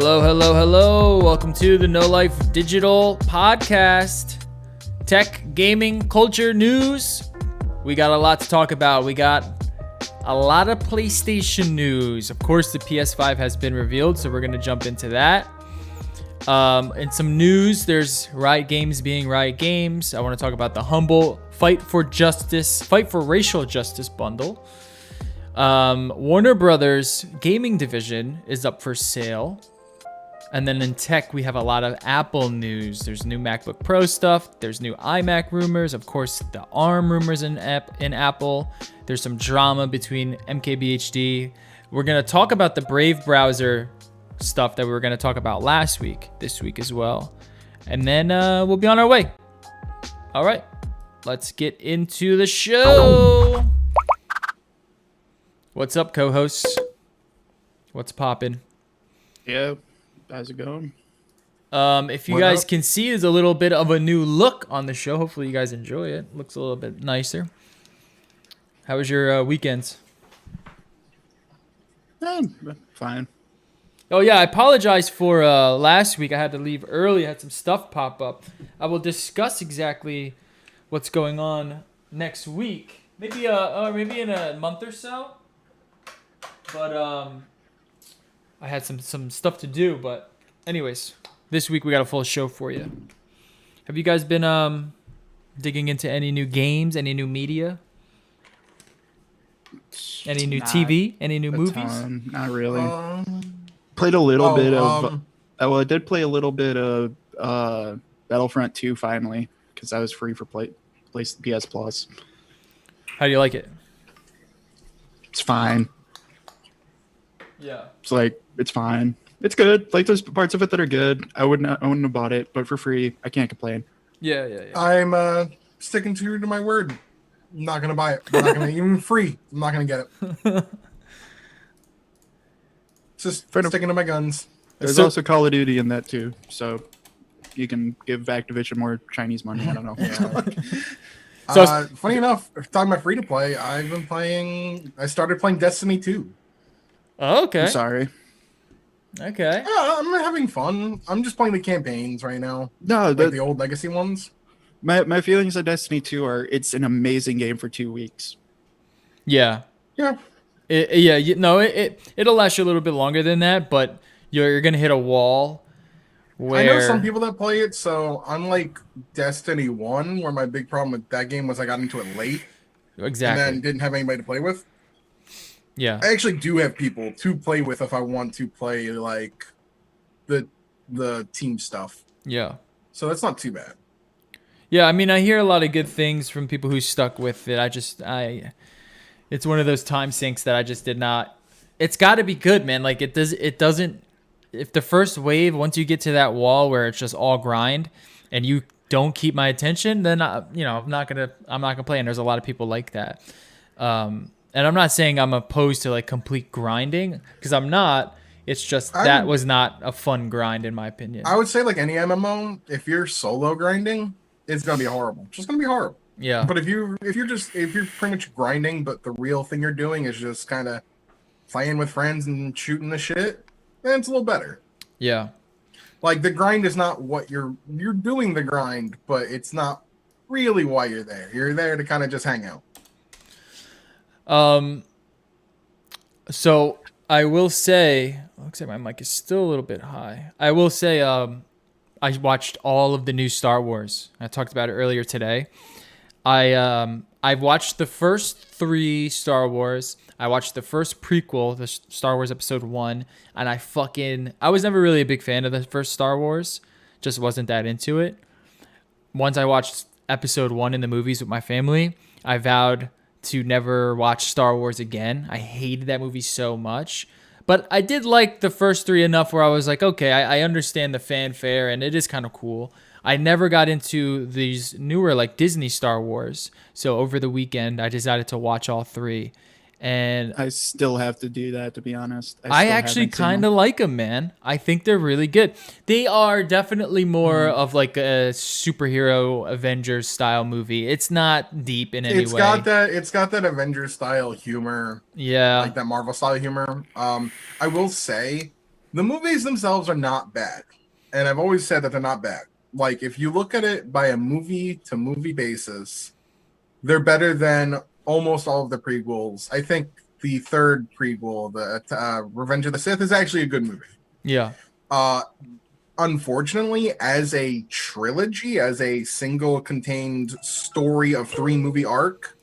Hello, hello, hello. Welcome to the No Life Digital Podcast. Tech, gaming, culture, news. We got a lot to talk about. We got a lot of PlayStation news. Of course, the PS5 has been revealed, so we're going to jump into that. In some news, there's Riot Games being Riot Games. I want to talk about the Humble Fight for Racial Justice bundle. Warner Brothers gaming division is up for sale. And then in tech, we have a lot of Apple news. There's new MacBook Pro stuff. There's new iMac rumors. Of course, the ARM rumors in Apple. There's some drama between MKBHD. We're going to talk about the Brave browser stuff that we were going to talk about last week, this week as well. And then we'll be on our way. All right, let's get into the show. What's up, co-hosts? What's poppin'? Yeah, how's it going? If you guys can see, there's a little bit of a new look on the show. Hopefully you guys enjoy it. Looks a little bit nicer. How was your weekends? Fine. Oh yeah, I apologize for last week. I had to leave early. I had some stuff pop up. I will discuss exactly what's going on next week. Maybe in a month or so. But I had some stuff to do. But anyways, this week we got a full show for you. Have you guys been digging into any new games, any new media? Any new TV? Any new movies? Not really. Played a little bit of. I did play a little bit of Battlefront 2 finally because I was free for PS Plus. How do you like it? It's fine. Yeah. It's fine. It's good. Like there's parts of it that are good. I wouldn't have bought it, but for free, I can't complain. Yeah. I'm sticking true to my word. I'm not gonna buy it. I'm not gonna even free. I'm not gonna get it. Just sticking to my guns. There's also Call of Duty in that too, so you can give Activision more Chinese money. I don't know. Yeah. Funny enough, talking about free to play, I started playing Destiny 2. Oh, okay. I'm sorry. Okay. Yeah, I'm having fun. I'm just playing the campaigns right now. No, the old legacy ones. My feelings on Destiny 2 are it's an amazing game for 2 weeks. Yeah. Yeah. It'll last you a little bit longer than that, but you're gonna hit a wall. Where... I know some people that play it, so unlike Destiny 1, where my big problem with that game was I got into it late. Exactly. And then didn't have anybody to play with. Yeah. I actually do have people to play with if I want to play like the team stuff. Yeah. So that's not too bad. Yeah, I mean, I hear a lot of good things from people who stuck with it. It's one of those time sinks that I just did not. It's got to be good, man. Like it doesn't. If the first wave, once you get to that wall where it's just all grind, and you don't keep my attention, then I'm not gonna play. And there's a lot of people like that. And I'm not saying I'm opposed to like complete grinding because I'm not. It's just that was not a fun grind in my opinion. I would say like any MMO, if you're solo grinding, it's gonna be horrible. It's just gonna be horrible. Yeah. But if you're pretty much grinding, but the real thing you're doing is just kind of playing with friends and shooting the shit, then it's a little better. Yeah. Like the grind is not what you're doing the grind, but it's not really why you're there. You're there to kind of just hang out. So I will say, looks like my mic is still a little bit high. I will say, I watched all of the new Star Wars. I talked about it earlier today. I've watched the first 3 Star Wars. I watched the first prequel, the Star Wars Episode 1, and I was never really a big fan of the first Star Wars. Just wasn't that into it. Once I watched Episode 1 in the movies with my family, I vowed to never watch Star Wars again. I hated that movie so much. But I did like the first 3 enough where I was like, okay, I understand the fanfare and it is kind of cool. I never got into these newer like Disney Star Wars. So over the weekend, I decided to watch all 3. And I still have to do that, to be honest. I actually kind of like them, man. I think they're really good. They are definitely more of like a superhero Avengers style movie. It's not deep in any way. It's got that Avengers style humor. Yeah. Like that Marvel style humor. I will say The movies themselves are not bad, and I've always said that they're not bad. Like, if you look at it by a movie to movie basis, they're better than almost all of the prequels. I think the third prequel, the Revenge of the Sith, is actually a good movie. Yeah. Uh, Unfortunately, as a trilogy, as a single contained story of 3 movie arc,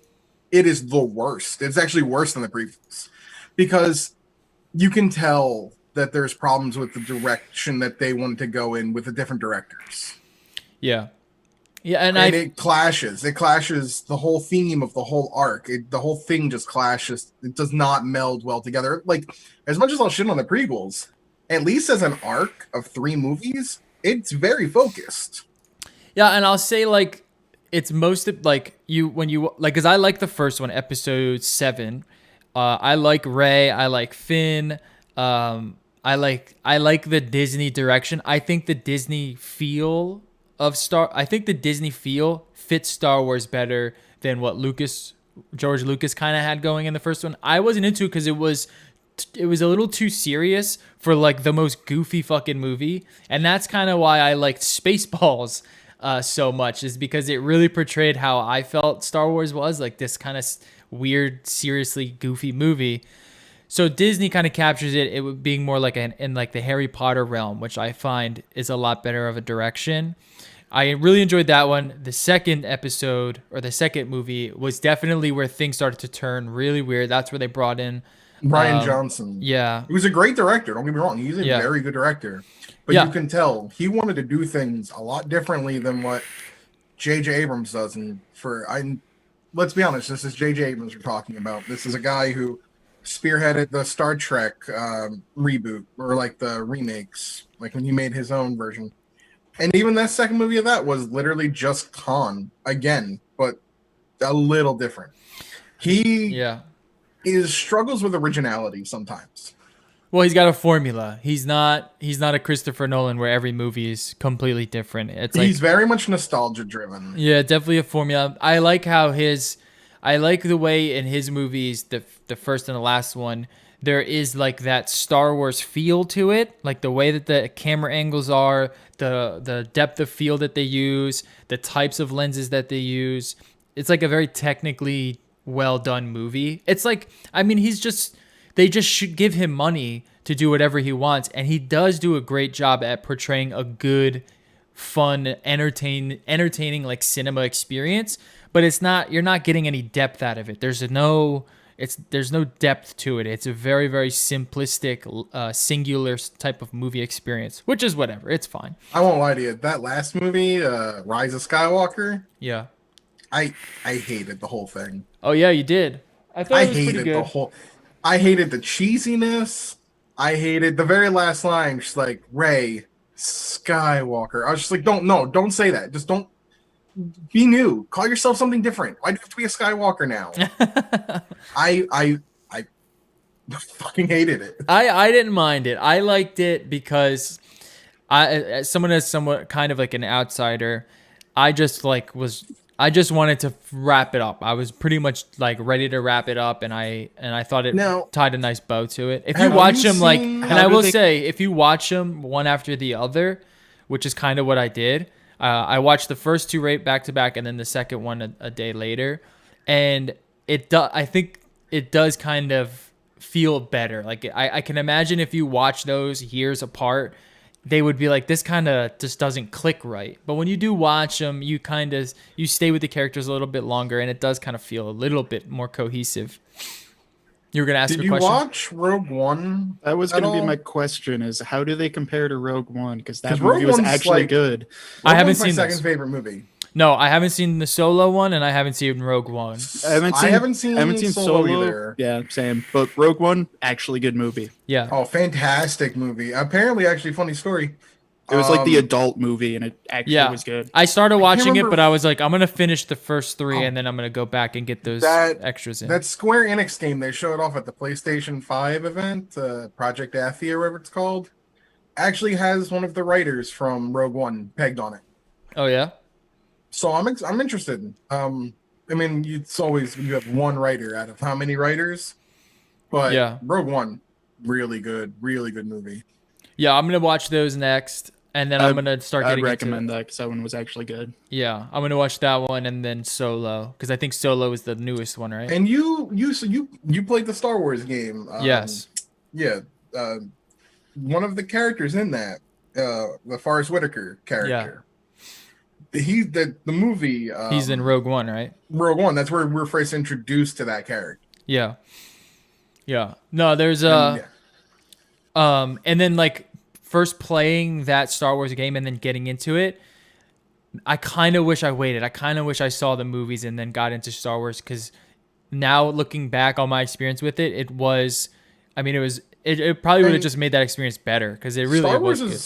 it is the worst. It's actually worse than the prequels because you can tell that there's problems with the direction that they wanted to go in with the different directors. Yeah. Yeah, and it clashes. It clashes the whole theme of the whole arc. The whole thing just clashes. It does not meld well together. Like, as much as I'll shit on the prequels, at least as an arc of 3 movies, it's very focused. Yeah, and I'll say like it's most of, like because I like the first one, episode 7. I like Rey. I like Finn. I like the Disney direction. I think the Disney feel fits Star Wars better than what George Lucas kind of had going in the first one. I wasn't into it because it was a little too serious for like the most goofy fucking movie, and that's kind of why I liked Spaceballs so much, is because it really portrayed how I felt Star Wars was, like this kind of weird, seriously goofy movie. So Disney kind of captures it being more like in like the Harry Potter realm, which I find is a lot better of a direction. I really enjoyed that one. The second episode, or the second movie, was definitely where things started to turn really weird. That's where they brought in Rian Johnson. Yeah. He was a great director. Don't get me wrong. He's a very good director. But you can tell he wanted to do things a lot differently than what J.J. Abrams does. And let's be honest, this is J.J. Abrams we're talking about. This is a guy who spearheaded the Star Trek reboot, or like the remakes, like when he made his own version. And even that second movie of that was literally just Khan again, but a little different. He struggles with originality sometimes. Well, he's got a formula. He's not a Christopher Nolan where every movie is completely different. He's very much nostalgia driven. Yeah, definitely a formula. I like the way in his movies, the first and the last one, there is like that Star Wars feel to it, like the way that the camera angles are, the depth of field that they use, the types of lenses that they use. It's like a very technically well done movie. It's like, I mean, they just should give him money to do whatever he wants, and he does do a great job at portraying a good, fun, entertaining like cinema experience. But you're not getting any depth out of it. There's no depth to it. It's a very, very simplistic, singular type of movie experience, which is whatever. It's fine. I won't lie to you. That last movie, Rise of Skywalker. Yeah. I hated the whole thing. Oh yeah, you did. I thought it was pretty good. I hated the cheesiness. I hated the very last line. She's like, Rey Skywalker. I was just like, don't say that. Just don't. Be new. Call yourself something different. Why do you have to be a Skywalker now? I fucking hated it. I didn't mind it. I liked it because as someone that's somewhat kind of like an outsider, I just wanted to wrap it up. I was pretty much like ready to wrap it up, and I thought it tied a nice bow to it. If you watch them if you watch them one after the other, which is kind of what I did. I watched the first 2 right back to back, and then the second one a day later, and I think it does kind of feel better. Like I can imagine if you watch those years apart, they would be like, this kind of just doesn't click right. But when you do watch them, you stay with the characters a little bit longer, and it does kind of feel a little bit more cohesive. You were going to ask a question? Did you watch Rogue One? That was going to be my question, is how do they compare to Rogue One? Because that movie was actually good. I haven't seen my second favorite movie. No, I haven't seen the Solo one, and I haven't seen Rogue One. I haven't seen Solo either. Yeah, same. But Rogue One, actually good movie. Yeah. Oh, fantastic movie. Apparently, actually funny story. It was like the adult movie, and it actually was good. I started watching it, but I was like, I'm going to finish the first 3, and then I'm going to go back and get those extras in. That Square Enix game they showed off at the PlayStation 5 event, Project Athia, or whatever it's called, actually has one of the writers from Rogue One pegged on it. Oh, yeah? So I'm interested. I mean, you have one writer out of how many writers? But Rogue One, really good movie. Yeah, I'm gonna watch those next, and then I'm gonna start getting into. I'd recommend that because that one was actually good. Yeah, I'm gonna watch that one and then Solo because I think Solo is the newest one, right? And you played the Star Wars game. Yes. Yeah. One of the characters in that, the Forrest Whitaker character. The movie. He's in Rogue One, right? Rogue One. That's where we're first introduced to that character. Yeah. Yeah. No, there's and then like first playing that Star Wars game and then getting into it. I kind of wish I waited. I kind of wish I saw the movies and then got into Star Wars because now looking back on my experience with it, it probably would have just made that experience better because it really was good.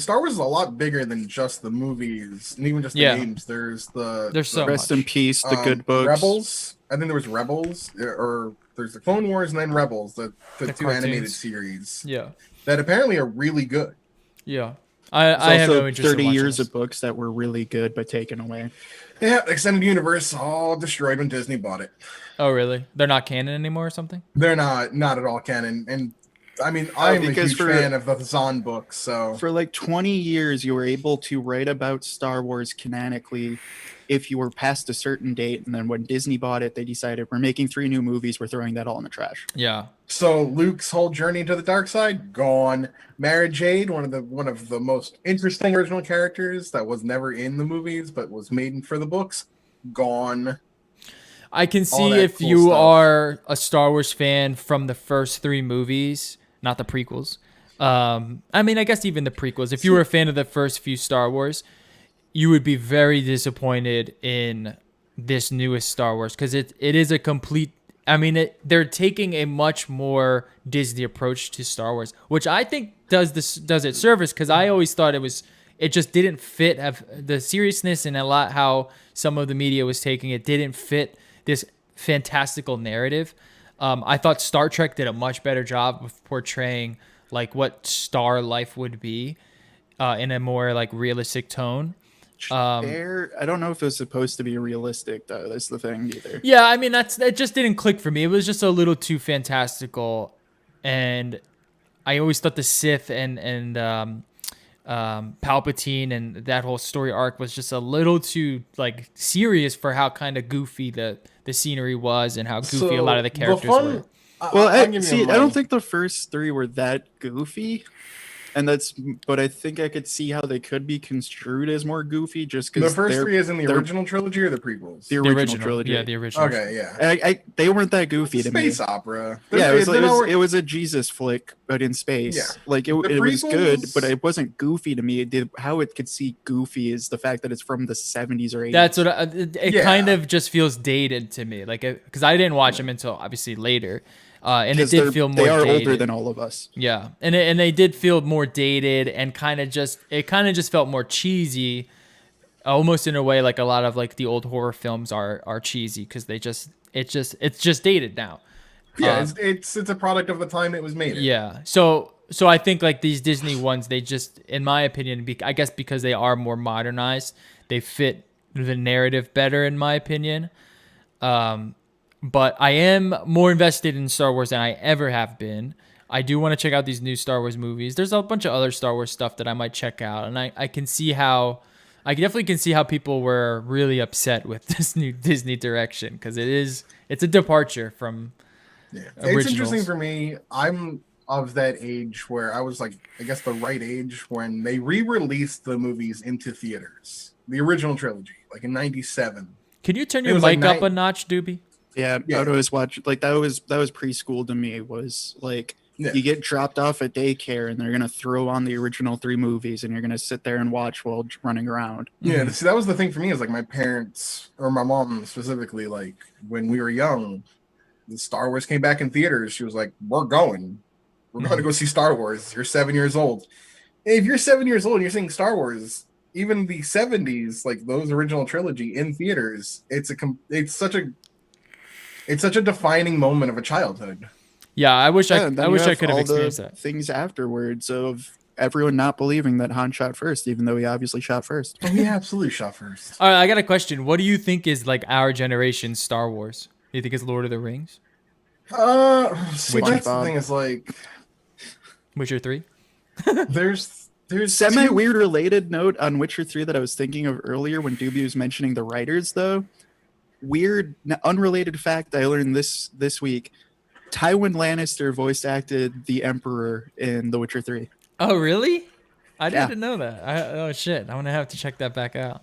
Star Wars is a lot bigger than just the movies and even just the games. There's so Rest much. in peace, the good books. Rebels. I think there was Rebels, or there's the Clone Wars and then Rebels, the two cartoons. Animated series. Yeah. That apparently are really good. Yeah. I have no interest 30 in years this. of books that were really good but taken away. Yeah, extended universe all destroyed when Disney bought it. Oh, really? They're not canon anymore or something? They're not at all canon. And I mean, I'm a huge fan of the Zahn books. So for like 20 years, you were able to write about Star Wars canonically if you were past a certain date. And then when Disney bought it, they decided we're making 3 new movies. We're throwing that all in the trash. Yeah. So Luke's whole journey to the dark side gone. Mara Jade, one of the most interesting original characters that was never in the movies but was made for the books, gone. I can see if cool you stuff. are a Star Wars fan from the first 3 movies, not the prequels. I mean, I guess even the prequels. If you were a fan of the first few Star Wars, you would be very disappointed in this newest Star Wars because it is a complete. I mean, they're taking a much more Disney approach to Star Wars, which I think does it service because I always thought it just didn't fit have the seriousness and a lot how some of the media was taking it didn't fit this fantastical narrative. I thought Star Trek did a much better job of portraying like what star life would be in a more like realistic tone. I don't know if it was supposed to be realistic though. That's the thing either. Yeah, I mean that just didn't click for me. It was just a little too fantastical, and I always thought the Sith and Palpatine and that whole story arc was just a little too like serious for how kind of goofy the scenery was and how goofy a lot of the characters were. Well, I don't think the first 3 were that goofy. But I think I could see how they could be construed as more goofy just because the first 3 is in the original trilogy or the prequels? The original trilogy. Yeah, the original. Okay, yeah. They weren't that goofy to me. Space opera. Yeah, it was a Jesus flick, but in space. Yeah. Like it was good, but it wasn't goofy to me. How it could see goofy is the fact that it's from the 70s or 80s. That's what it kind of just feels dated to me. Like because I didn't watch them until obviously later. And it did feel more they are dated. older than all of us. Yeah. And they did feel more dated and kind of just felt more cheesy, almost in a way like a lot of like the old horror films are cheesy because it's just dated now. Yeah, it's a product of the time it was made in. Yeah. So I think like these Disney ones, they just, in my opinion, I guess because they are more modernized, they fit the narrative better in my opinion. But I am more invested in Star Wars than I ever have been. I do want to check out these new Star Wars movies. There's a bunch of other Star Wars stuff that I might check out. And I definitely can see how people were really upset with this new Disney direction because it's a departure from originals. It's interesting for me. I'm of that age where I was like, I guess the right age when they re-released the movies into theaters. The original trilogy, like in 97. Can you turn your mic up a notch, Doobie? Yeah, I would always watch like that was preschool to me. Was like you get dropped off at daycare and they're gonna throw on the original 3 movies and you're gonna sit there and watch while running around. Yeah, see, that was the thing for me is like my parents or my mom specifically, like when we were young, the Star Wars came back in theaters. She was like, "We're going to go see Star Wars. You're 7 years old. If you're 7 years old and you're seeing Star Wars." Even the 70s, like those original trilogy in theaters, it's such a defining moment of a childhood. Yeah, I wish I could have experienced that. Things afterwards of everyone not believing that Han shot first, even though he obviously shot first. Oh, he absolutely shot first. All right, I got a question. What do you think is like our generation's Star Wars? Do you think it's Lord of the Rings? See, that's the thing is like Witcher 3? There's semi weird related note on Witcher 3 that I was thinking of earlier when Doobie was mentioning the writers, though. Weird, unrelated fact I learned this week. Tywin Lannister voice acted the Emperor in The Witcher 3. Oh, really? I didn't know that. Oh shit! I'm gonna have to check that back out.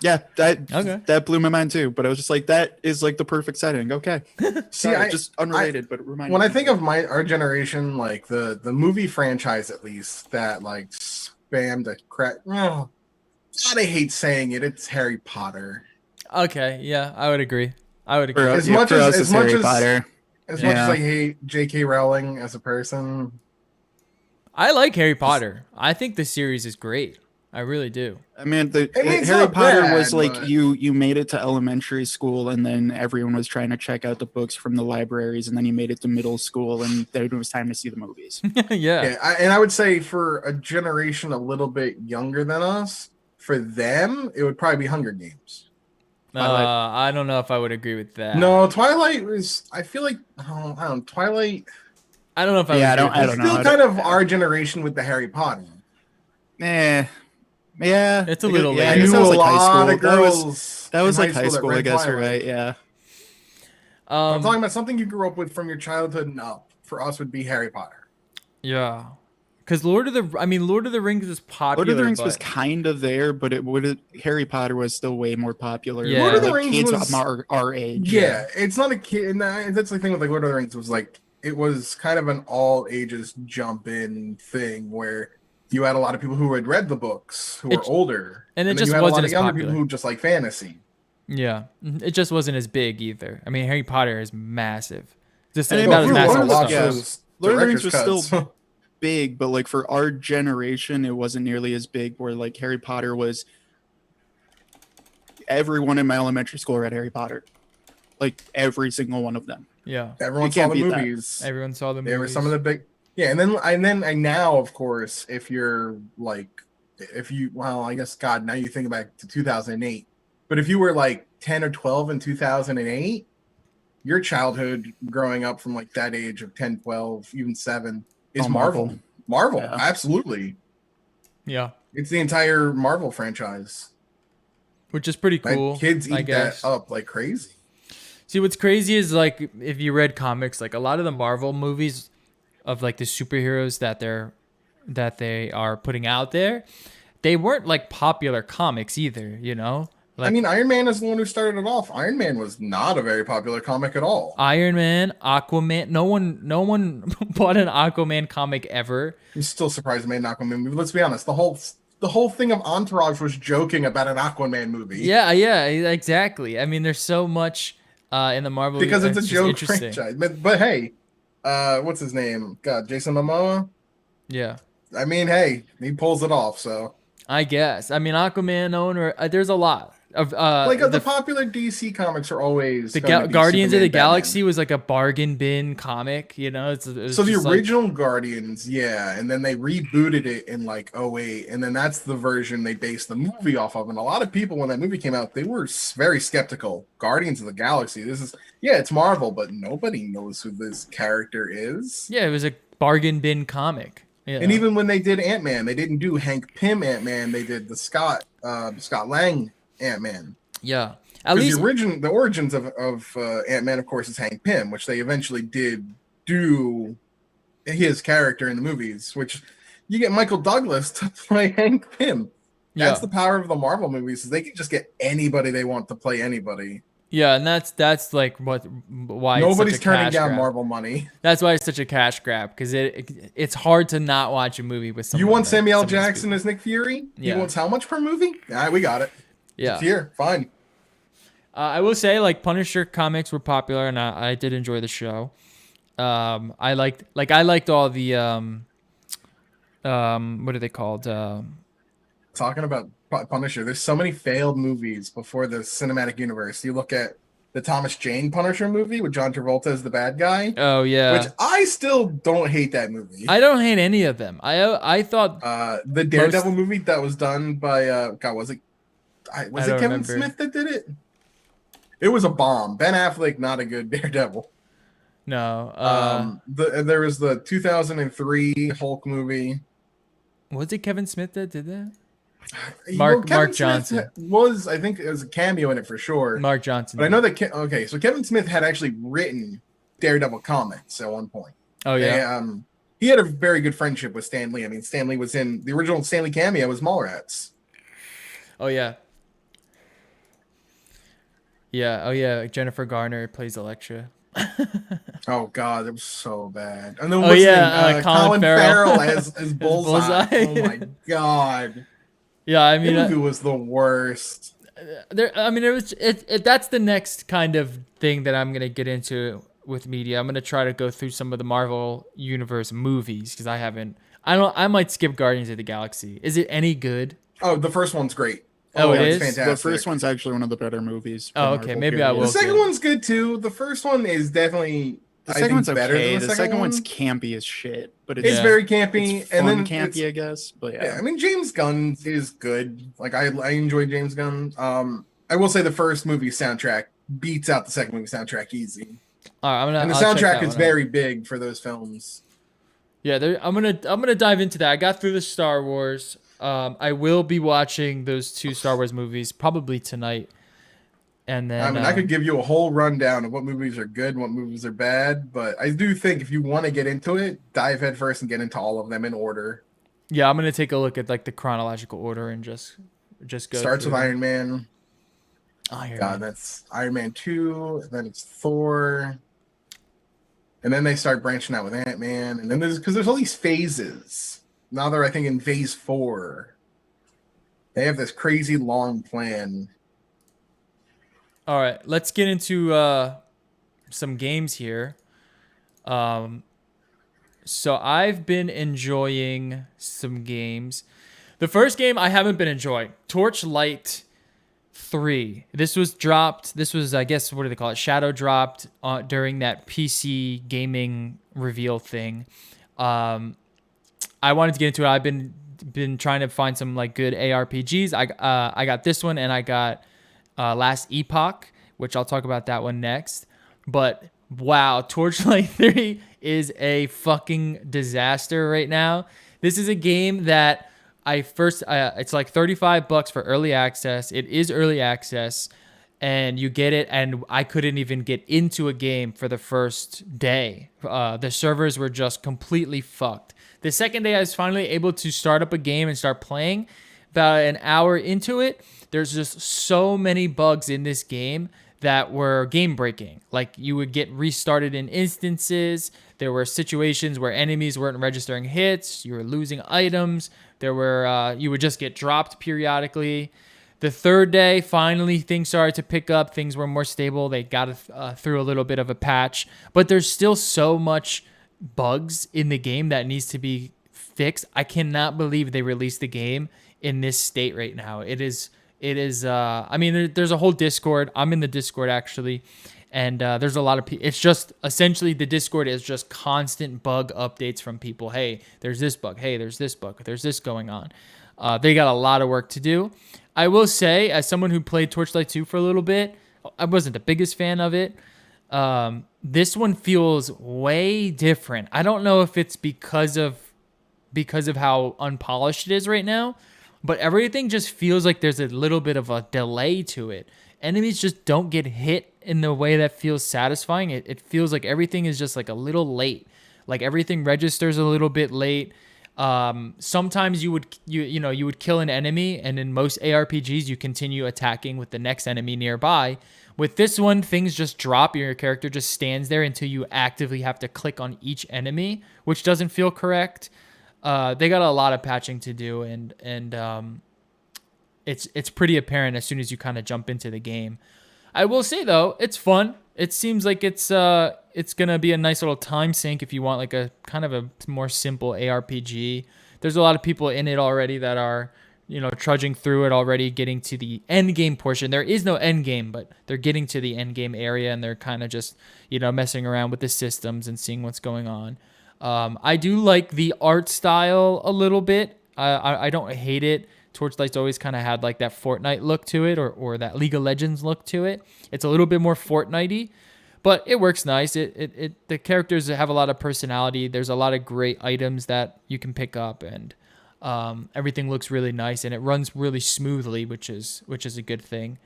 Yeah, that blew my mind too. But I was just like, that is like the perfect setting. Okay, see, just unrelated, but remind. When I think of our generation, like the movie franchise, at least that like spammed the crap. Oh, God, I hate saying it. It's Harry Potter. Okay, yeah, I would agree. As much as I hate J.K. Rowling as a person, I like Harry Potter. I think the series is great. I really do. I mean, Harry Potter was like you made it to elementary school, and then everyone was trying to check out the books from the libraries, and then you made it to middle school, and then it was time to see the movies. Yeah. And I would say for a generation a little bit younger than us, for them, it would probably be Hunger Games. I don't know if I would agree with that. No, Twilight was. I feel like Twilight. I don't know if I. Yeah, I don't know. Still kind of our generation with the Harry Potter. Yeah, it's a little. Yeah, I knew a lot of girls. That was like high school, I guess. You're right. Yeah. I'm talking about something you grew up with from your childhood and up. For us, would be Harry Potter. Yeah. Because Lord of the Rings was popular. Lord of the Rings was kind of there, but Harry Potter was still way more popular. Yeah. Lord of the Rings was our age. Yeah, it's not a kid, and that's the thing with like Lord of the Rings was like it was kind of an all ages jump in thing where you had a lot of people who had read the books who were older, and it just you had wasn't a lot as of younger popular. people who just like fantasy. Yeah, it just wasn't as big either. I mean, Harry Potter is massive. Just And about as massive. Lord of the Rings was still big, but like for our generation, it wasn't nearly as big. Where like Harry Potter was, everyone in my elementary school read Harry Potter, like every single one of them. Yeah, everyone saw the movies. Everyone saw the movies. They were some of the big. Yeah, and then now, of course, if you I guess God, now you think back to 2008, but if you were like 10 or 12 in 2008, your childhood growing up from like that age of 10, 12, even 7 is Marvel. Marvel, yeah. Absolutely. Yeah. It's the entire Marvel franchise. Which is pretty cool. Like, kids eat that up like crazy. See, what's crazy is like if you read comics, like a lot of the Marvel movies of like the superheroes that they are putting out there, they weren't like popular comics either, you know? Like, I mean, Iron Man is the one who started it off. Iron Man was not a very popular comic at all. Iron Man, Aquaman. No one bought an Aquaman comic ever. I'm still surprised they made an Aquaman movie. Let's be honest. The whole thing of Entourage was joking about an Aquaman movie. Yeah, exactly. I mean, there's so much in the Marvel because it's a joke franchise. But hey, what's his name? God, Jason Momoa. Yeah. I mean, hey, he pulls it off. So I guess. I mean, Aquaman, there's a lot. The popular DC comics are always the Guardians of the Galaxy was like a bargain bin comic, you know. So the original Guardians, yeah, and then they rebooted it in like 2008, and then that's the version they based the movie off of. And a lot of people, when that movie came out, they were very skeptical. Guardians of the Galaxy, it's Marvel, but nobody knows who this character is. Yeah, it was a bargain bin comic. You know? And even when they did Ant-Man, they didn't do Hank Pym Ant-Man. They did the Scott Lang Ant-Man. Yeah, at least the origins of Ant-Man, of course, is Hank Pym, which they eventually did do his character in the movies. Which you get Michael Douglas to play Hank Pym. That's the power of the Marvel movies. Is they can just get anybody they want to play anybody. Yeah, and that's like why nobody's it's such a turning down grab. Marvel money. That's why it's such a cash grab, because it's hard to not watch a movie with someone. You want Samuel L. Jackson as Nick Fury? Yeah. He wants how much per movie? We got it. Yeah, it's here, fine. I will say, like, Punisher comics were popular, and I did enjoy the show. I liked all the what are they called? Talking about Punisher, there's so many failed movies before the cinematic universe. You look at the Thomas Jane Punisher movie with John Travolta as the bad guy. Oh yeah, which I still don't hate that movie. I don't hate any of them. I thought the Daredevil movie that was done by was it Kevin Smith that did it? It was a bomb. Ben Affleck, not a good Daredevil. No. There was the 2003 Hulk movie. Was it Kevin Smith that did that? Mark Mark Smith Johnson was, I think, it was a cameo in it for sure. Mark Johnson. But I know that. So Kevin Smith had actually written Daredevil comics at one point. Oh yeah. He had a very good friendship with Stan Lee. I mean, Stan Lee was in the original Stan Lee cameo was Mallrats. Oh yeah. Yeah. Oh yeah. Jennifer Garner plays Elektra. Oh god, it was so bad. And then Colin Farrell as Bullseye. Oh my god. Yeah, I mean, that movie was the worst. That's the next kind of thing that I'm gonna get into with media. I'm gonna try to go through some of the Marvel Universe movies because I might skip Guardians of the Galaxy. Is it any good? Oh, the first one's great. Oh, it is? Fantastic. The first one's actually one of the better movies. Oh, okay. Maybe I will. The second one's good too. The first one is definitely the second one's better okay. than the second one's campy as shit, but it's very campy. It's and then campy, I guess. But yeah, I mean, James Gunn is good. Like I enjoy James Gunn. I will say the first movie soundtrack beats out the second movie soundtrack easy. All right, and the soundtrack is very big for those films. Yeah, I'm gonna dive into that. I got through the Star Wars. I will be watching those 2 Star Wars movies probably tonight. And then I mean, I could give you a whole rundown of what movies are good and what movies are bad, but I do think if you want to get into it, dive head first and get into all of them in order. Yeah, I'm gonna take a look at like the chronological order and just go. Starts with Iron Man. Man. That's Iron Man 2, then it's Thor. And then they start branching out with Ant-Man, and then there's all these phases. Now they're, I think, in phase 4. They have this crazy long plan. All right, let's get into some games here. So I've been enjoying some games. The first game I haven't been enjoying, Torchlight 3. This was dropped. This was, I guess, what do they call it? Shadow dropped during that PC gaming reveal thing. I wanted to get into it. I've been trying to find some like good ARPGs. I got this one and I got Last Epoch, which I'll talk about that one next. But wow, Torchlight 3 is a fucking disaster right now. This is a game that it's like $35 for early access. It is early access and you get it. And I couldn't even get into a game for the first day. The servers were just completely fucked. The second day I was finally able to start up a game and start playing. About an hour into it, there's just so many bugs in this game that were game breaking. Like you would get restarted in instances. There were situations where enemies weren't registering hits. You were losing items. You would just get dropped periodically. The third day, finally, things started to pick up. Things were more stable. They got through a little bit of a patch, but there's still so much bugs in the game that needs to be fixed. I cannot believe they released the game in this state right now. It is. I mean, there's a whole Discord. I'm in the Discord actually, and there's a lot of people. It's just essentially the Discord is just constant bug updates from people. Hey, there's this bug. Hey, there's this bug. There's this going on. They got a lot of work to do. I will say, as someone who played Torchlight 2 for a little bit, I wasn't the biggest fan of it. This one feels way different. I don't know if it's because of how unpolished it is right now, but everything just feels like there's a little bit of a delay to it. Enemies just don't get hit in the way that feels satisfying. It feels like everything is just like a little late. Like everything registers a little bit late. Sometimes you would kill an enemy, and in most ARPGs you continue attacking with the next enemy nearby. With this one, things just drop. Your character just stands there until you actively have to click on each enemy, which doesn't feel correct. They got a lot of patching to do, and it's pretty apparent as soon as you kind of jump into the game. I will say though, it's fun. It seems like it's gonna be a nice little time sink if you want like a kind of a more simple ARPG. There's a lot of people in it already that are, trudging through it already, getting to the end game portion. There is no end game, but they're getting to the end game area, and they're kind of just, messing around with the systems and seeing what's going on. I do like the art style a little bit. I don't hate it. Torchlight's always kind of had like that Fortnite look to it, or that League of Legends look to it. It's a little bit more Fortnite-y, but it works nice. The characters have a lot of personality. There's a lot of great items that you can pick up, and Everything looks really nice and it runs really smoothly, which is a good thing.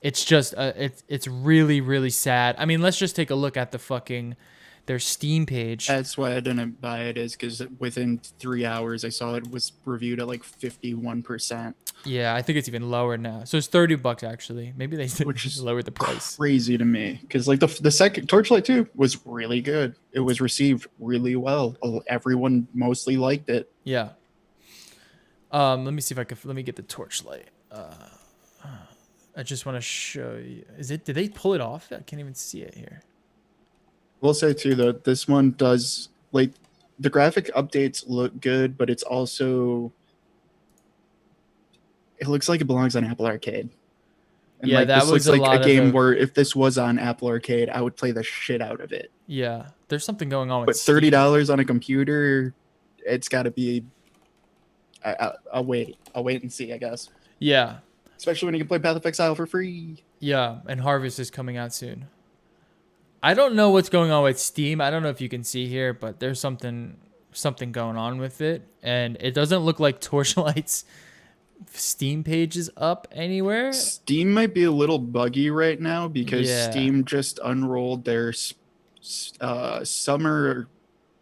It's just it's really really sad. I mean, let's just take a look at their Steam page. That's why I didn't buy it, is because within 3 hours I saw it was reviewed at like 51%. Yeah, I think it's even lower now. So it's $30 actually. Maybe they Which is lowered the price. Crazy to me, because like the second Torchlight 2 was really good. It was received really well. Everyone mostly liked it. Yeah. Let me see if I can. Let me get the Torchlight. I just want to show you. Did they pull it off? I can't even see it here. We'll say too though, this one does, like, the graphic updates look good, but it's also, it looks like it belongs on Apple Arcade. And yeah, like, that this was looks a like lot a game of where if this was on Apple Arcade, I would play the shit out of it. Yeah, there's something going on with But $30 on a computer, it's got to be. I'll wait. I'll wait and see, I guess. Yeah. Especially when you can play Path of Exile for free. Yeah, and Harvest is coming out soon. I don't know what's going on with Steam. I don't know if you can see here, but there's something going on with it, and it doesn't look like Torchlight's Steam page is up anywhere. Steam might be a little buggy right now because Steam just unrolled their summer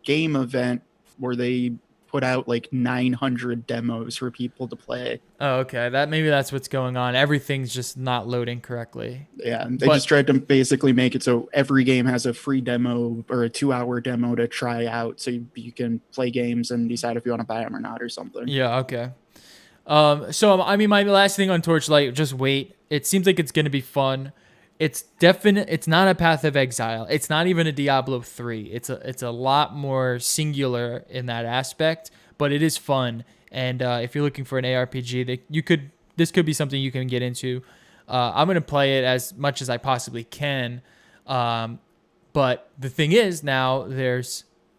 game event where they put out like 900 demos for people to play. Oh, okay. Maybe that's what's going on. Everything's just not loading correctly. Yeah, they just tried to basically make it so every game has a free demo or a 2-hour demo to try out, so you can play games and decide if you want to buy them or not or something. Yeah, okay. So I mean, my last thing on Torchlight, just wait. It seems like it's going to be fun. It's not a Path of Exile. It's not even a Diablo 3. It's a lot more singular in that aspect, but it is fun. And if you're looking for an ARPG, this could be something you can get into. I'm going to play it as much as I possibly can. But the thing is, now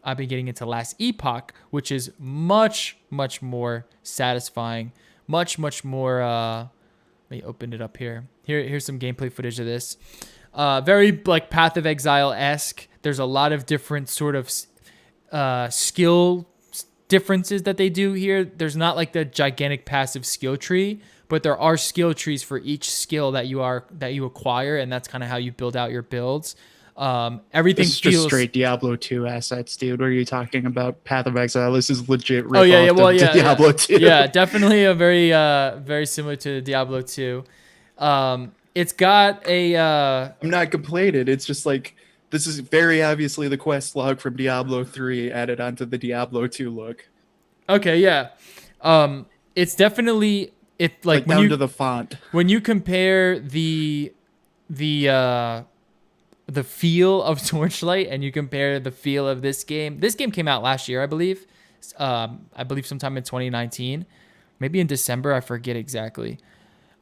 I've been getting into Last Epoch, which is much, much more satisfying, much, much more. Let me open it up here. Here's some gameplay footage of this. Very like Path of Exile-esque. There's a lot of different sort of skill differences that they do here. There's not like the gigantic passive skill tree, but there are skill trees for each skill that you acquire, and that's kind of how you build out your builds. Everything this is just straight Diablo 2 assets, dude. What are you talking about? Path of Exile. This is legit. Diablo 2. Yeah, definitely a very similar to Diablo 2. It's got a. I'm not complaining. It's just like this is very obviously the quest log from Diablo 3 added onto the Diablo 2 look. Okay, yeah. It's definitely like down to the font. When you compare the feel of Torchlight and you compare the feel of this game came out last year, I believe. I believe sometime in 2019, maybe in December. I forget exactly.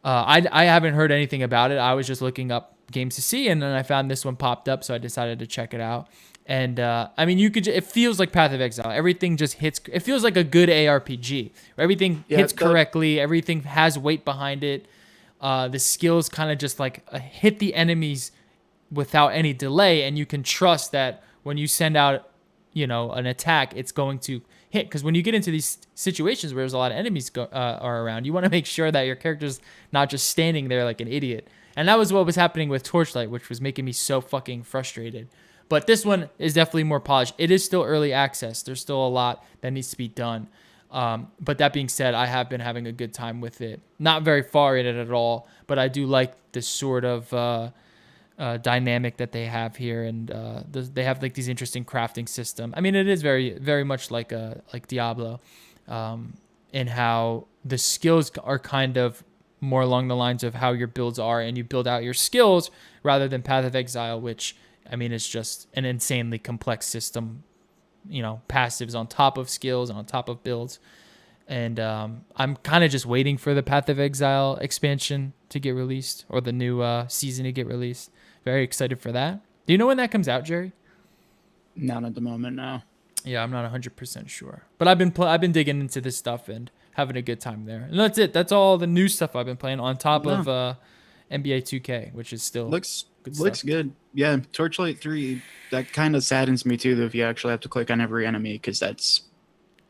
I haven't heard anything about it. I was just looking up games to see, and then I found this one popped up, so I decided to check it out. And I mean, it feels like Path of Exile. Everything just hits. It feels like a good ARPG. Everything hits correctly. Everything has weight behind it. The skills kind of just like hit the enemies without any delay, and you can trust that when you send out, an attack, it's going to hit. Because when you get into these situations where there's a lot of enemies are around, you want to make sure that your character's not just standing there like an idiot. And that was what was happening with Torchlight, which was making me so fucking frustrated. But this one is definitely more polished. It is still early access. There's still a lot that needs to be done. But that being said, I have been having a good time with it. Not very far in it at all, but I do like this sort of dynamic that they have here, and they have like these interesting crafting system. I mean, it is very, very much like Diablo, in how the skills are kind of more along the lines of how your builds are, and you build out your skills rather than Path of Exile, which I mean is just an insanely complex system. Passives on top of skills and on top of builds. And I'm kind of just waiting for the Path of Exile expansion to get released, or the new season to get released. Very excited for that. Do you know when that comes out, Jerry? Not at the moment, no. Yeah, I'm not 100% sure. But I've been digging into this stuff and having a good time there. And that's it. That's all the new stuff I've been playing on top of NBA 2K, which is still looks good. Yeah, Torchlight 3, that kind of saddens me too, though, if you actually have to click on every enemy, because that's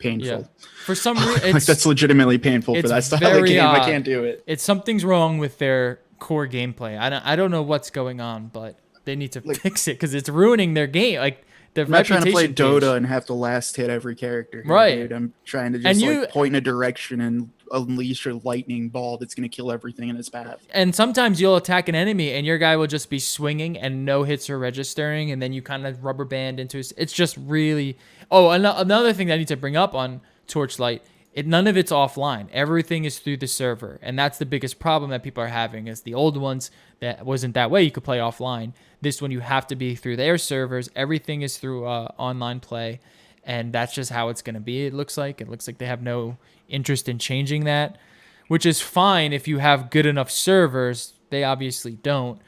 painful. Yeah. For some reason, like that's legitimately painful for that style of game. I can't do it. It's something's wrong with their core gameplay. I don't know what's going on, but they need to fix it because it's ruining their game. Like the I'm not trying to play reputation Dota page. and have to last hit every character. Here, Right. Dude. I'm trying to And just you- point in a direction and unleash a lightning ball that's going to kill everything in its path. And sometimes you'll attack an enemy and your guy will just be swinging and no hits are registering, and then you kind of rubber band into his. It's just really. Oh, another thing that I need to bring up on Torchlight. None of it's offline. Everything is through the server, and that's the biggest problem that people are having. Is the old ones that wasn't that way. You could play offline. This one you have to be through their servers. Everything is through online play, and that's just how it's going to be. It looks like they have no interest in changing that, which is fine if you have good enough servers. They obviously don't,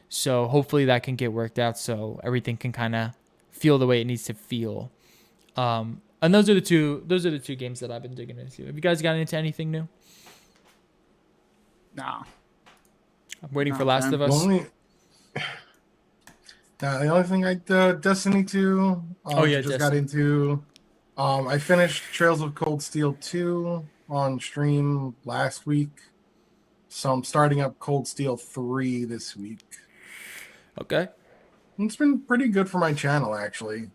so hopefully that can get worked out so everything can kind of feel the way it needs to feel. And those are the two games that I've been digging into. Have you guys gotten into anything new? Nah. I'm waiting for Last of Us. The only thing Destiny 2. Just got into. I finished Trails of Cold Steel 2 on stream last week, so I'm starting up Cold Steel 3 this week. Okay. It's been pretty good for my channel, actually.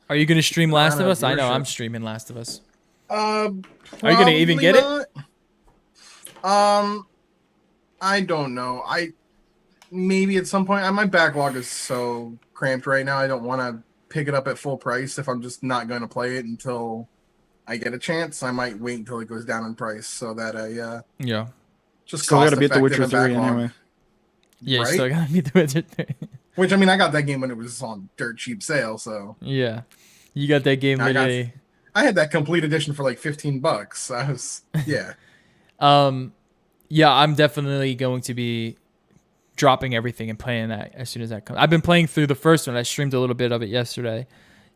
Are you going to stream Last of Us? I know I'm streaming Last of Us. Are you going to even get it? I don't know. Maybe at some point. My backlog is so cramped right now. I don't want to pick it up at full price if I'm just not going to play it until I get a chance. I might wait until it goes down in price so that I just still got to beat The Witcher 3 anyway. Yeah, right? You still got to beat The Witcher 3. Which, I mean, I got that game when it was on dirt cheap sale, so. Yeah. You got that game literally. I had that complete edition for like $15. I was, yeah. Yeah, I'm definitely going to be dropping everything and playing that as soon as that comes. I've been playing through the first one. I streamed a little bit of it yesterday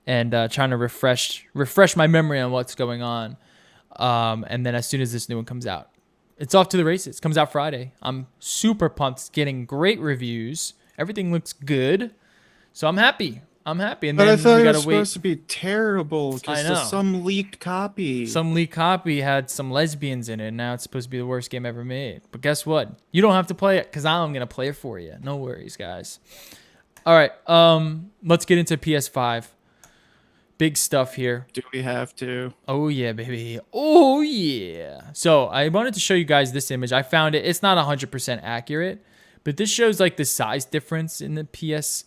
and trying to refresh my memory on what's going on. And then as soon as this new one comes out, it's off to the races. It comes out Friday. I'm super pumped. It's getting great reviews. Everything looks good. So I'm happy. And but then I thought we it gotta was wait. supposed to be terrible I because know. some leaked copy. Some leaked copy had some lesbians in it. And now it's supposed to be the worst game ever made. But guess what? You don't have to play it because I'm going to play it for you. No worries, guys. All right. Let's get into PS5. Big stuff here. Do we have to? Oh, yeah, baby. Oh, yeah. So I wanted to show you guys this image. I found it. It's not 100% accurate. But this shows like the size difference in the PS5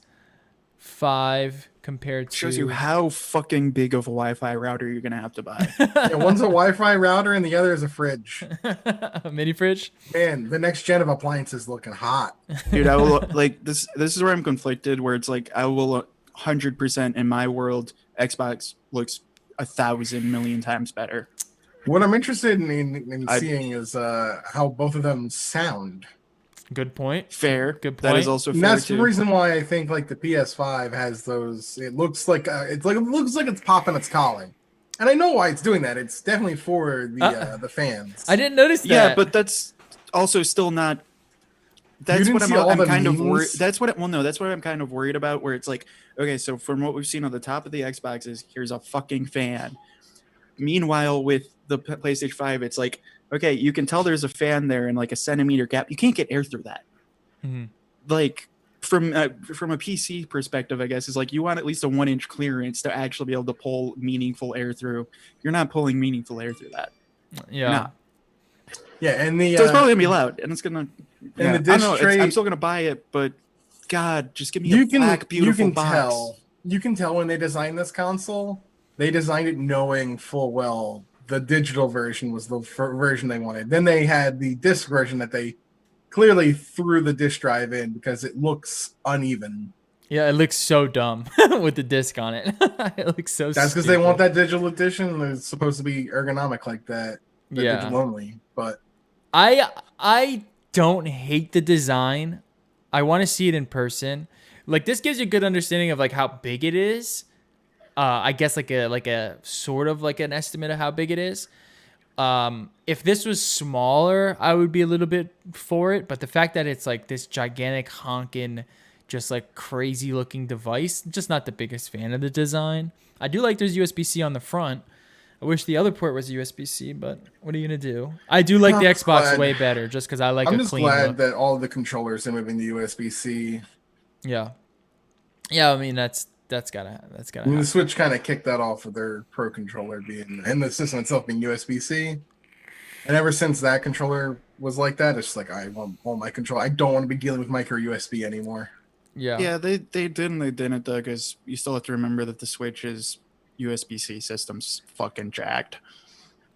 compared to... Shows you how fucking big of a Wi-Fi router you're going to have to buy. Yeah, one's a Wi-Fi router and the other is a fridge. A mini fridge? Man, the next gen of appliances looking hot. Dude, I will like this is where I'm conflicted, where it's like I will 100% in my world, Xbox looks 1,000 million times better. What I'm interested in seeing is how both of them sound. Good point. Fair. Good point. That is also fair. And that's too. the reason why I think like the PS5 has those. It looks like it looks like it's popping its collar, and I know why it's doing that. It's definitely for the fans. I didn't notice that. Yeah, but that's also still not. That's what I'm kind of worried. That's what I'm kind of worried about. Where it's like, okay, so from what we've seen on the top of the Xboxes, here's a fucking fan. Meanwhile, with the PlayStation 5, it's like, okay, you can tell there's a fan there in like a centimeter gap. You can't get air through that. Mm-hmm. Like from a PC perspective, I guess, is like you want at least a 1-inch clearance to actually be able to pull meaningful air through. You're not pulling meaningful air through that. Yeah. No. Yeah, and the So it's probably gonna be loud, and it's gonna. And the I don't know, disc tray, I'm still gonna buy it, but God, just give me a black, beautiful box. You can tell when they designed this console, they designed it knowing full well the digital version was the version they wanted. Then they had the disc version that they clearly threw the disc drive in because it looks uneven. Yeah, it looks so dumb with the disc on it. It looks so. That's because they want that digital edition. It's supposed to be ergonomic like that. Digital only, but I don't hate the design. I want to see it in person. Like this gives you a good understanding of like how big it is. I guess like a sort of like an estimate of how big it is. If this was smaller, I would be a little bit for it. But the fact that it's like this gigantic honking just like crazy looking device. Just not the biggest fan of the design. I do like there's USB-C on the front. I wish the other port was USB-C, but what are you gonna do? I do like the Xbox way better, just because I like a clean look. I'm just glad that all the controllers are moving to USB-C. Yeah, yeah. I mean that's gotta happen. The Switch kind of kicked that off with their Pro controller being, and the system itself being USB-C. And ever since that controller was like that, it's like I want all my control. I don't want to be dealing with micro USB anymore. Yeah, they didn't though, because you still have to remember that the Switch's USB-C system's fucking jacked.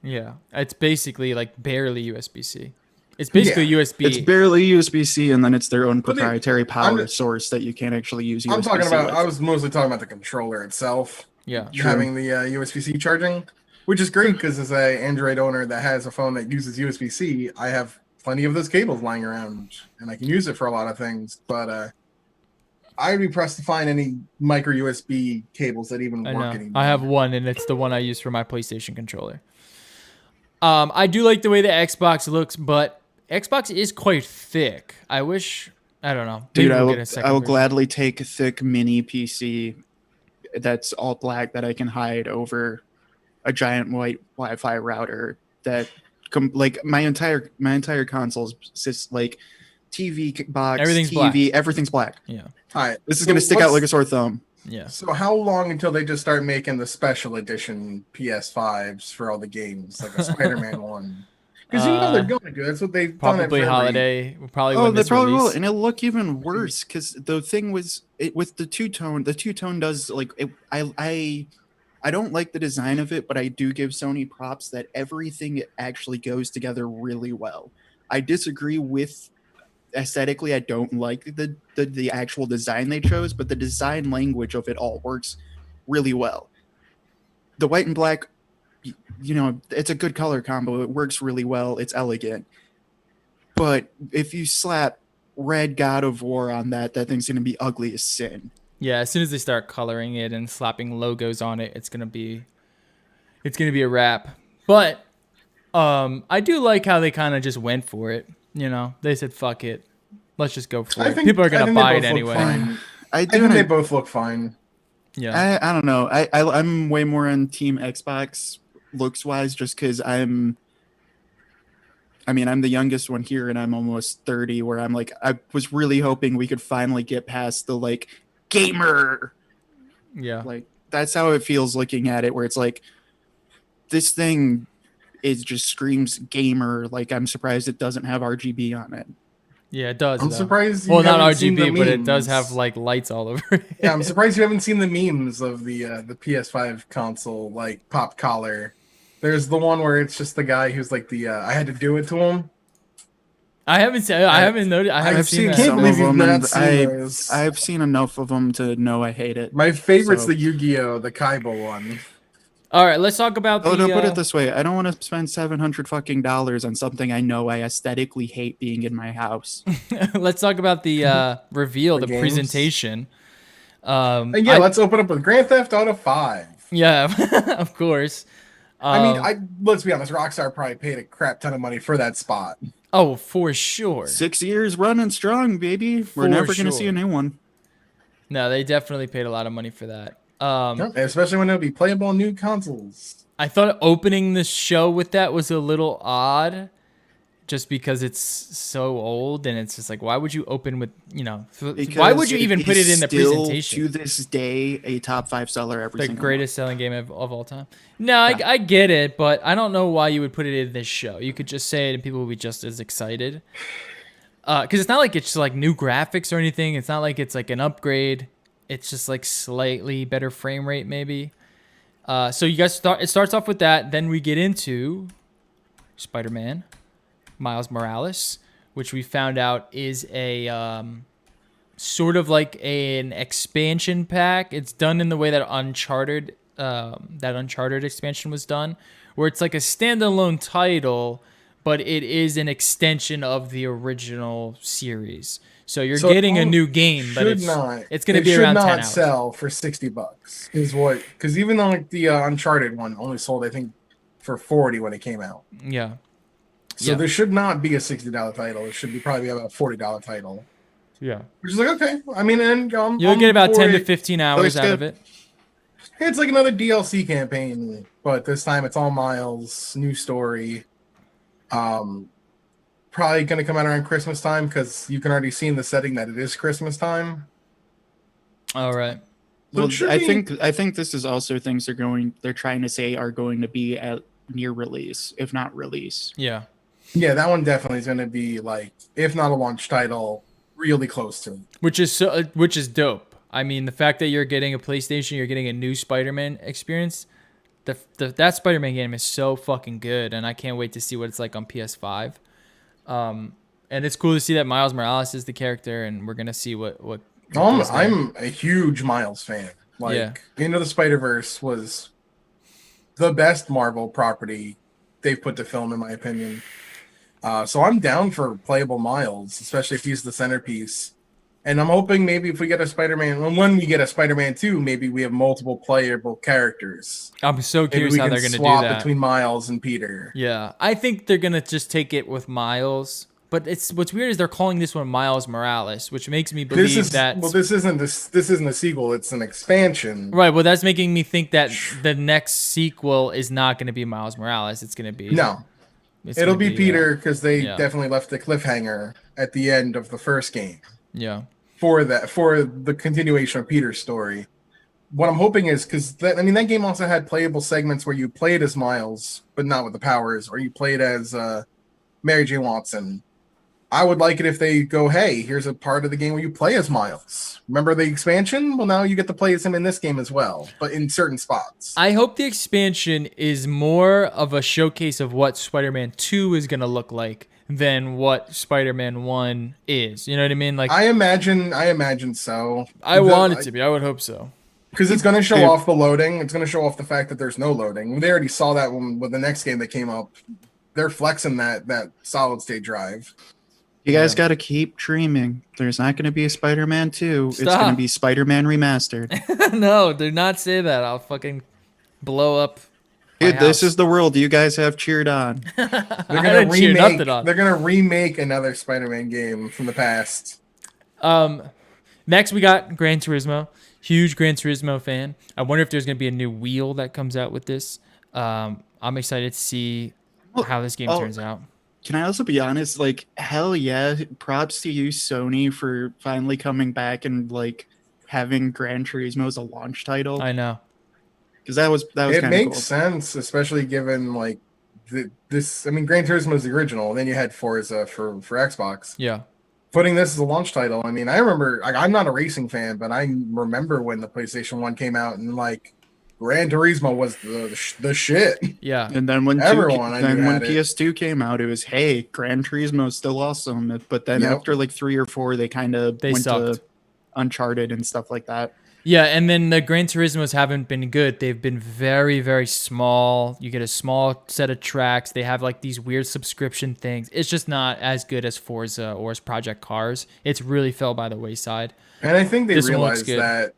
Yeah, it's basically like barely USB-C. It's basically USB. It's barely USB-C, and then it's their own proprietary power source that you can't actually use USB-C. I'm talking about. with. I was mostly talking about the controller itself. Yeah, having the USB-C charging, which is great because as an Android owner that has a phone that uses USB-C, I have plenty of those cables lying around, and I can use it for a lot of things. But I'd be pressed to find any micro USB cables that even work anymore. I have one, and it's the one I use for my PlayStation controller. I do like the way the Xbox looks, but Xbox is quite thick. I don't know. Dude, I will gladly take a thick mini PC that's all black that I can hide over a giant white Wi-Fi router that like my entire console's just like TV box, everything's black. Yeah. All right. This is going to stick out like a sore thumb. Yeah. So how long until they just start making the special edition PS5s for all the games, like a Spider-Man one? Because they're going to do. That's what they've done. Probably holiday. Probably. Oh, they probably will, and it'll look even worse because the thing was with the two-tone. The two-tone does like it, I don't like the design of it, but I do give Sony props that everything actually goes together really well. I disagree with aesthetically. I don't like the actual design they chose, but the design language of it all works really well. The white and black, it's a good color combo. It works really well. It's elegant. But if you slap red God of War on that thing's going to be ugly as sin. Yeah, as soon as they start coloring it and slapping logos on it, it's gonna be a wrap. But I do like how they kind of just went for it. They said, "Fuck it, let's just go for it." People are gonna buy it anyway. I think they both look fine. Yeah, I don't know. I'm way more on Team Xbox looks wise, just because I'm the youngest one here, and I'm almost 30. Where I'm like, I was really hoping we could finally get past the like gamer. Yeah, like that's how it feels looking at it. Where it's like this thing just screams gamer. Like I'm surprised it doesn't have RGB on it. Yeah, it does. I'm surprised. Well, not RGB, but it does have like lights all over it. Yeah, I'm surprised you haven't seen the memes of the PS5 console like pop collar. There's the one where it's just the guy who's like the I had to do it to him. I haven't noticed. I've seen some of them, and I've seen enough of them to know I hate it. My favorite's the Yu-Gi-Oh, the Kaiba one. All right, let's talk about. No, put it this way: I don't want to spend $700 on something I know I aesthetically hate being in my house. Let's talk about the reveal, the presentation. Let's open up with Grand Theft Auto 5. Yeah, of course. Let's be honest. Rockstar probably paid a crap ton of money for that spot. Oh, for sure. 6 years running strong, baby. We're never going to see a new one. No, they definitely paid a lot of money for that. Especially when it'll be playable on new consoles. I thought opening the show with that was a little odd, just because it's so old, and it's just like, why would you open with, because why would you even put it in the presentation? To this day, a top 5 seller every single the greatest selling game of all time. No, I get it, but I don't know why you would put it in this show. You could just say it, and people would be just as excited. Because it's not like it's like new graphics or anything. It's not like it's like an upgrade. It's just like slightly better frame rate, maybe. So you guys it starts off with that. Then we get into Spider-Man, Miles Morales, which we found out is a sort of like an expansion pack. It's done in the way that Uncharted expansion was done, where it's like a standalone title, but it is an extension of the original series. So you're getting a new game, but it's going to be around 10 hours. It should not sell for $60 is what, because even though like the Uncharted one only sold, I think, for $40 when it came out. Yeah. So there should not be a $60 title. It should be probably about a $40 title. Yeah. Which is like, okay. I mean, and You'll get about 10 to 15 hours out of it. It's like another DLC campaign, but this time it's all Miles, new story. Probably going to come out around Christmas time because you can already see in the setting that it is Christmas time. All right. So well, I think this is also things they're trying to say are going to be at near release, if not release. Yeah. Yeah, that one definitely is going to be like, if not a launch title, really close to it. Which is dope. I mean, the fact that you're getting a PlayStation, you're getting a new Spider-Man experience. That Spider-Man game is so fucking good, and I can't wait to see what it's like on PS5. And it's cool to see that Miles Morales is the character, and we're gonna see what I'm a huge Miles fan. Like, Into the Spider-Verse was the best Marvel property they've put to film, in my opinion. So I'm down for playable Miles, especially if he's the centerpiece. And I'm hoping maybe if we get a Spider-Man, when we get a Spider-Man 2, maybe we have multiple playable characters. I'm so curious how they're going to do that. Between Miles and Peter. Yeah, I think they're going to just take it with Miles. But what's weird is they're calling this one Miles Morales, which makes me believe that... Well, this isn't a sequel, it's an expansion. Right, well, that's making me think that the next sequel is not going to be Miles Morales. It's going to be... No. It'll be Peter, because they definitely left the cliffhanger at the end of the first game. Yeah. For the continuation of Peter's story. What I'm hoping is, because that game also had playable segments where you played as Miles, but not with the powers, or you played as Mary Jane Watson. I would like it if they go, hey, here's a part of the game where you play as Miles. Remember the expansion? Well, now you get to play as him in this game as well, but in certain spots. I hope the expansion is more of a showcase of what Spider-Man 2 is going to look like than what Spider-Man 1 is. You know what I mean? Like, I imagine so. I want it to be. I would hope so. Because it's going to show off the loading. It's going to show off the fact that there's no loading. They already saw that with the next game that came up. They're flexing that solid state drive. You guys got to keep dreaming. There's not going to be a Spider-Man 2. It's going to be Spider-Man Remastered. No, do not say that. I'll fucking blow up. Dude, this is the world you guys have cheered on. They're gonna remake another Spider-Man game from the past. Next we got Gran Turismo. Huge Gran Turismo fan. I wonder if there's gonna be a new wheel that comes out with this. I'm excited to see how this game turns out. Can I also be honest? Like, hell yeah, props to you, Sony, for finally coming back and like having Gran Turismo as a launch title. I know. Because that was it makes sense, especially given like this. I mean, Gran Turismo is the original. Then you had Forza for Xbox. Yeah, putting this as a launch title. I mean, I remember. Like, I'm not a racing fan, but I remember when the PlayStation 1 came out and like Gran Turismo was the shit. Yeah, and then when PS2 came out, it was hey, Gran Turismo is still awesome. But then after like 3 or 4, they went to Uncharted and stuff like that. Yeah, and then the Gran Turismos haven't been good. They've been very, very small. You get a small set of tracks. They have like these weird subscription things. It's just not as good as Forza or as Project Cars. It's really fell by the wayside. And I think they realized that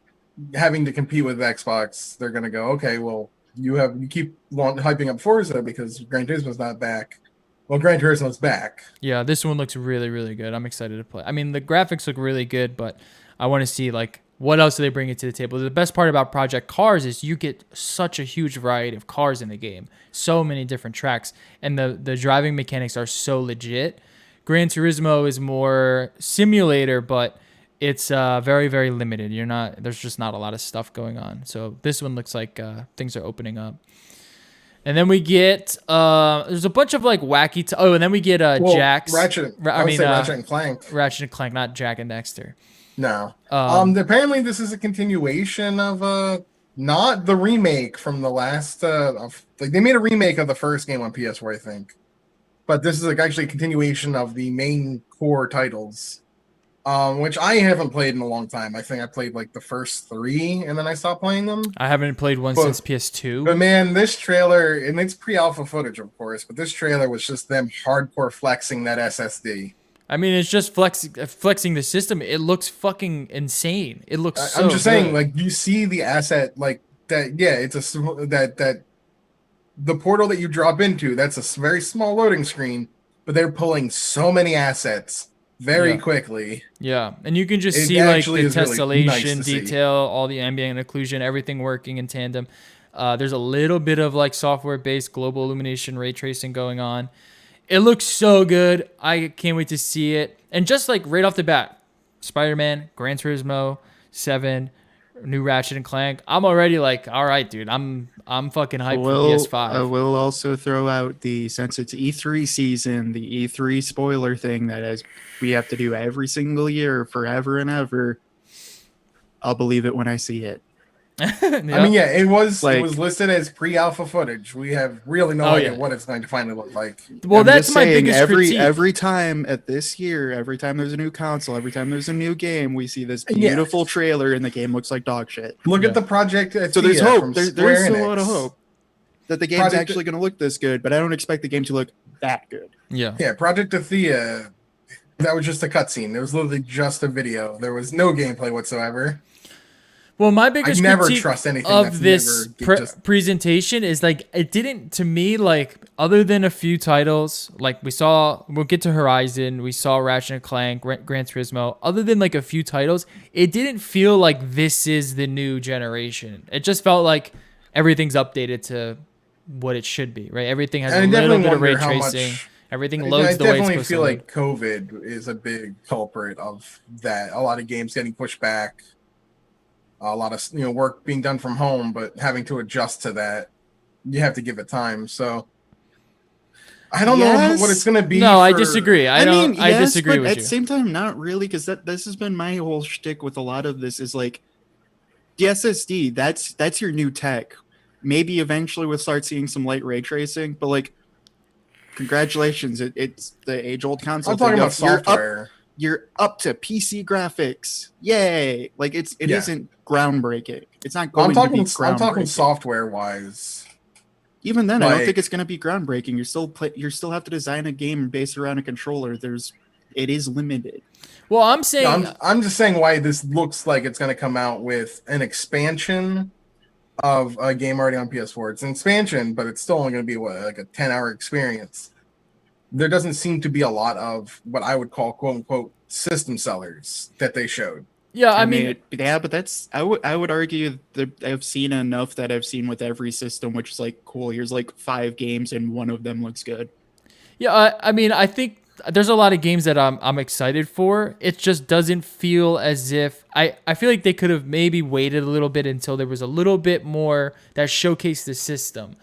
having to compete with Xbox, they're going to go, okay, well, you keep hyping up Forza because Gran Turismo's not back. Well, Gran Turismo's back. Yeah, this one looks really, really good. I'm excited to play. I mean, the graphics look really good, but I want to see like what else do they bring to the table? The best part about Project Cars is you get such a huge variety of cars in the game. So many different tracks. And the driving mechanics are so legit. Gran Turismo is more simulator, but it's very, very limited. There's just not a lot of stuff going on. So this one looks like things are opening up. And then we get there's a bunch of like wacky and then we get Jax. Ratchet and Clank. Ratchet and Clank, not Jack and Dexter. No. Apparently this is a continuation of not the remake from the last they made a remake of the first game on PS4, I think. But this is like actually a continuation of the main core titles. Which I haven't played in a long time. I think I played like the first 3 and then I stopped playing them. I haven't played one since PS2. But man, this trailer, and it's pre-alpha footage of course, but this trailer was just them hardcore flexing that SSD. I mean, it's just flexing the system. It looks fucking insane. It looks so I'm just saying, good. like, you see the asset, like, that, yeah, it's that the portal that you drop into, that's a very small loading screen, but they're pulling so many assets very quickly. Yeah, and you can just It see like actually the is really nice tessellation to see. detail, all the ambient occlusion, everything working in tandem. There's a little bit of like software-based global illumination ray tracing going on. It looks so good. I can't wait to see it. And just like right off the bat, Spider-Man, Gran Turismo 7, new Ratchet and Clank. I'm already like, all right, dude. I'm fucking hyped for PS5. I will also throw out since it's E3 season, the E3 spoiler thing we have to do every single year forever and ever. I'll believe it when I see it. Yep. I mean, yeah, it was listed as pre-alpha footage. We have really no idea what it's going to finally look like. Well, that's my biggest critique. Every time every time there's a new console, every time there's a new game, we see this beautiful trailer and the game looks like dog shit. Look at the Project. So there's hope. There's a lot of hope that the game's actually going to look this good, but I don't expect the game to look that good. Yeah. Yeah, Project Athea, that was just a cutscene. It was literally just a video. There was no gameplay whatsoever. Well, my biggest critique trust anything of this presentation is like it didn't, to me, like other than a few titles, like we'll get to Horizon, we saw Ratchet and Clank, Gran Turismo. Other than like a few titles, it didn't feel like this is the new generation. It just felt like everything's updated to what it should be, right? Everything has a little bit of ray tracing. Everything loads the way it's supposed to. I definitely feel like COVID is a big culprit of that. A lot of games getting pushed back. A lot of work being done from home, but having to adjust to that, you have to give it time. So I don't know what it's going to be. No, I disagree. I disagree with you. At the same time, not really, because this has been my whole shtick with a lot of this is like the SSD. That's your new tech. Maybe eventually we'll start seeing some light ray tracing, but like, congratulations, it's the age-old console. I'm talking about software. You're up to PC graphics. Yay. Like it isn't groundbreaking. It's not going to be groundbreaking. I'm talking software wise. Even then, I don't think it's going to be groundbreaking. You still have to design a game based around a controller. It is limited. Well, I'm saying I'm just saying why this looks like it's going to come out with an expansion of a game already on PS4. It's an expansion, but it's still only going to be like a 10-hour experience. There doesn't seem to be a lot of what I would call "quote unquote" system sellers that they showed. Yeah, I mean, but that's I would argue that I've seen enough that I've seen with every system, which is like, cool, here's like 5 games and one of them looks good. Yeah, I mean, I think there's a lot of games that I'm excited for. It just doesn't feel as if I feel like they could have maybe waited a little bit until there was a little bit more that showcased the system.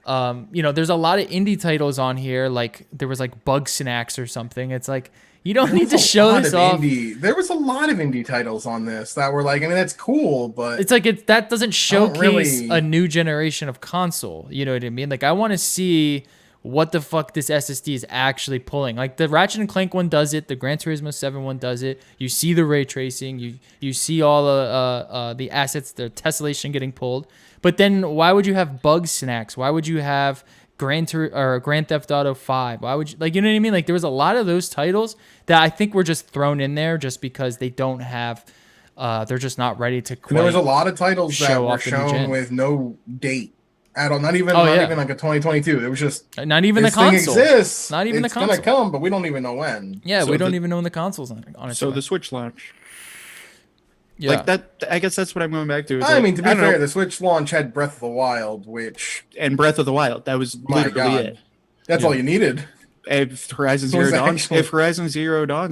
There's a lot of indie titles on here. Like there was like Bug Snacks or something. It's like, you don't need to show this off. There was a lot of indie titles on this that were like, I mean, that's cool, but it's like that doesn't showcase a new generation of console. You know what I mean? Like I want to see what the fuck this SSD is actually pulling. Like the Ratchet and Clank one does it, the Gran Turismo 7 one does it. You see the ray tracing, you see all the assets, the tessellation getting pulled. But then why would you have Bug Snacks? Why would you have Grand Theft Auto 5? Why would you, like, you know what I mean? Like there was a lot of those titles that I think were just thrown in there just because they don't have they're just not ready to quite. There was a lot of titles that were shown with no date at all. Not even like a 2022. It was just not even the console. Thing exists. Not even the console. It's gonna come, but we don't even know when. Yeah, so we don't even know when the console's on it. So the Switch launch. Yeah. Like that, I guess that's what I'm going back to. I mean, to be fair, the Switch launch had Breath of the Wild, and Breath of the Wild. That was literally it. That's all you needed. If Horizon Zero Dawn's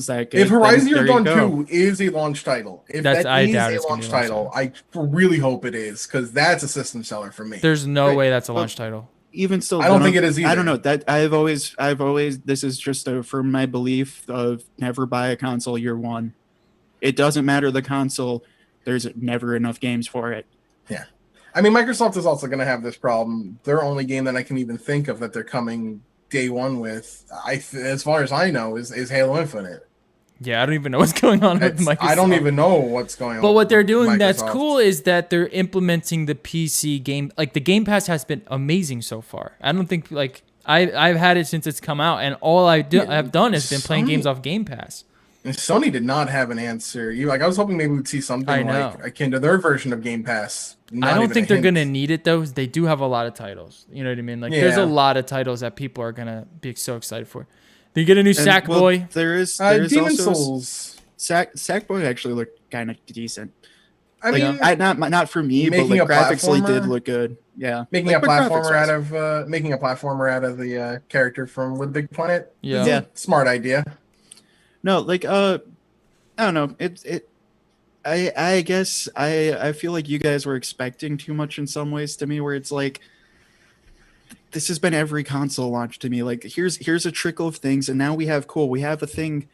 that good, if Horizon Zero Dawn 2 is a launch title, if that is a launch title, I really hope it is, because that's a system seller for me. There's no way that's a launch title. Even still, I don't think it is either. I don't know that I've always. This is just from my belief of never buy a console year one. It doesn't matter the console. There's never enough games for it. Yeah. I mean, Microsoft is also going to have this problem. Their only game that I can even think of that they're coming day one with, as far as I know, is Halo Infinite. Yeah, I don't even know what's going on with Microsoft. I don't even know what's going on. But what they're doing that's cool is that they're implementing the PC game. Like the Game Pass has been amazing so far. I don't think like I've had it since it's come out, and all I've done has been playing games off Game Pass. And Sony did not have an answer. I was hoping maybe we'd see something like akin to their version of Game Pass. I don't think they're gonna need it though. They do have a lot of titles. You know what I mean? Like there's a lot of titles that people are gonna be so excited for. You get a new Sackboy. There is Demon also Souls. Sackboy actually looked kind of decent. I mean, not for me, but like graphically did look good. Yeah, making a platformer out of the character from Little Big Planet. Yeah, smart idea. No, like I don't know. I guess I feel like you guys were expecting too much in some ways to me, where it's like this has been every console launch to me. Like here's a trickle of things, and now we have a thing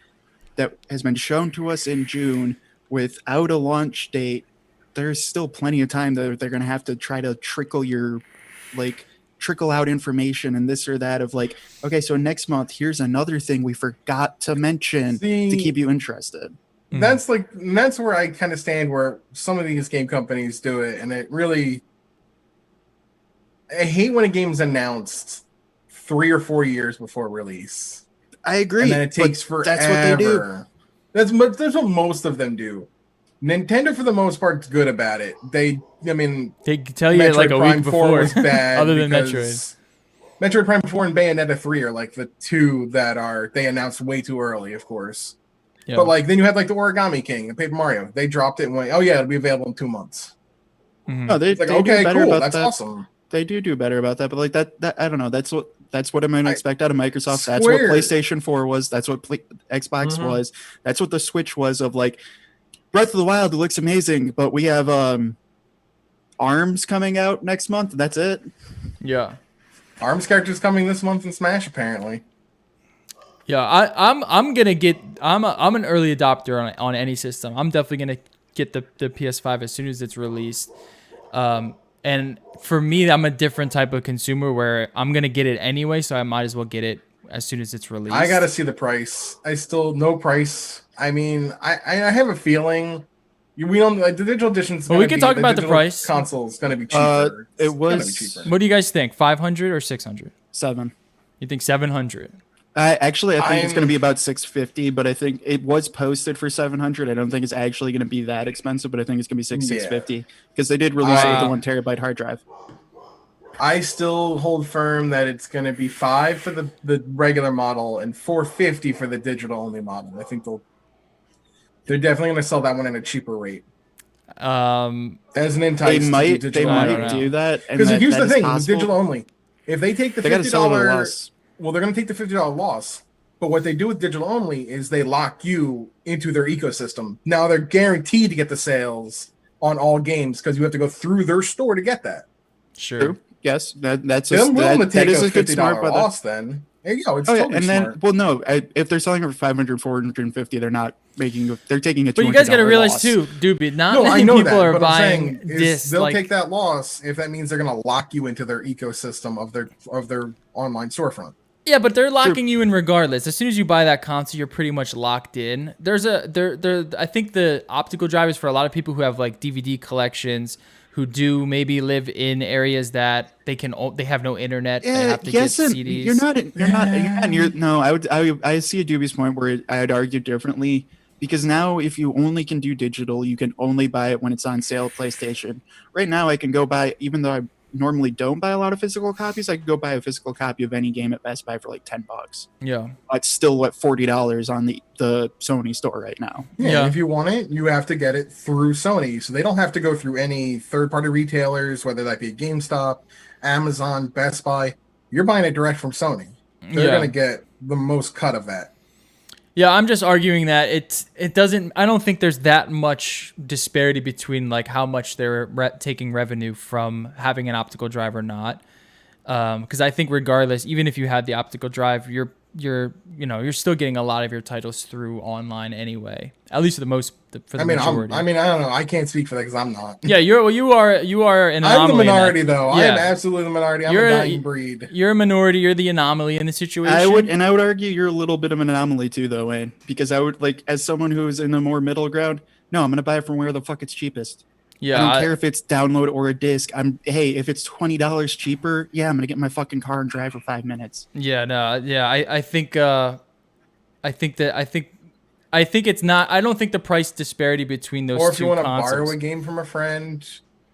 that has been shown to us in June without a launch date. There's still plenty of time that they're going to have to try to trickle out information and this or that of like, okay, so next month, here's another thing we forgot to mention to keep you interested. That's where I kind of stand where some of these game companies do it. And it really, I hate when a game's announced 3 or 4 years before release. I agree. And then it takes forever. That's what they do. That's what most of them do. Nintendo, for the most part, is good about it. They tell you Metroid like a Prime week 4 before. was bad Other than Metroid. Metroid Prime 4 and Bayonetta 3 are like the two that they announced way too early, of course. Yeah. But like then you had like the Origami King and Paper Mario. They dropped it and went, oh yeah, it'll be available in 2 months. Mm-hmm. No, they okay, do better cool. About that's that. Awesome. They do better about that, but like that I don't know. That's what I'm going to expect out of Microsoft. That's what PlayStation 4 was. That's what Xbox was. That's what the Switch was. Of like Breath of the Wild looks amazing, but we have ARMS coming out next month. That's it. Yeah, ARMS characters coming this month in Smash apparently. Yeah, I'm an early adopter on any system. I'm definitely gonna get the PS5 as soon as it's released. And for me, I'm a different type of consumer where I'm gonna get it anyway, so I might as well get it as soon as it's released. I gotta see the price. No price. I mean, I have a feeling we don't like the digital editions. Well, we can talk about the price. Console is gonna be cheaper. Cheaper. What do you guys think? 500 or 600? 7. You think 700? I think it's going to be about 650, but I think it was posted for 700. I don't think it's actually going to be that expensive, but I think it's going to be 650 because they did release it with a 1 terabyte hard drive. I still hold firm that it's going to be $5 for the regular model and $450 for the digital only model. I think they're definitely going to sell that one at a cheaper rate. As an entice, they might do that because here's the thing: with digital only, if they take the $50. Well, they're going to take the $50 loss, but what they do with digital only is they lock you into their ecosystem. Now they're guaranteed to get the sales on all games because you have to go through their store to get that. Sure. True. Yes, that's a good smart loss. Then there you go. It's totally smart. Well, no, if they're selling it for 500, 450, they're not making. They're taking a. But you guys got to realize too, Doobie. Not many people are buying this. They'll take that loss if that means they're going to lock you into their ecosystem of their online storefront. Yeah, but they're locking you in regardless. As soon as you buy that console, you're pretty much locked in. I think the optical drive is for a lot of people who have like DVD collections, who do maybe live in areas that they have no internet. They have to get CDs. I see a dubious point where I'd argue differently because now if you only can do digital, you can only buy it when it's on sale at PlayStation. Right now, I can go buy, even though I normally don't buy a lot of physical copies, I could go buy a physical copy of any game at Best Buy for like $10. Yeah, it's still $40 on the Sony store right now. Yeah, if you want it, you have to get it through Sony, so they don't have to go through any third-party retailers, whether that be GameStop, Amazon, Best Buy. You're buying it direct from Sony. They're going to get the most cut of that. Yeah, I'm just arguing that it doesn't. I don't think there's that much disparity between like how much they're taking revenue from having an optical drive or not. Because I think regardless, even if you had the optical drive, you're still getting a lot of your titles through online anyway. At least the majority. I don't know. I can't speak for that because I'm not. Yeah, you are an anomaly. I'm the minority though. Yeah. I am absolutely the minority. I'm a dying breed. You're a minority. You're the anomaly in the situation. I would argue you're a little bit of an anomaly too, though, Wayne. Because I would as someone who is in the more middle ground. No, I'm gonna buy it from where the fuck it's cheapest. Yeah, I don't care if it's download or a disc. If it's $20 cheaper, I'm gonna get my fucking car and drive for 5 minutes. Yeah, no, yeah, I think it's not. I don't think the price disparity between those two consoles. Or if you want to borrow a game from a friend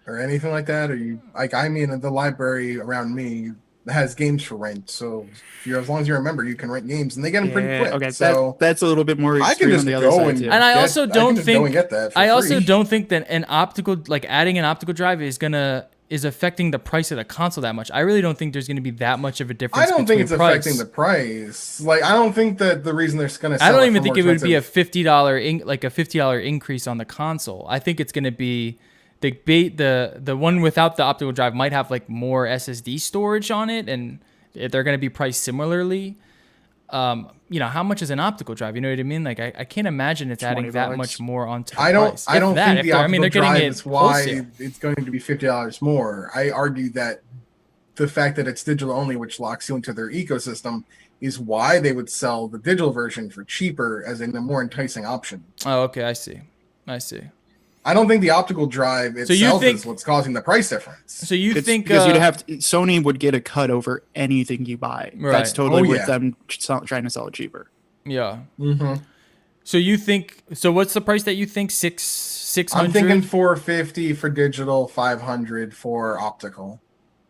or anything like that, or the library around me, that has games for rent. So if you're, as long as you're a member, you can rent games, and they get them pretty quick. Okay, so that's a little bit more I can extreme just on the other go side and too. And I also don't just go and think get that for I also free. don't think that adding an optical drive is affecting the price of the console that much. I really don't think there's going to be that much of a difference. I don't think it's price. affecting the price. Like, I don't think that the reason they're going to. I don't even think it would be a $50 increase on the console. I think it's going to be the one without the optical drive might have like more SSD storage on it, and they're going to be priced similarly. How much is an optical drive? You know what I mean? Like, I can't imagine it's adding that much more onto the price. I don't think the optical drive is why wholesale. it's going to be $50 more. I argue that the fact that it's digital only, which locks you into their ecosystem, is why they would sell the digital version for cheaper as a more enticing option. Oh, okay. I see. I don't think the optical drive itself is what's causing the price difference. So you think because Sony would get a cut over anything you buy. Right. That's totally with them trying to sell it cheaper. Yeah. Mm-hmm. So you think? So what's the price that you think? 600? I'm thinking $450 for digital, $500 for optical.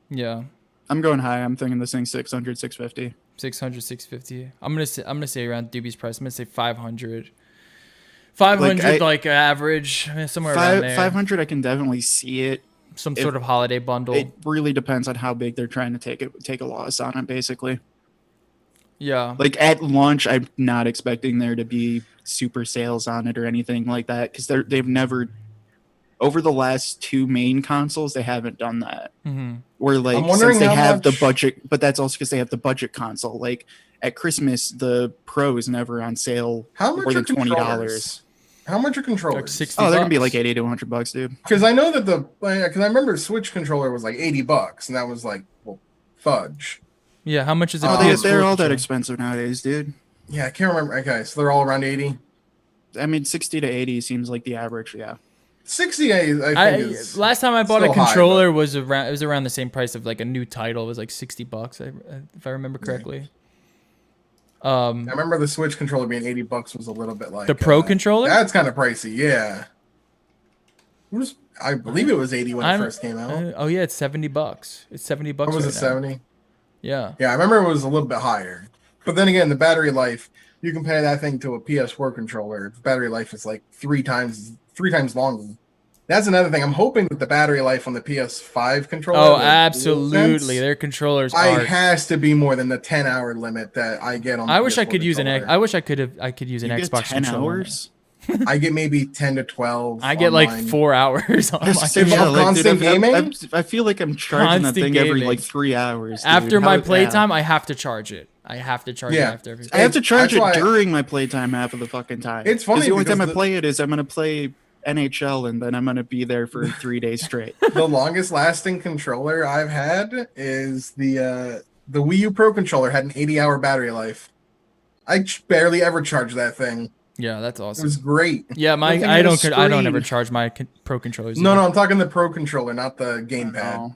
Yeah. I'm going high. I'm thinking this thing 600, 650. 600, 650. I'm gonna say around Doobie's price. I'm gonna say 500. 500 like average, somewhere around there. 500, I can definitely see it. Some sort of holiday bundle. It really depends on how big they're trying to take a loss on it, basically. Yeah. Like at launch, I'm not expecting there to be super sales on it or anything like that, because they've never, over the last two main consoles, they haven't done that. Mm-hmm. Where like since they have the budget, but that's also because they have the budget console. Like at Christmas, the Pro is never on sale more than $20. How much are controllers? Like $60. They're gonna be like $80 to $100, dude. Because I know that because I remember Switch controller was like $80, and that was like fudge. Yeah, how much is it? They're all that expensive nowadays, dude. Yeah, I can't remember. Okay, so they're all around 80. I mean, 60 to 80 seems like the average. Yeah. 60, I think is last time I bought a controller high, was around the same price of like a new title. It was like $60, if I remember correctly. I remember the Switch controller being $80 was a little bit like the Pro controller. That's kind of pricey, yeah. I believe it was 80 when it first came out. Oh yeah, it's $70. It's $70. Or was it 70? Yeah. Yeah, I remember it was a little bit higher. But then again, the battery life, you compare that thing to a PS4 controller, the battery life is like three times longer. That's another thing. I'm hoping that the battery life on the PS5 controller. Oh, absolutely. Their controllers has to be more than the 10-hour limit that I get on the I wish PS4 I could use controller. I wish I could use an Xbox 10 controller. hours? I get maybe 10 to 12. I get online. like 4 hours on my constant gaming? I feel like I'm charging that thing every like 3 hours. Dude. After my playtime, I have to charge it. I have to charge it after every. I have to charge it during my playtime half of the fucking time. It's funny. The only time I play it is I'm gonna play NHL, and then I'm gonna be there for 3 days straight. The longest lasting controller I've had is the Wii U Pro controller. Had an 80-hour battery life. I barely ever charged that thing. Yeah, that's awesome. It was great. Yeah, I don't ever charge my Pro controllers. No, I'm talking the Pro controller, not the gamepad.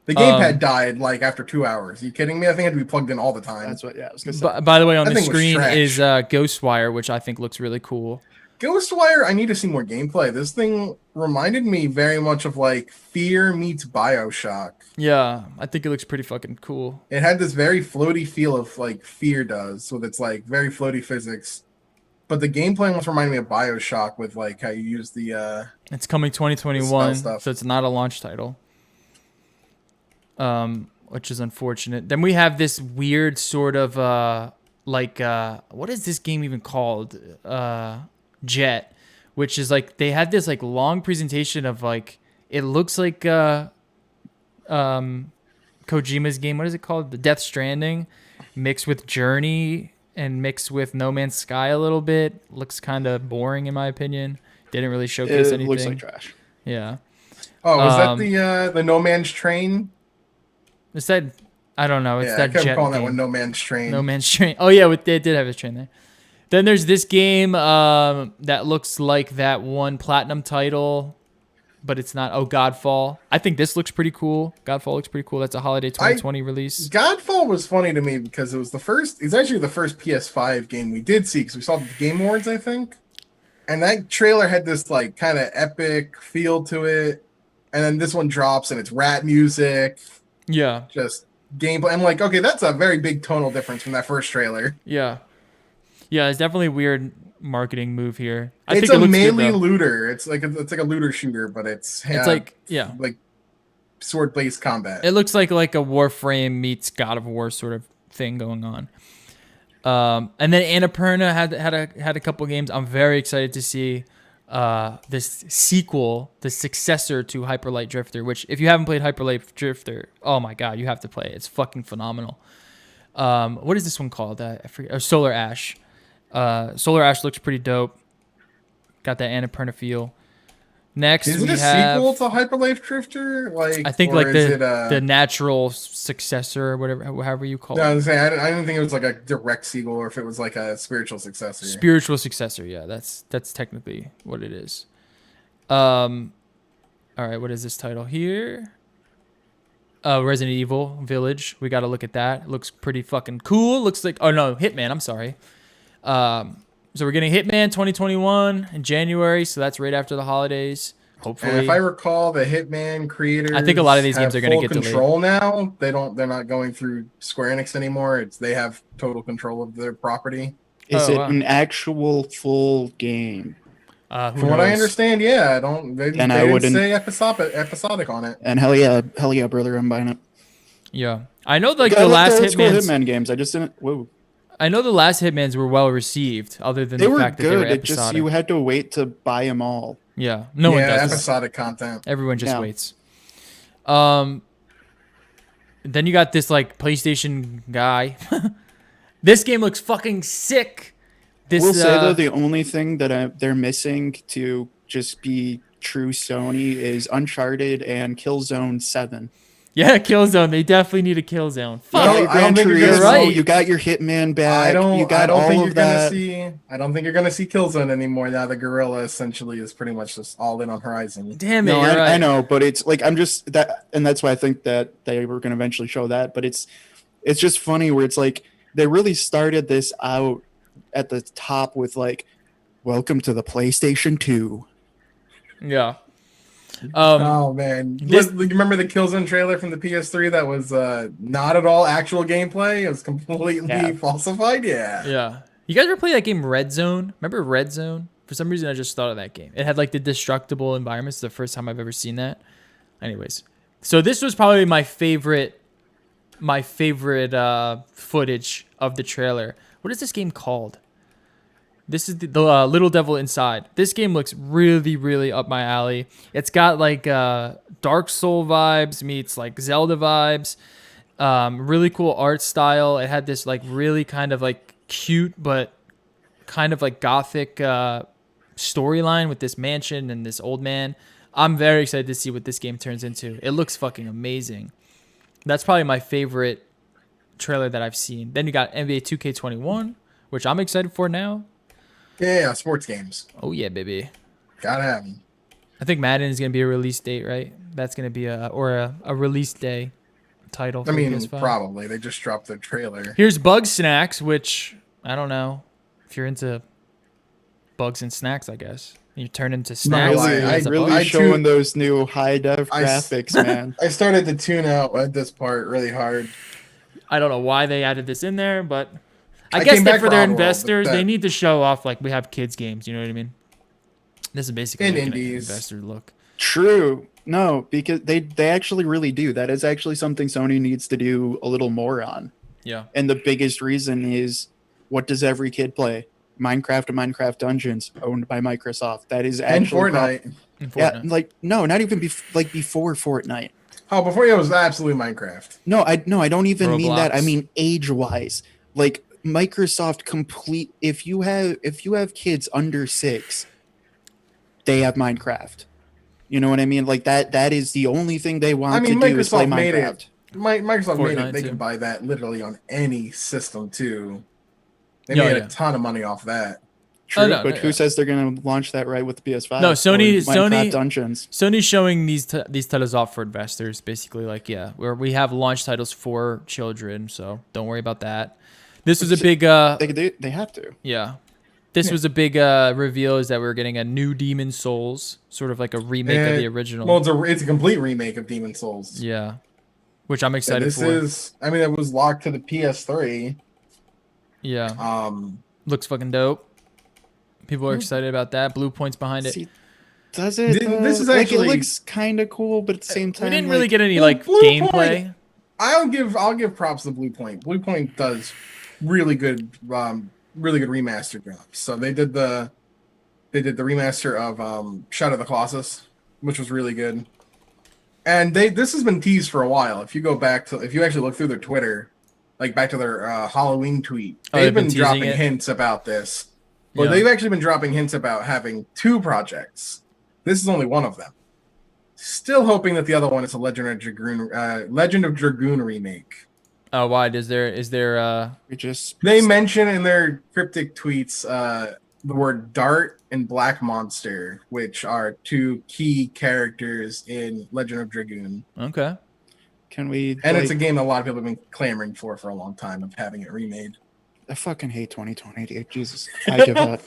The gamepad died like after 2 hours. Are you kidding me? I think it had to be plugged in all the time. That's what. Yeah, I was gonna say. By the way, on the screen is Ghostwire, which I think looks really cool. Ghostwire, I need to see more gameplay. This thing reminded me very much of like Fear meets BioShock. Yeah, I think it looks pretty fucking cool. It had this very floaty feel of like Fear does, with its like very floaty physics. But the gameplay almost reminded me of BioShock with like how you use the It's coming 2021, so it's not a launch title. Which is unfortunate. Then we have this weird sort of what is this game even called? Jet, which is like they had this like long presentation of like it looks like Kojima's game. What is it called? The Death Stranding, mixed with Journey and mixed with No Man's Sky a little bit. Looks kind of boring in my opinion. Didn't really showcase anything. Looks like trash. Yeah. Oh, was that the No Man's Train? It's that I don't know. It's that I kept Jet calling game. that one No Man's Train. No Man's Train. Oh yeah, they did have a train there. Then there's this game that looks like that one Platinum title, but it's not. Oh, Godfall. I think this looks pretty cool. Godfall looks pretty cool. That's a holiday 2020 release. Godfall was funny to me because it was it's actually the first PS5 game we did see because we saw the Game Awards, I think. And that trailer had this like kind of epic feel to it. And then this one drops and it's rap music. Yeah. Just gameplay. I'm like, okay, that's a very big tonal difference from that first trailer. Yeah. Yeah, it's definitely a weird marketing move here. I It's think it a looks melee good, though. looter. It's like a looter shooter, but it's like sword based combat. It looks like a Warframe meets God of War sort of thing going on. And then Annapurna had a couple games. I'm very excited to see this sequel, the successor to Hyper Light Drifter. Which, if you haven't played Hyper Light Drifter, oh my god, you have to play it. It's fucking phenomenal. What is this one called? I forget. Solar Ash. Solar Ash looks pretty dope. Got that Annapurna feel. Next, is it we a have sequel to Hyper Light Drifter? Like, I think or like is it the natural successor or whatever, however you call no, I it. was saying, I didn't think it was like a direct sequel, or if it was like a spiritual successor. Spiritual successor, yeah, that's technically what it is. All right, what is this title here? Resident Evil Village. We got to look at that. It looks pretty fucking cool. Looks like Hitman. I'm sorry. So we're getting Hitman 2021 in January, so that's right after the holidays. Hopefully. And if I recall, the Hitman creators, I think a lot of these games are going to get control delayed. now. They're not going through Square Enix anymore. They have total control of their property. Is it an actual full game? From what I understand, yeah. They didn't say episodic on it. And hell yeah, brother, I'm buying it. Yeah, I know the last Hitman games. I just didn't. Whoa. I know the last Hitmans were well received, other than the fact that they were episodic. It just you had to wait to buy them all. Yeah, no one does. Episodic content. Everyone just waits. Then you got this like PlayStation guy. This game looks fucking sick. We'll say though, the only thing that they're missing to just be true Sony is Uncharted and Killzone 7. Yeah, Killzone. They definitely need a Killzone. I don't think you're right. You got your Hitman back. You got all of that. I don't think you're gonna see Killzone anymore now. The Guerrilla essentially is pretty much just all in on Horizon. Damn it! I know, but it's like I'm just that, and that's why I think that they were gonna eventually show that. But it's just funny where it's like they really started this out at the top with like, "Welcome to the PlayStation 2." Yeah. Oh man, you remember the Killzone trailer from the PS3 that was not at all actual gameplay? It was completely falsified. Yeah. You guys ever play that game Red Zone? Remember Red Zone? For some reason, I just thought of that game. It had like the destructible environments. It's the first time I've ever seen that. Anyways, so this was probably my favorite footage of the trailer. What is this game called? This is the Little Devil Inside. This game looks really, really up my alley. It's got like Dark Soul vibes meets like Zelda vibes. Really cool art style. It had this like really kind of like cute but kind of like gothic storyline with this mansion and this old man. I'm very excited to see what this game turns into. It looks fucking amazing. That's probably my favorite trailer that I've seen. Then you got NBA 2K21, which I'm excited for now. Yeah, sports games. Oh yeah, baby. Gotta have them. I think Madden is gonna be a release date, right? That's gonna be a release day title. For PS5. Probably. They just dropped the trailer. Here's Bug Snacks, which I don't know if you're into bugs and snacks. I guess you turn into snacks. I really showing those new high def graphics, man. I started to tune out at this part really hard. I don't know why they added this in there, but I guess that for their investors, they need to show off like we have kids games. You know what I mean? This is basically like an investor look. True. No, because they actually really do. That is actually something Sony needs to do a little more on. Yeah. And the biggest reason is, what does every kid play? Minecraft and Minecraft Dungeons, owned by Microsoft. That is actually Fortnite. Yeah, like no, not even before Fortnite. Oh, before it was absolutely Minecraft. No, I don't even Roblox. mean that. I mean age-wise. Like Microsoft if you have kids under 6, they have Minecraft. You know what I mean? Like that is the only thing they want to do is play Minecraft. Microsoft Fortnite made it. They too. can buy that literally on any system too. They made a ton of money off that. True, but who says they're going to launch that right with the PS5? No, Sony Dungeons. Sony's showing these titles off for investors, basically. Like, yeah, we have launch titles for children, so don't worry about that. This was a big. They have to. Yeah, this was a big reveal. Is that we're getting a new Demon Souls, sort of like a remake of the original. Well, it's a complete remake of Demon Souls. Yeah, which I'm excited for. It was locked to the PS3. Yeah. Looks fucking dope. People are excited about that. Blue Point's behind it. See, does it? This is actually, it looks kind of cool, but at the same time, we didn't really get any gameplay. Point, I'll give props to Blue Point. Blue Point does really good remaster jobs. So they did the remaster of Shadow of the Colossus, which was really good. And this has been teased for a while. If you actually look through their Twitter, like back to their Halloween tweet, they've been dropping hints about this. Well, they've actually been dropping hints about having 2 projects. This is only one of them. Still hoping that the other one is a Legend of Dragoon remake. Oh, why? Is there They mention in their cryptic tweets the word Dart and Black Monster, which are 2 key characters in Legend of Dragoon. Okay. Can we? And it's a game that a lot of people have been clamoring for a long time of having it remade. I fucking hate 2020, dude. Jesus, I give up.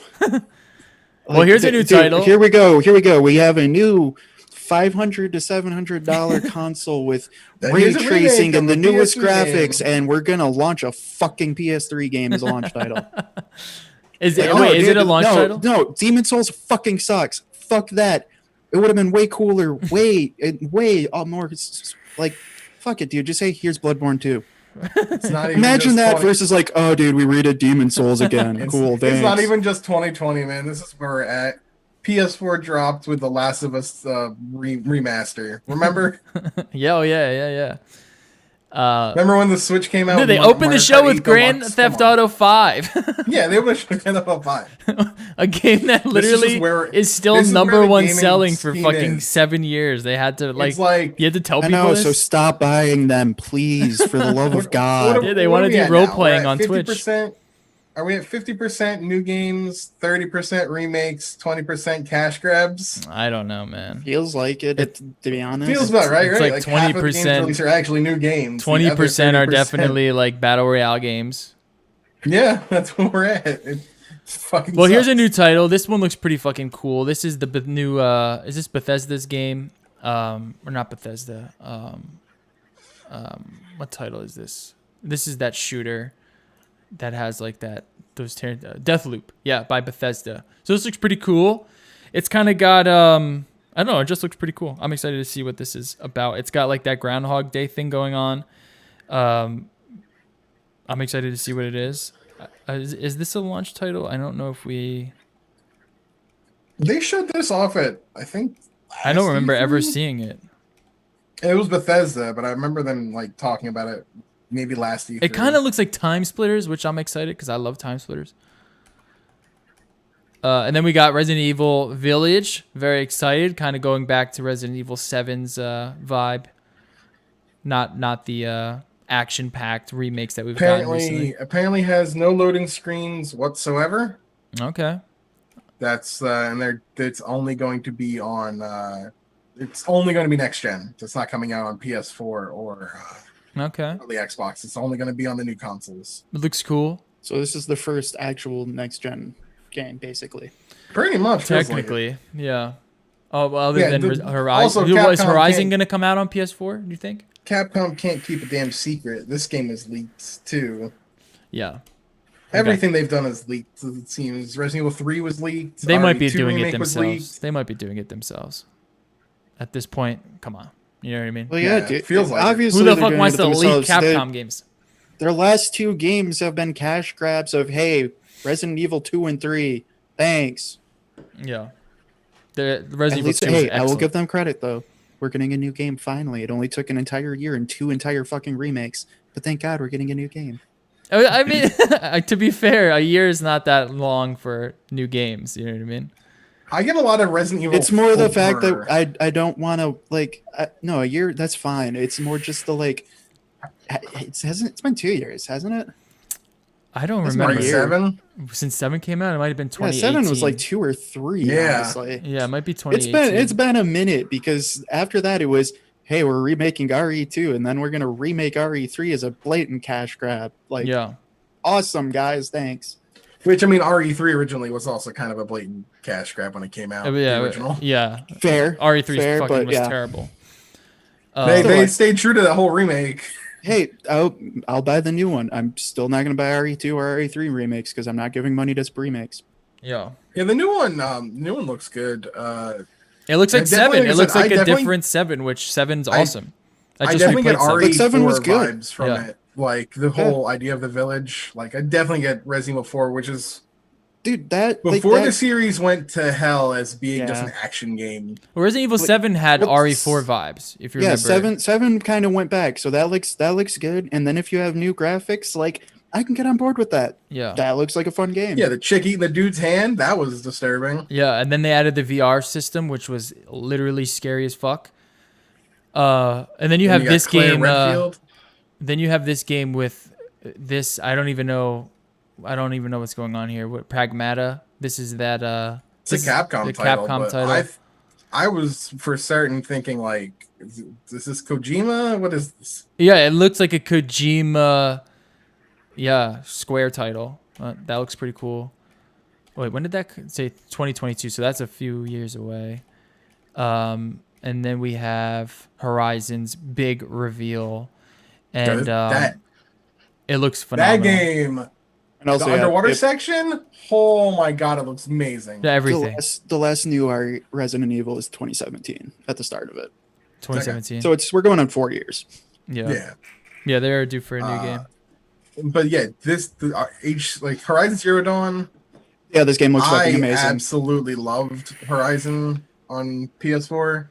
Well, here's a new title. Here we go. We have a new $500 to $700 console with ray tracing and the newest graphics, and we're gonna launch a fucking PS3 game as a launch title. Is it a launch title? No, Demon Souls fucking sucks. Fuck that. It would have been way cooler, way more like, fuck it, dude. Just say here's Bloodborne 2. It's not even Imagine that versus like, oh, dude, we redid Demon Souls again. Cool, thanks. It's not even just 2020, man. This is where we're at. PS4 dropped with The Last of Us remaster. Remember? Yeah. Remember when the Switch came out? No, they opened the show with Grand Theft Auto 5. Yeah, they opened the show with Grand Theft Auto 5. A game that literally is still number 1 selling for fucking 7 years. They had to you had to tell people this? So stop buying them, please, for the love of God. They want to do role playing on Twitch. Are we at 50% new games, 30% remakes, 20% cash grabs? I don't know, man. Feels like it to be honest. Feels about right, it's right? Like 20% are actually new games. 20% are definitely like battle royale games. Yeah, that's where we're at. It fucking well, sucks. Here's a new title. This one looks pretty fucking cool. This is the new is this Bethesda's game? Or not Bethesda. What title is this? This is that shooter that has like Deathloop, by Bethesda. So this looks pretty cool. It's kind of got I don't know, it just looks pretty cool. I'm excited to see what this is about. It's got like that Groundhog Day thing going on. I'm excited to see what it is. Is this a launch title? I don't know if they showed this off at, I think, I don't remember ever seeing it. It was Bethesda, but I remember them like talking about it maybe last E3. It kind of looks like Time Splitters, which I'm excited because I love Time Splitters. And then we got Resident Evil Village. Very excited. Kind of going back to Resident Evil 7's vibe. Not the action-packed remakes that we've gotten recently. Apparently has no loading screens whatsoever. Okay. That's it's only going to be on. It's only going to be next gen. It's not coming out on PS4 or. Okay. The Xbox. It's only going to be on the new consoles. It looks cool. So this is the first actual next gen game, basically. Pretty much. Technically, yeah. Oh, well, other than Horizon. Also, is Horizon going to come out on PS4, do you think? Capcom can't keep a damn secret. This game is leaked, too. Yeah. Everything they've done is leaked, it seems. Resident Evil 3 was leaked. They might be doing it themselves. At this point, come on. You know what I mean? Well, yeah, dude, feels like obviously who the fuck wants to leak Capcom games? Their last 2 games have been cash grabs of, hey, Resident Evil 2 and 3, thanks. Yeah. The Resident Evil 2 hey, I will give them credit, though. We're getting a new game finally. It only took an entire year and 2 entire fucking remakes. But thank God we're getting a new game. I mean, to be fair, a year is not that long for new games. You know what I mean? I get a lot of Resident Evil. It's more the fact that I don't want to no, a year, that's fine. It's more just the it's been 2 years, hasn't it? I don't remember. 7? Since 7 came out, it might have been 2018. Yeah, 7 was like 2 or 3. Yeah, honestly. Yeah, it might be 2018. It's been a minute because after that it was, hey, we're remaking RE2 and then we're gonna remake RE3 as a blatant cash grab. Awesome guys, thanks. Which, I mean, RE3 originally was also kind of a blatant cash grab when it came out. Yeah, the original. Yeah. Fair. RE3 fair, fucking was yeah. terrible. They stayed true to that whole remake. Hey, I'll buy the new one. I'm still not gonna buy RE2 or RE3 remakes because I'm not giving money to remakes. Yeah. Yeah, the new one looks good. It looks like 7. It looks like a different 7, which 7's awesome. I definitely get RE4 was good. vibes from it. Like the whole idea of the village. Like I definitely get Resident Evil 4, which is dude, that before the series went to hell as being just an action game. Well, Resident Evil 7 had RE4 vibes, if you remember. Yeah, 7 kind of went back, so that looks good. And then if you have new graphics, like I can get on board with that. Yeah, that looks like a fun game. Yeah, the chick eating the dude's hand, that was disturbing. Yeah, and then they added the VR system, which was literally scary as fuck. And then you have this game. Then you have this game with this. I don't even know what's going on here. What Pragmata? This is that. It's a Capcom title. I was for certain thinking like, is this Kojima? What is this? Yeah, it looks like a Kojima. Yeah, Square title. That looks pretty cool. Wait, when did that say? 2022. So that's a few years away. And then we have Horizon's big reveal, and it looks phenomenal. That game, and also the underwater section. Oh my god, it looks amazing. Yeah, everything. The last new Resident Evil is 2017 at the start of it. 2017. So we're going on 4 years. Yeah. They're due for a new game. But yeah, like Horizon Zero Dawn. Yeah, this game looks fucking amazing. I absolutely loved Horizon on PS4.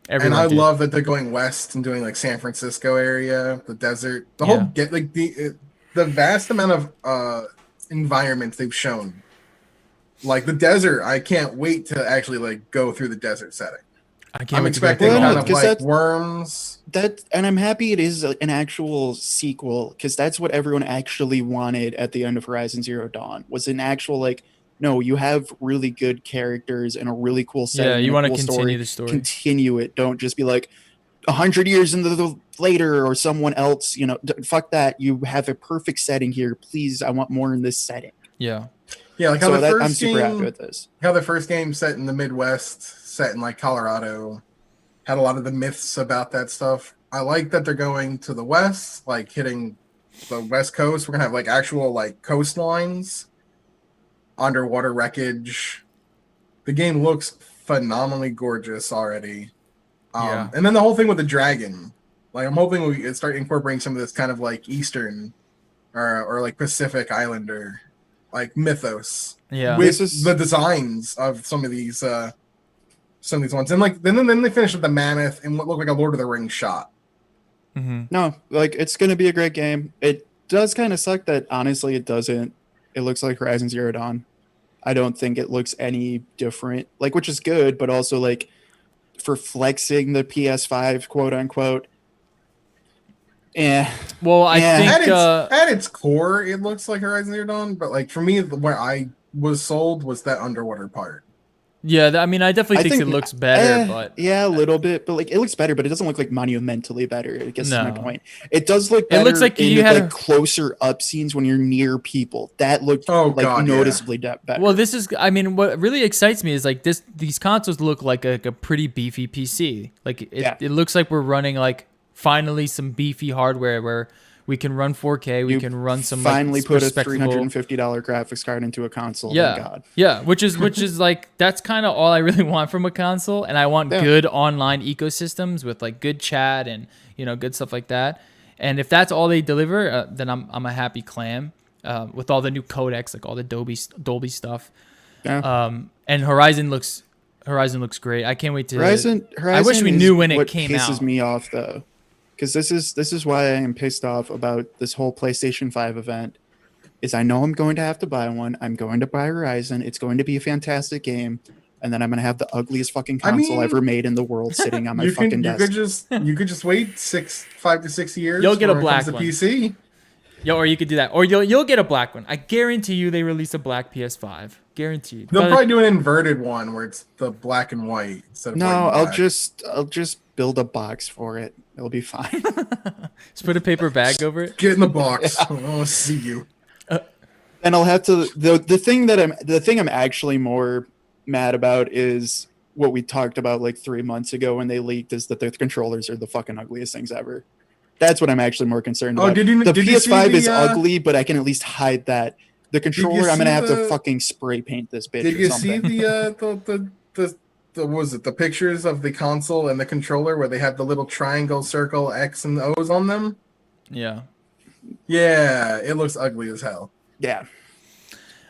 Everyone and I did. love that they're going west and doing like San Francisco area, the desert, the whole the vast amount of environments they've shown. Like the desert, I can't wait to actually like go through the desert setting. I'm expecting kind of like worms. And I'm happy it is an actual sequel because that's what everyone actually wanted at the end of Horizon Zero Dawn was an actual like. No, you have really good characters and a really cool setting. Yeah, you want to continue the story. Continue it. Don't just be like 100 years later or someone else. Fuck that. You have a perfect setting here. Please, I want more in this setting. Yeah. Yeah, like how I'm super happy with this. How the first game set in the Midwest, set in like Colorado, had a lot of the myths about that stuff. I like that they're going to the west, like hitting the West Coast. We're gonna have like actual like coastlines. Underwater wreckage. The game looks phenomenally gorgeous already. And then the whole thing with the dragon. Like I'm hoping we start incorporating some of this kind of like Eastern or like Pacific Islander like mythos. Yeah. With the designs of some of these ones. And like then they finish with the mammoth and what looked like a Lord of the Rings shot. Mm-hmm. No, like it's gonna be a great game. It does kind of suck that honestly it doesn't. It looks like Horizon Zero Dawn. I don't think it looks any different, like, which is good, but also like for flexing the PS5, quote unquote. Yeah. Well, I think at its core, it looks like Horizon Zero Dawn, but like for me, where I was sold was that underwater part. Yeah, I mean, I definitely think it looks better, but yeah, a little bit, but like it looks better, but it doesn't look like monumentally better. I guess that's my point. It does look better. It looks like you had closer up scenes when you're near people. That looked noticeably better. Well, this is, I mean, what really excites me is like these consoles look like a pretty beefy PC. Like it looks like we're running like finally some beefy hardware where we can run 4K. We can run some finally put a $350 graphics card into a console. Yeah, thank God. Yeah, which is like that's kind of all I really want from a console, and I want good online ecosystems with like good chat and good stuff like that. And if that's all they deliver, then I'm a happy clam. With all the new codecs, like all the Dolby stuff. Yeah. And Horizon looks great. I can't wait to. Horizon I wish we knew when it came out. What pisses me off though. Because this is why I am pissed off about this whole PlayStation 5 event, is I know I'm going to have to buy one. I'm going to buy Horizon. It's going to be a fantastic game, and then I'm going to have the ugliest fucking console ever made in the world sitting on my fucking desk. You could just wait 5 to 6 years. You'll get a black one. PC. Yo, or you could do that, or you'll get a black one. I guarantee you, they release a black PS5. Guaranteed. They'll probably do an inverted one where it's the black and white instead of I'll just build a box for it. It'll be fine. Just put a paper bag over it. Get in the box. I want to see you. And I'll have to the thing I'm actually more mad about is what we talked about like 3 months ago when they leaked, is that the controllers are the fucking ugliest things ever. That's what I'm actually more concerned about. The PS5 is ugly, but I can at least hide that. The controller, I'm gonna have to fucking spray paint this bitch. Did you or something. see the what was it, the pictures of the console and the controller where they have the little triangle, circle, X, and O's on them? Yeah. Yeah, it looks ugly as hell. Yeah.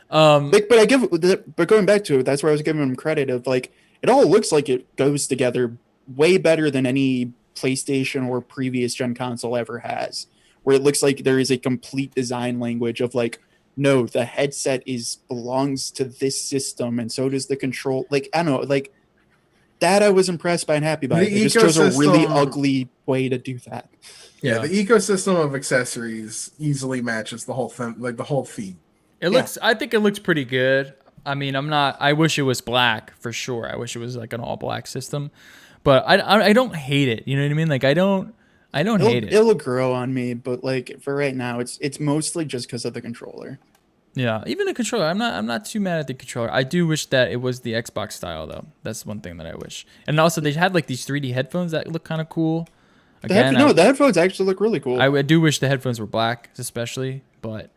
But going back to it, that's where I was giving them credit of like, it all looks like it goes together way better than any PlayStation or previous gen console ever has, where it looks like there is a complete design language of like, no, the headset belongs to this system, and so does the control. Like, I don't know, like that I was impressed by and happy by. It just chose a really ugly way to do that. Yeah, the ecosystem of accessories easily matches the whole thing, like the whole feed. I think it looks pretty good. I mean, I wish it was black for sure. I wish it was like an all black system, but I don't hate it. You know what I mean? Like I don't hate it. It'll grow on me, but like for right now, it's mostly just because of the controller. Yeah, even the controller. I'm not too mad at the controller. I do wish that it was the Xbox style though. That's one thing that I wish. And also they had like these 3D headphones that look kind of cool. Again, the headphones actually look really cool. I do wish the headphones were black, especially, but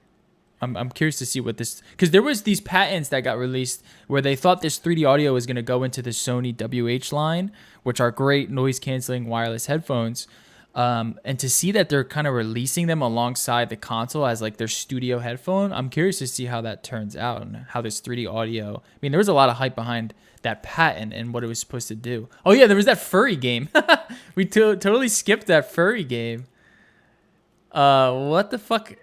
I'm curious to see what this, because there was these patents that got released where they thought this 3D audio was going to go into the Sony WH line, which are great noise canceling wireless headphones. And to see that they're kind of releasing them alongside the console as like their studio headphone, I'm curious to see how that turns out and how this 3D audio. I mean, there was a lot of hype behind that patent and what it was supposed to do. Oh yeah, there was that furry game. We totally skipped that furry game. What the fuck?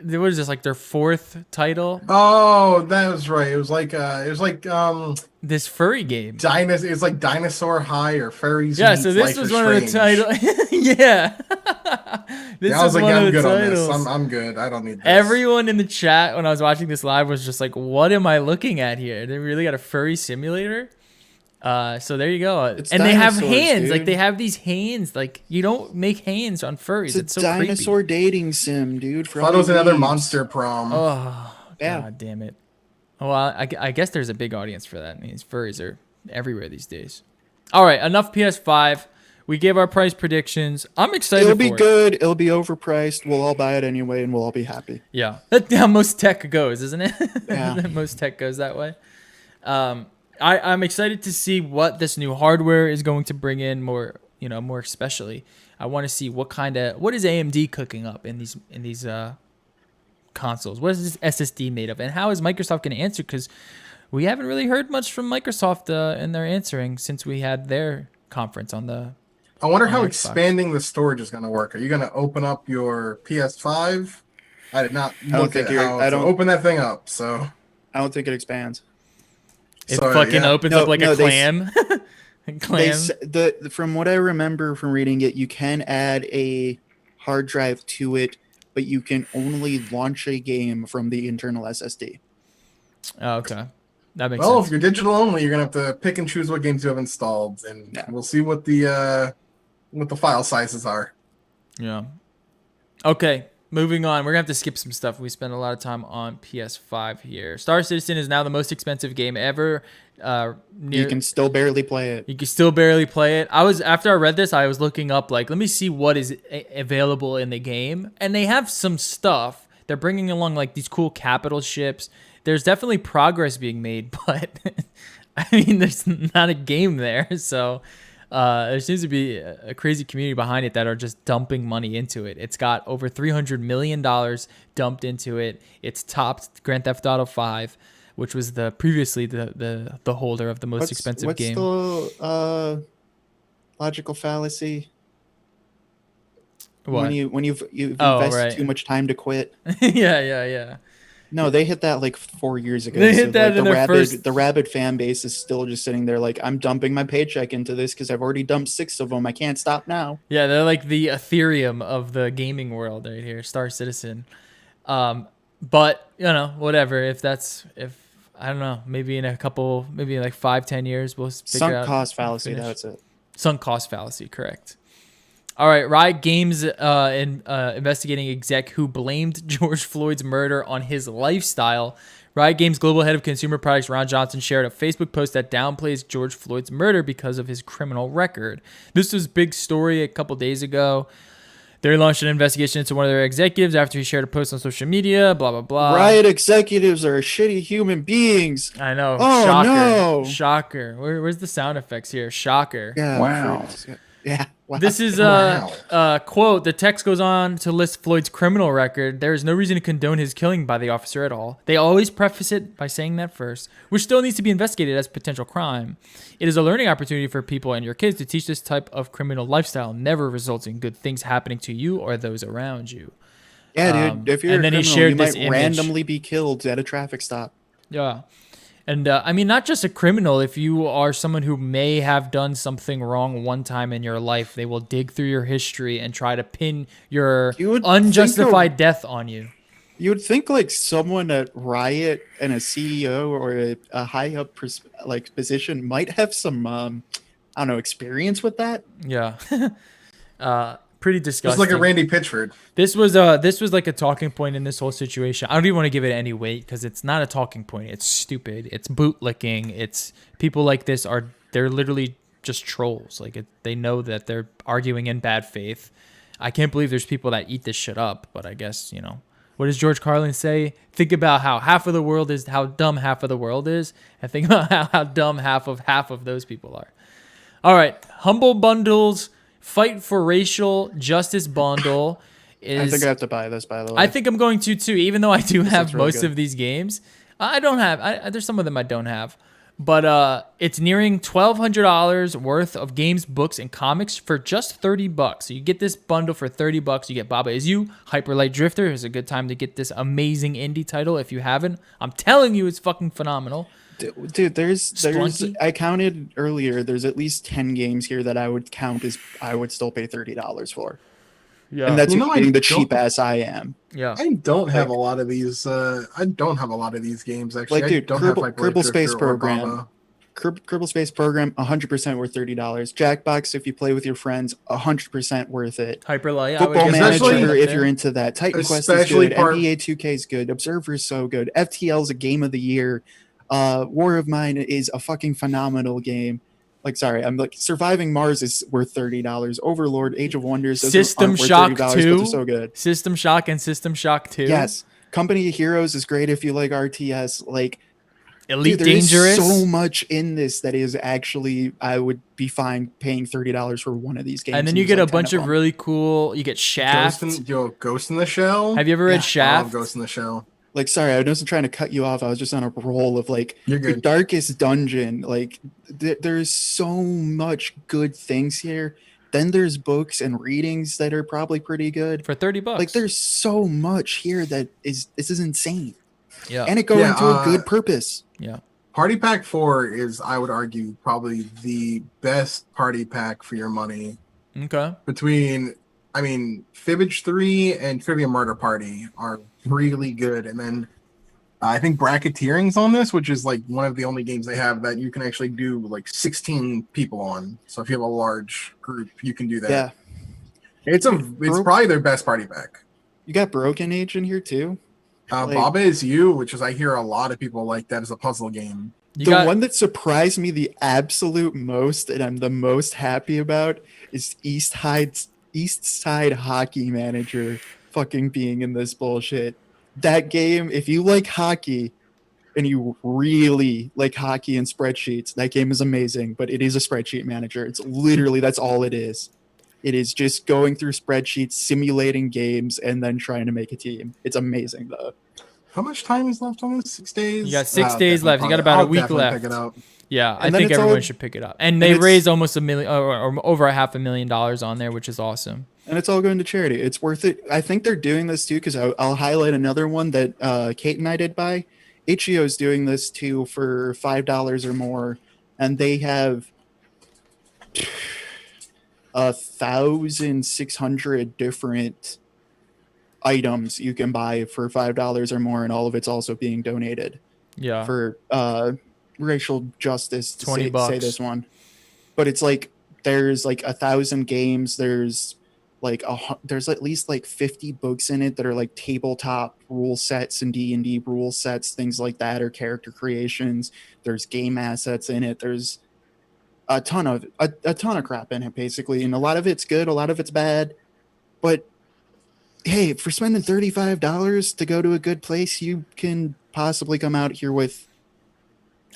There was just like their fourth title. Oh, that was right. It was like this furry game. It's like Dinosaur High or Furries. Yeah, so this was one of the titles. Yeah. I was like, I'm good on this. I'm good. I don't need this. Everyone in the chat when I was watching this live was just like, what am I looking at here? They really got a furry simulator. So there you go. And they have hands. Dude. Like they have these hands. Like you don't make hands on furries. It's so dinosaur creepy. Dating sim, dude. I thought it was another monster prom. Oh, yeah. God damn it. Well, I guess there's a big audience for that. I mean, these furries are everywhere these days. All right, enough PS5. We gave our price predictions. I'm excited. It'll be good. It'll be overpriced. We'll all buy it anyway, and we'll all be happy. Yeah, that's how most tech goes, isn't it? Yeah. Most tech goes that way. I'm excited to see what this new hardware is going to bring in more especially. I want to see what is AMD cooking up in these consoles. What is this SSD made of, and how is Microsoft going to answer? Because we haven't really heard much from Microsoft in their answering since we had their conference on the. I wonder how expanding the storage is going to work. Are you going to open up your PS5? I did not look at how to open that thing up, so I don't think it expands. It opens up like a clam. From what I remember from reading it, you can add a hard drive to it, but you can only launch a game from the internal SSD. Oh, okay. That makes sense. Well, if you're digital only, you're going to have to pick and choose what games you have installed, and we'll see what the file sizes are. Yeah. Okay. Moving on, we're going to have to skip some stuff. We spent a lot of time on PS5 here. Star Citizen is now the most expensive game ever. You can still barely play it. After I read this, I was looking up, like, let me see what is available in the game. And they have some stuff. They're bringing along, like, these cool capital ships. There's definitely progress being made, but, I mean, there's not a game there. So, there seems to be a crazy community behind it that are just dumping money into it. It's got over $300 million dumped into it. It's topped Grand Theft Auto 5, which was previously the holder of the most expensive game. What's the logical fallacy? What? When you've invested too much time to quit. Yeah. No, they hit that like 4 years ago. They hit that in their first. The rabid fan base is still just sitting there like, I'm dumping my paycheck into this because I've already dumped 6 of them. I can't stop now. Yeah, they're like the Ethereum of the gaming world right here, Star Citizen. But whatever. If I don't know, maybe in like 5-10 years we'll figure out. Sunk cost fallacy. That's it. Sunk cost fallacy, correct. All right, Riot Games investigating exec who blamed George Floyd's murder on his lifestyle. Riot Games global head of consumer products Ron Johnson shared a Facebook post that downplays George Floyd's murder because of his criminal record. This was a big story a couple days ago. They launched an investigation into one of their executives after he shared a post on social media, blah, blah, blah. Riot executives are shitty human beings. I know. Oh, Shocker. no. Shocker. Where's the sound effects here? Shocker. Yeah. Wow. Yeah. Wow. This is quote. The text goes on to list Floyd's criminal record. There is no reason to condone his killing by the officer at all. They always preface it by saying that first, which still needs to be investigated as potential crime. It is a learning opportunity for people and your kids to teach this type of criminal lifestyle never results in good things happening to you or those around you. Yeah, dude. If you're and a then he criminal, shared you this might image. randomly be killed at a traffic stop. Yeah. And I mean, not just a criminal. If you are someone who may have done something wrong one time in your life, they will dig through your history and try to pin your unjustified death on you. You would think like someone at Riot and a CEO or a high up position might have some I don't know, experience with that. Yeah. Pretty disgusting. Just like a Randy Pitchford. This was like a talking point in this whole situation. I don't even want to give it any weight because it's not a talking point. It's stupid. It's bootlicking. It's people like this they're literally just trolls. Like they know that they're arguing in bad faith. I can't believe there's people that eat this shit up. But I guess what does George Carlin say? Think about how dumb half of the world is, and think about how dumb half of those people are. All right, Humble Bundles. Fight for Racial Justice Bundle is... I think I have to buy this, by the way. I think I'm going to, too, even though I do have really most good. of these games. I don't have... there's some of them I don't have. But it's nearing $1,200 worth of games, books, and comics for just $30. So you get this bundle for $30. You get Baba Is You, Hyper Light Drifter. It's a good time to get this amazing indie title if you haven't. I'm telling you, it's fucking phenomenal. Dude, there's Splunky? I counted earlier, there's at least 10 games here that I would count as I would still pay $30 for. Yeah. And that's being the don't- cheap ass I am. Yeah. I don't have a lot of these. I don't have a lot of these games actually. Like, dude, I don't have like Kerbal Space Drifter or Program. Baba. Kerbal Space Program, 100% worth $30. Jackbox, if you play with your friends, 100% worth it. Hyper Light. Football Especially- Manager, if you're into that. Titan Quest is Especially good. part- NBA 2K is good. Observer is so good. FTL is a game of the year. War of Mine is a fucking phenomenal game. Surviving Mars is worth $30. Overlord, Age of Wonders, System aren't worth Shock $30, but 2. they're so good. System Shock and System Shock 2. Yes, Company of Heroes is great if you like RTS. Like, Elite dude, there is Dangerous. so much in this that is actually I would be fine paying $30 for one of these games. And then you there's get a like 10 bunch of them. really cool. You get Shaft. Ghost in the Shell. Have you ever read I Shaft? love Ghost in the Shell. Like, sorry, I wasn't trying to cut you off. I was just on a roll of like You're the good. Darkest Dungeon. Like, there's so much good things here. Then there's books and readings that are probably pretty good. For $30. Like, there's so much here that this is insane, Yeah. and it going to a good purpose. Yeah. Party Pack 4 is, I would argue, probably the best party pack for your money. Okay. Fibbage 3 and Trivia Murder Party are really good. And then I think Bracketeering's on this, which is like one of the only games they have that you can actually do like 16 people on. So if you have a large group, you can do that. Yeah, It's probably their best party pack. you got Broken Age in here too. Like- Baba Is You, which is I hear a lot of people like that as a puzzle game. You The got one that surprised me the absolute most, and I'm the most happy about, is East Side Hockey Manager fucking being in this bullshit. That game, if you like hockey and you really like hockey and spreadsheets, that game is amazing, but it is a spreadsheet manager. It's literally, that's all it is. It is just going through spreadsheets, simulating games, and then trying to make a team. It's amazing, though. How much time is left on this? 6 days? You got 6 days left. You got about a week left. Pick it up. Yeah, I And then think it's everyone all- should pick it up. And they it's- raised almost $1 million or over $500,000 on there, which is awesome. And it's all going to charity. It's worth it. I think they're doing this too, because I'll highlight another one that Kate and I did buy. Itch.io is doing this too for $5 or more, and they have 1,600 different items you can buy for $5 or more, and all of it's also being donated Yeah. for racial justice. To $20. say this one, but it's like there's like 1,000 games. There's like there's at least like 50 books in it that are like tabletop rule sets and D&D rule sets, things like that, or character creations. There's game assets in it. There's a ton of crap in it, basically, and a lot of it's good, a lot of it's bad. But hey, for spending $35 to go to a good place, you can possibly come out here with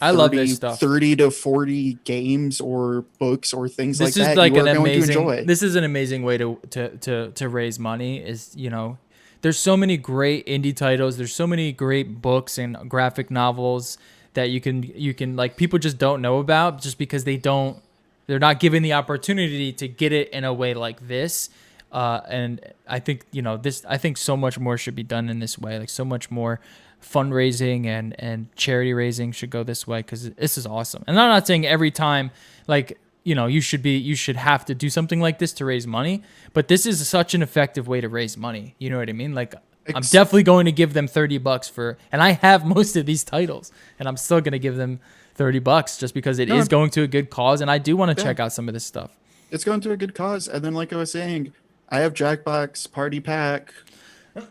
I love this stuff. 30 to 40 games or books or things like that. This is like you are going to enjoy. This is an amazing way to raise money. Is, you know, there's so many great indie titles. There's so many great books and graphic novels that you can like, people just don't know about just because they're not given the opportunity to get it in a way like this. And I think, you know, I think so much more should be done in this way. Like, so much more fundraising and charity raising should go this way, because this is awesome. And I'm not saying every time, like, you know, you should have to do something like this to raise money, but this is such an effective way to raise money. You know what I mean? Like, I'm definitely going to give them $30 and I have most of these titles, and I'm still going to give them $30 just because it is going to a good cause. And I do want to check out some of this stuff. It's going to a good cause. And then, like I was saying, I have Jackbox Party Pack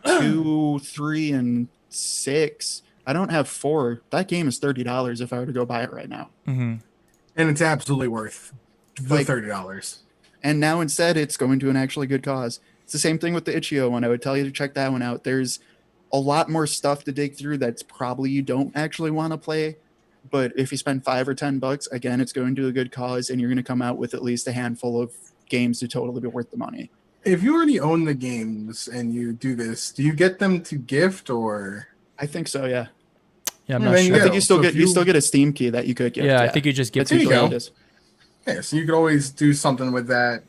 2, 3, and 6. I don't have 4. That game is $30 if I were to go buy it right now. Mm-hmm. And it's absolutely worth the $30. And now instead, it's going to an actually good cause. It's the same thing with the Itch.io one. I would tell you to check that one out. There's a lot more stuff to dig through that's probably you don't actually want to play. But if you spend $5 or $10, again, it's going to a good cause, and you're going to come out with at least a handful of games to totally be worth the money. If you already own the games and you do this, do you get them to gift, or? I think so, yeah. Yeah, I'm not sure. I think you still get a Steam key that you could gift. Yeah, I think you just gift it. Yeah, so you could always do something with that,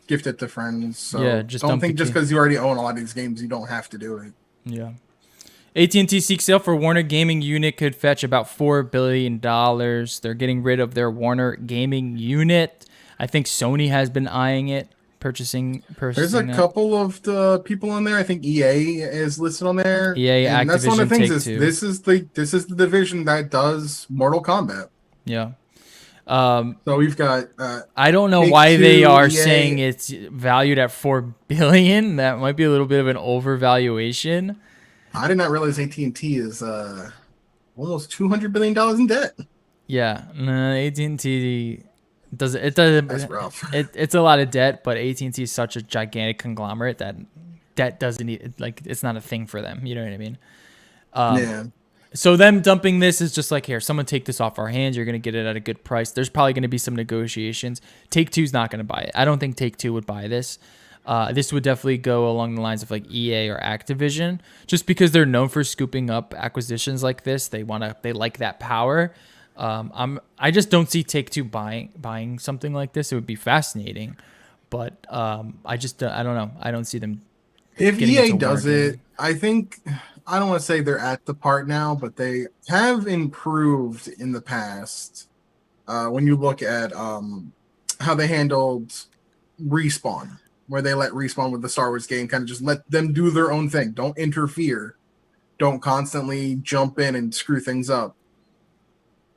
gift it to friends. So yeah, just don't think just because you already own a lot of these games, you don't have to do it. Yeah. AT&T seeks sale for Warner Gaming unit could fetch about $4 billion. They're getting rid of their Warner Gaming unit. I think Sony has been eyeing it, purchasing. There's a couple of the people on there. I think EA is listed on there. EA, and Activision, that's one of the things. This is the division that does Mortal Kombat. Yeah. So we've got. I don't know why they are saying it's valued at $4 billion. That might be a little bit of an overvaluation. I did not realize AT&T is almost $200 billion in debt. Yeah, AT&T does it. That's rough. It's a lot of debt, but AT&T is such a gigantic conglomerate that debt doesn't it's not a thing for them. You know what I mean? Yeah. So them dumping this is just like, here, someone take this off our hands. You're going to get it at a good price. There's probably going to be some negotiations. Take-Two's not going to buy it. I don't think Take-Two would buy this. This would definitely go along the lines of like EA or Activision, just because they're known for scooping up acquisitions like this. They like that power. I just don't see Take-Two buying something like this. It would be fascinating, but I don't know. I don't see them. If EA does it, I think, I don't want to say they're at the part now, but they have improved in the past. When you look at how they handled Respawn, where they let Respawn with the Star Wars game kind of just let them do their own thing. Don't interfere. Don't constantly jump in and screw things up.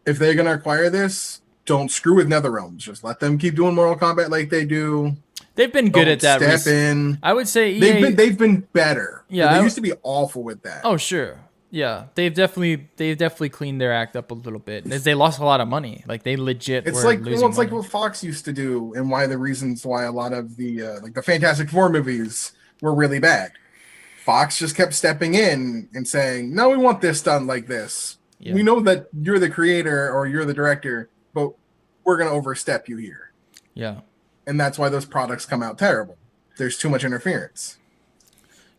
If they're going to acquire this, don't screw with NetherRealms. Just let them keep doing Mortal Kombat like they do. They've been good at that. Step in. I would say EA, they've been better. Yeah, they used to be awful with that. Oh sure, yeah. They've definitely cleaned their act up a little bit. They lost a lot of money. Like they legit. It's were like losing it's money. like what Fox used to do, and why the reasons why a lot of the like the Fantastic Four movies were really bad. Fox just kept stepping in and saying, "No, we want this done like this. Yeah. We know that you're the creator or you're the director, but we're gonna overstep you here." Yeah. And that's why those products come out terrible. There's too much interference.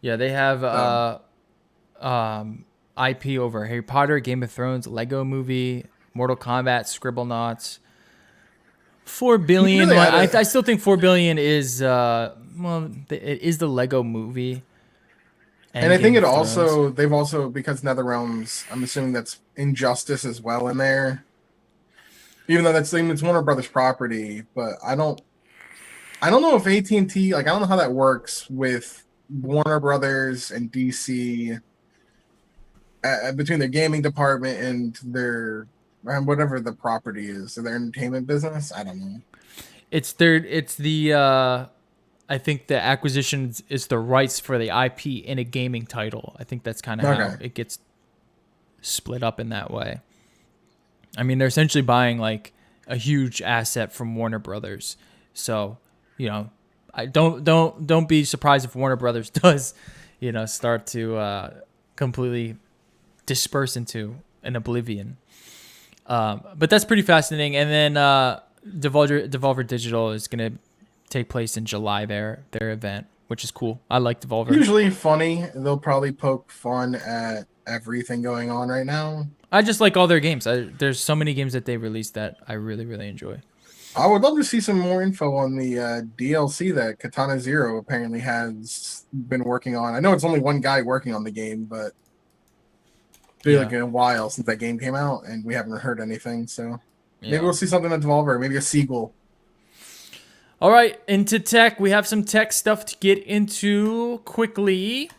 Yeah, they have IP over Harry Potter, Game of Thrones, Lego Movie, Mortal Kombat, Scribblenauts. $4 billion. Really I still think $4 billion is it is the Lego Movie. And I think they've also, because NetherRealms, I'm assuming that's Injustice as well in there. Even though it's Warner Brothers property, but I don't know if AT&T, I don't know how that works with Warner Brothers and DC between their gaming department and their whatever the property is, their entertainment business. I don't know. It's the I think the acquisition is the rights for the IP in a gaming title. I think that's kind of how it gets split up in that way. I mean, they're essentially buying like a huge asset from Warner Brothers. So, I don't be surprised if Warner Brothers does, start to completely disperse into an oblivion. But that's pretty fascinating. And then Devolver Digital is going to take place in July, their event, which is cool. I like Devolver. Usually funny. They'll probably poke fun at everything going on right now. I just like all their games. There's so many games that they released that I really, really enjoy. I would love to see some more info on the DLC that Katana Zero apparently has been working on. I know it's only one guy working on the game, but it's been like a while since that game came out, and we haven't heard anything. So maybe we'll see something at Devolver, maybe a sequel. All right, into tech. We have some tech stuff to get into quickly.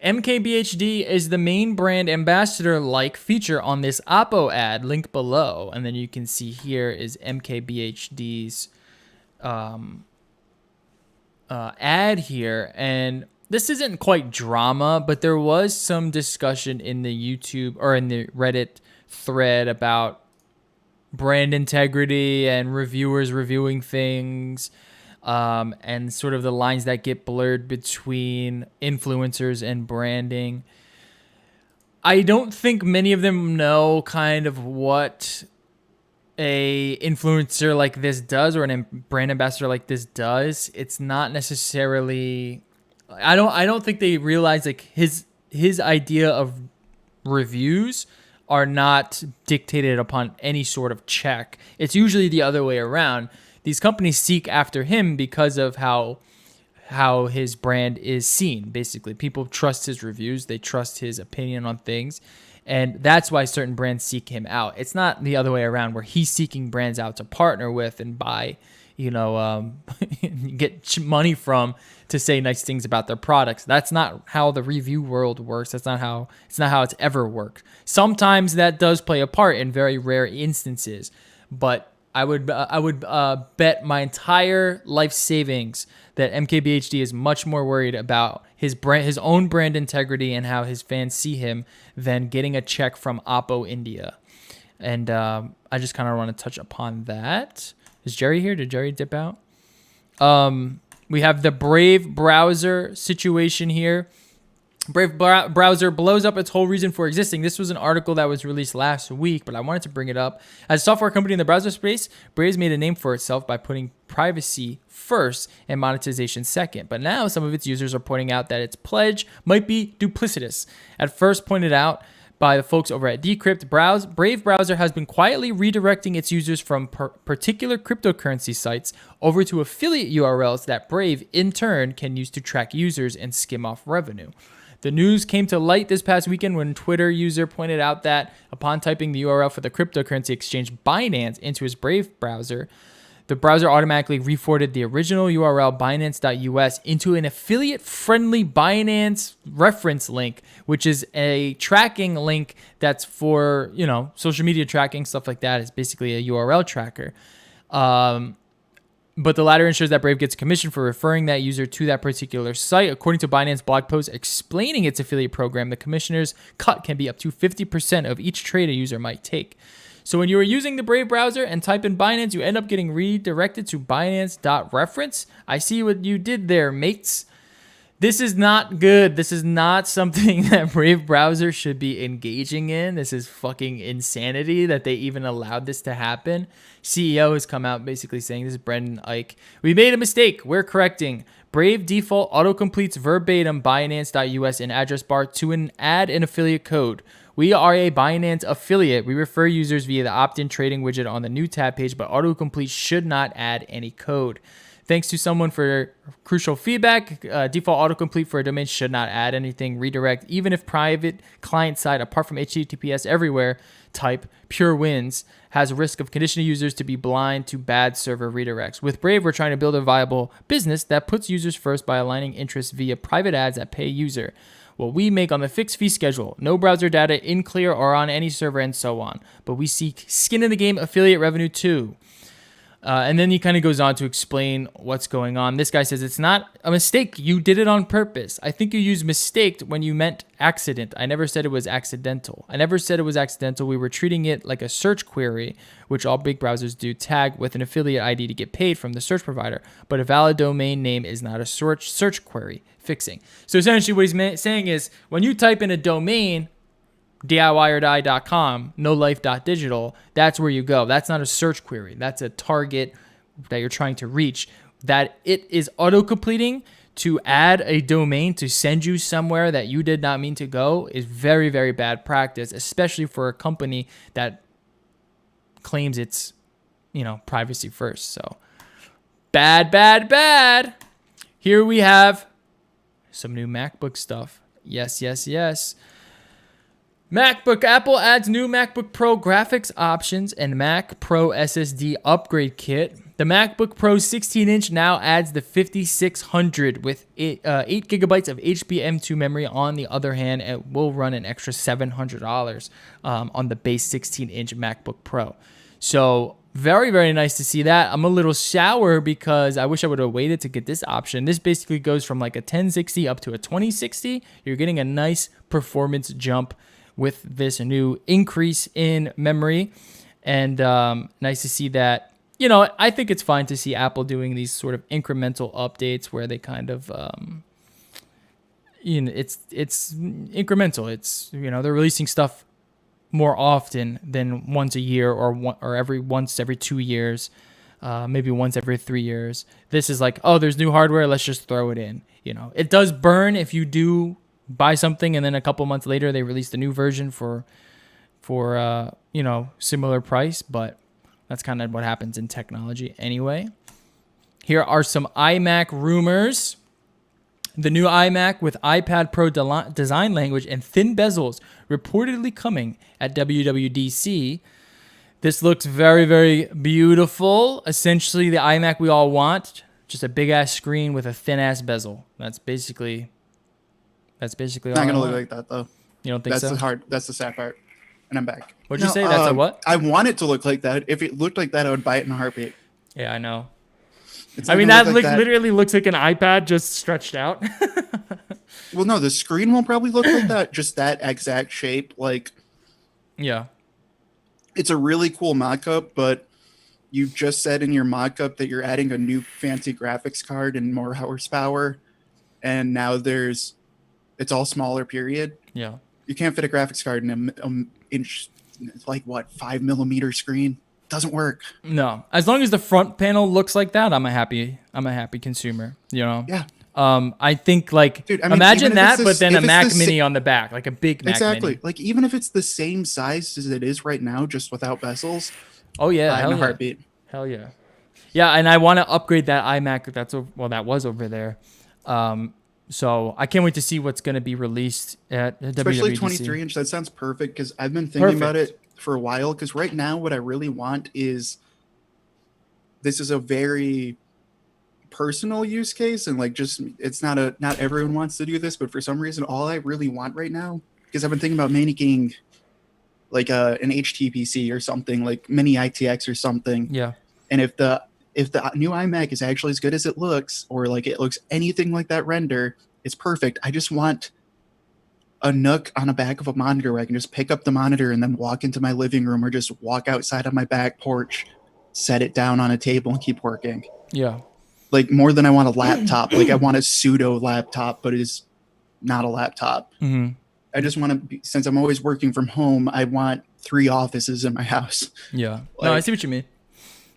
MKBHD is the main brand ambassador-like feature on this Oppo ad, link below. And then you can see here is MKBHD's ad here. And this isn't quite drama, but there was some discussion in the YouTube or in the Reddit thread about brand integrity and reviewers reviewing things. And sort of the lines that get blurred between influencers and branding. I don't think many of them know kind of what a influencer like this does or a brand ambassador like this does. It's not necessarily. I don't think they realize like his idea of reviews are not dictated upon any sort of check. It's usually the other way around. These companies seek after him because of how his brand is seen. Basically, people trust his reviews. They trust his opinion on things. And that's why certain brands seek him out. It's not the other way around where he's seeking brands out to partner with and buy, get money from to say nice things about their products. That's not how the review world works. It's not how it's ever worked. Sometimes that does play a part in very rare instances, but I would bet my entire life savings that MKBHD is much more worried about his own brand integrity and how his fans see him than getting a check from Oppo India. And I just kind of want to touch upon that. Is Jerry here? Did Jerry dip out? We have the Brave browser situation here. Brave browser blows up its whole reason for existing. This was an article that was released last week, but I wanted to bring it up. As a software company in the browser space, Brave's made a name for itself by putting privacy first and monetization second. But now some of its users are pointing out that its pledge might be duplicitous. At first pointed out by the folks over at Decrypt, Brave browser has been quietly redirecting its users from particular cryptocurrency sites over to affiliate URLs that Brave, in turn, can use to track users and skim off revenue. The news came to light this past weekend when Twitter user pointed out that upon typing the URL for the cryptocurrency exchange Binance into his Brave browser, the browser automatically reforwarded the original URL Binance.us into an affiliate-friendly Binance reference link, which is a tracking link that's for, social media tracking, stuff like that. It's basically a URL tracker. But the latter ensures that Brave gets commission for referring that user to that particular site. According to Binance blog post explaining its affiliate program, the commissioner's cut can be up to 50% of each trade a user might take. So when you are using the Brave browser and type in Binance, you end up getting redirected to Binance.reference. I see what you did there, mates. This is not good. This is not something that Brave browser should be engaging in. This is fucking insanity that they even allowed this to happen. CEO has come out basically saying, this is Brendan Ike, we made a mistake. We're correcting. Brave default autocompletes verbatim Binance.us in address bar to add an affiliate code. We are a Binance affiliate. We refer users via the opt-in trading widget on the new tab page, but autocomplete should not add any code. Thanks to someone for crucial feedback. Default autocomplete for a domain should not add anything. Redirect, even if private client side, apart from HTTPS everywhere, type pure wins, has a risk of conditioning users to be blind to bad server redirects. With Brave, we're trying to build a viable business that puts users first by aligning interests via private ads that pay user. What we make on the fixed fee schedule, no browser data in clear or on any server and so on. But we seek skin in the game affiliate revenue too. And then he kind of goes on to explain what's going on. This guy says, it's not a mistake. You did it on purpose. I think you used mistaked when you meant accident. I never said it was accidental. We were treating it like a search query, which all big browsers do, tag with an affiliate ID to get paid from the search provider. But a valid domain name is not a search query. Fixing. So essentially what he's saying is when you type in a domain, DIYOrDie.com, nolife.digital, that's where you go. That's not a search query. That's a target that you're trying to reach. That it is auto-completing to add a domain to send you somewhere that you did not mean to go is very, very bad practice, especially for a company that claims it's, privacy first. So bad, bad, bad. Here we have some new MacBook stuff. Yes, yes, yes. Apple adds new MacBook Pro graphics options and Mac Pro SSD upgrade kit. The MacBook Pro 16-inch now adds the 5600 with 8 gigabytes of HBM2 memory. On the other hand, it will run an extra $700 on the base 16-inch MacBook Pro. So very, very nice to see that. I'm a little sour because I wish I would have waited to get this option. This basically goes from like a 1060 up to a 2060. You're getting a nice performance jump with this new increase in memory. And nice to see that. I think it's fine to see Apple doing these sort of incremental updates where they kind of, it's incremental. It's, they're releasing stuff more often than once a year or once every 2 years, maybe once every 3 years. This is like, oh, there's new hardware. Let's just throw it in. It does burn if you do buy something and then a couple months later they release the new version for similar price, but that's kind of what happens in technology anyway. Here are some iMac rumors. The new iMac with iPad Pro design language and thin bezels reportedly coming at WWDC. This looks very, very beautiful. Essentially the iMac we all want, just a big ass screen with a thin ass bezel. That's basically all. Not gonna look like that though. You don't think so? That's the sad part. And I'm back. What'd you say? That's a what? I want it to look like that. If it looked like that, I would buy it in a heartbeat. Yeah, I know. That literally looks like an iPad just stretched out. Well, no, the screen will probably look like that. Just that exact shape. Yeah. It's a really cool mock-up, but you just said in your mock-up that you're adding a new fancy graphics card and more horsepower. And now it's all smaller, period. Yeah. You can't fit a graphics card in an inch, 5 millimeter screen. Doesn't work. No. As long as the front panel looks like that, I'm a happy consumer, Yeah. I think dude, imagine that, but then a Mac Mini on the back, like a big Mac Mini. Like even if it's the same size as it is right now, just without bezels. Oh yeah. In a heartbeat. Hell yeah. Yeah. And I want to upgrade that iMac. That was over there. So I can't wait to see what's going to be released at Especially WWDC. 23-inch. That sounds perfect because I've been thinking about it for a while. Because right now, what I really want is this is a very personal use case, and it's not everyone wants to do this, but for some reason, all I really want right now, because I've been thinking about making an HTPC or something, like mini ITX or something. Yeah. And if the new iMac is actually as good as it looks, or it looks anything like that render, it's perfect. I just want a nook on the back of a monitor where I can just pick up the monitor and then walk into my living room or just walk outside on my back porch, set it down on a table and keep working. Yeah. More than I want a laptop. I want a pseudo laptop, but it is not a laptop. Mm-hmm. I just want to, since I'm always working from home, I want 3 offices in my house. Yeah. No, I see what you mean.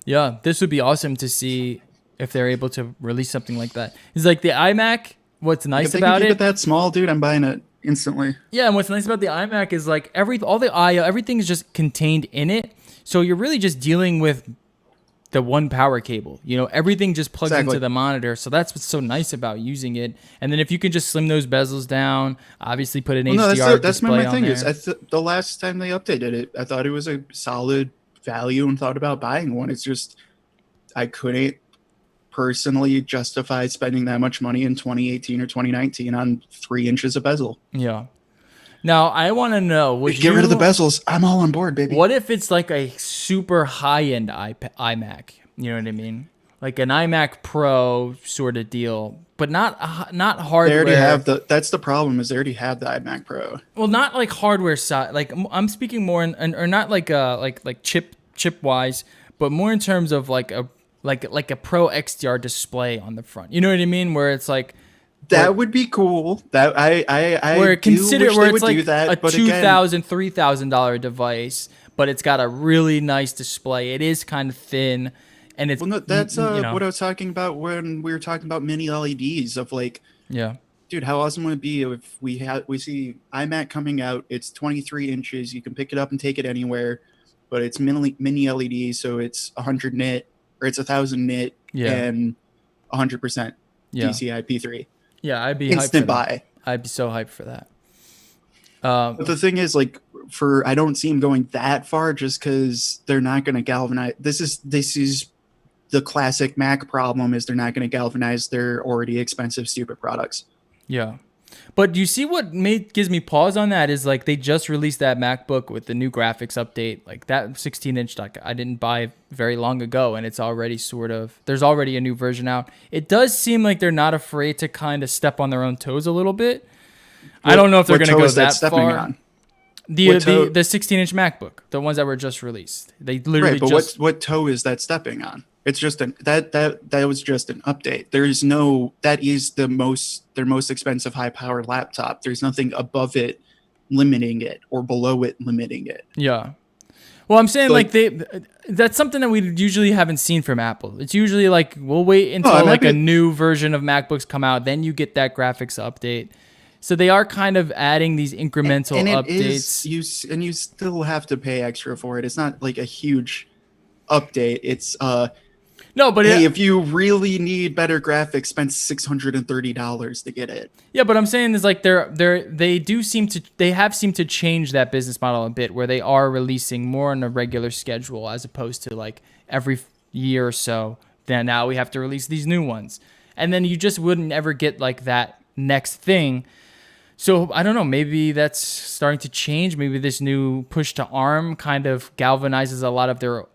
Yeah, this would be awesome to see if they're able to release something like that. It's like the iMac, what's nice about it. If that small, dude, I'm buying it instantly. Yeah, and what's nice about the iMac is all the I/O, everything is just contained in it. So you're really just dealing with the one power cable. Everything just plugs into the monitor. So that's what's so nice about using it. And then if you can just slim those bezels down, obviously put an HDR display on there. The last time they updated it, I thought it was a solid value and thought about buying one. It's just I couldn't personally justify spending that much money in 2018 or 2019 on 3 inches of bezel. Yeah. Now I want to know, get rid of the bezels. I'm all on board, baby. What if it's like a super high-end iMac? You know what I mean? Like an iMac Pro sort of deal, but not hardware. They already have that's the problem, is they already have the iMac Pro. Well, not like hardware side. Like I'm speaking more or not like like chip wise, but more in terms of like a Pro XDR display on the front. You know what I mean? Where it's like that would be cool. That I where do consider wish where they it's would like do that, a but $2,000-$3,000 device, but it's got a really nice display. It is kind of thin, and it's well, no, that's you know, what I was talking about when we were talking about mini LEDs. Of like, yeah. dude, how awesome would it be if we see iMac coming out? It's 23 inches. You can pick it up and take it anywhere, but it's mini LED, so it's 100 nit or it's 1,000 nit and 100% PCI P3. Yeah, I'd be instant hyped for buy. that. I'd be so hyped for that. But the thing is, like, I don't see them going that far just because they're not going to galvanize. This is the classic Mac problem, is they're not going to galvanize their already expensive, stupid products. Yeah. But you see what gives me pause on that is like they just released that MacBook with the new graphics update. Like that 16-inch I didn't buy very long ago, and it's already there's already a new version out. It does seem like they're not afraid to kind of step on their own toes a little bit. I don't know if they're going to go that far. On? The 16-inch MacBook, the ones that were just released. They literally right, but what toe is that stepping on? It's just that was just an update. There is no, that is their most expensive high power laptop. There's nothing above it limiting it or below it limiting it. Yeah. Well, I'm saying that's something that we usually haven't seen from Apple. It's usually like we'll wait until a new version of MacBooks come out, then you get that graphics update. So they are kind of adding these incremental updates. You still have to pay extra for it. It's not like a huge update. It's no, but hey, if you really need better graphics, spend $630 to get it. Yeah, but I'm saying is like they have seemed to change that business model a bit, where they are releasing more on a regular schedule as opposed to like every year or so. Then now we have to release these new ones, and then you just wouldn't ever get like that next thing. So I don't know, maybe that's starting to change. Maybe this new push to ARM kind of galvanizes a lot of their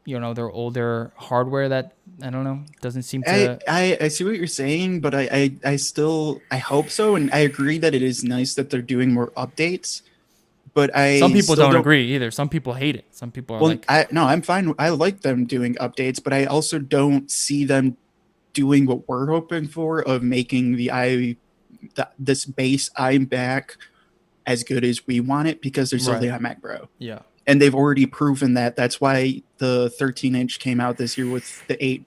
older hardware that, I don't know, doesn't seem to... I see what you're saying, but I hope so, and I agree that it is nice that they're doing more updates, but some people don't agree either. Some people hate it. Some people are I'm fine. I like them doing updates, but I also don't see them doing what we're hoping for, of making this base iMac as good as we want it, because there's still the iMac Pro. Yeah. And they've already proven that. That's why the 13-inch came out this year with the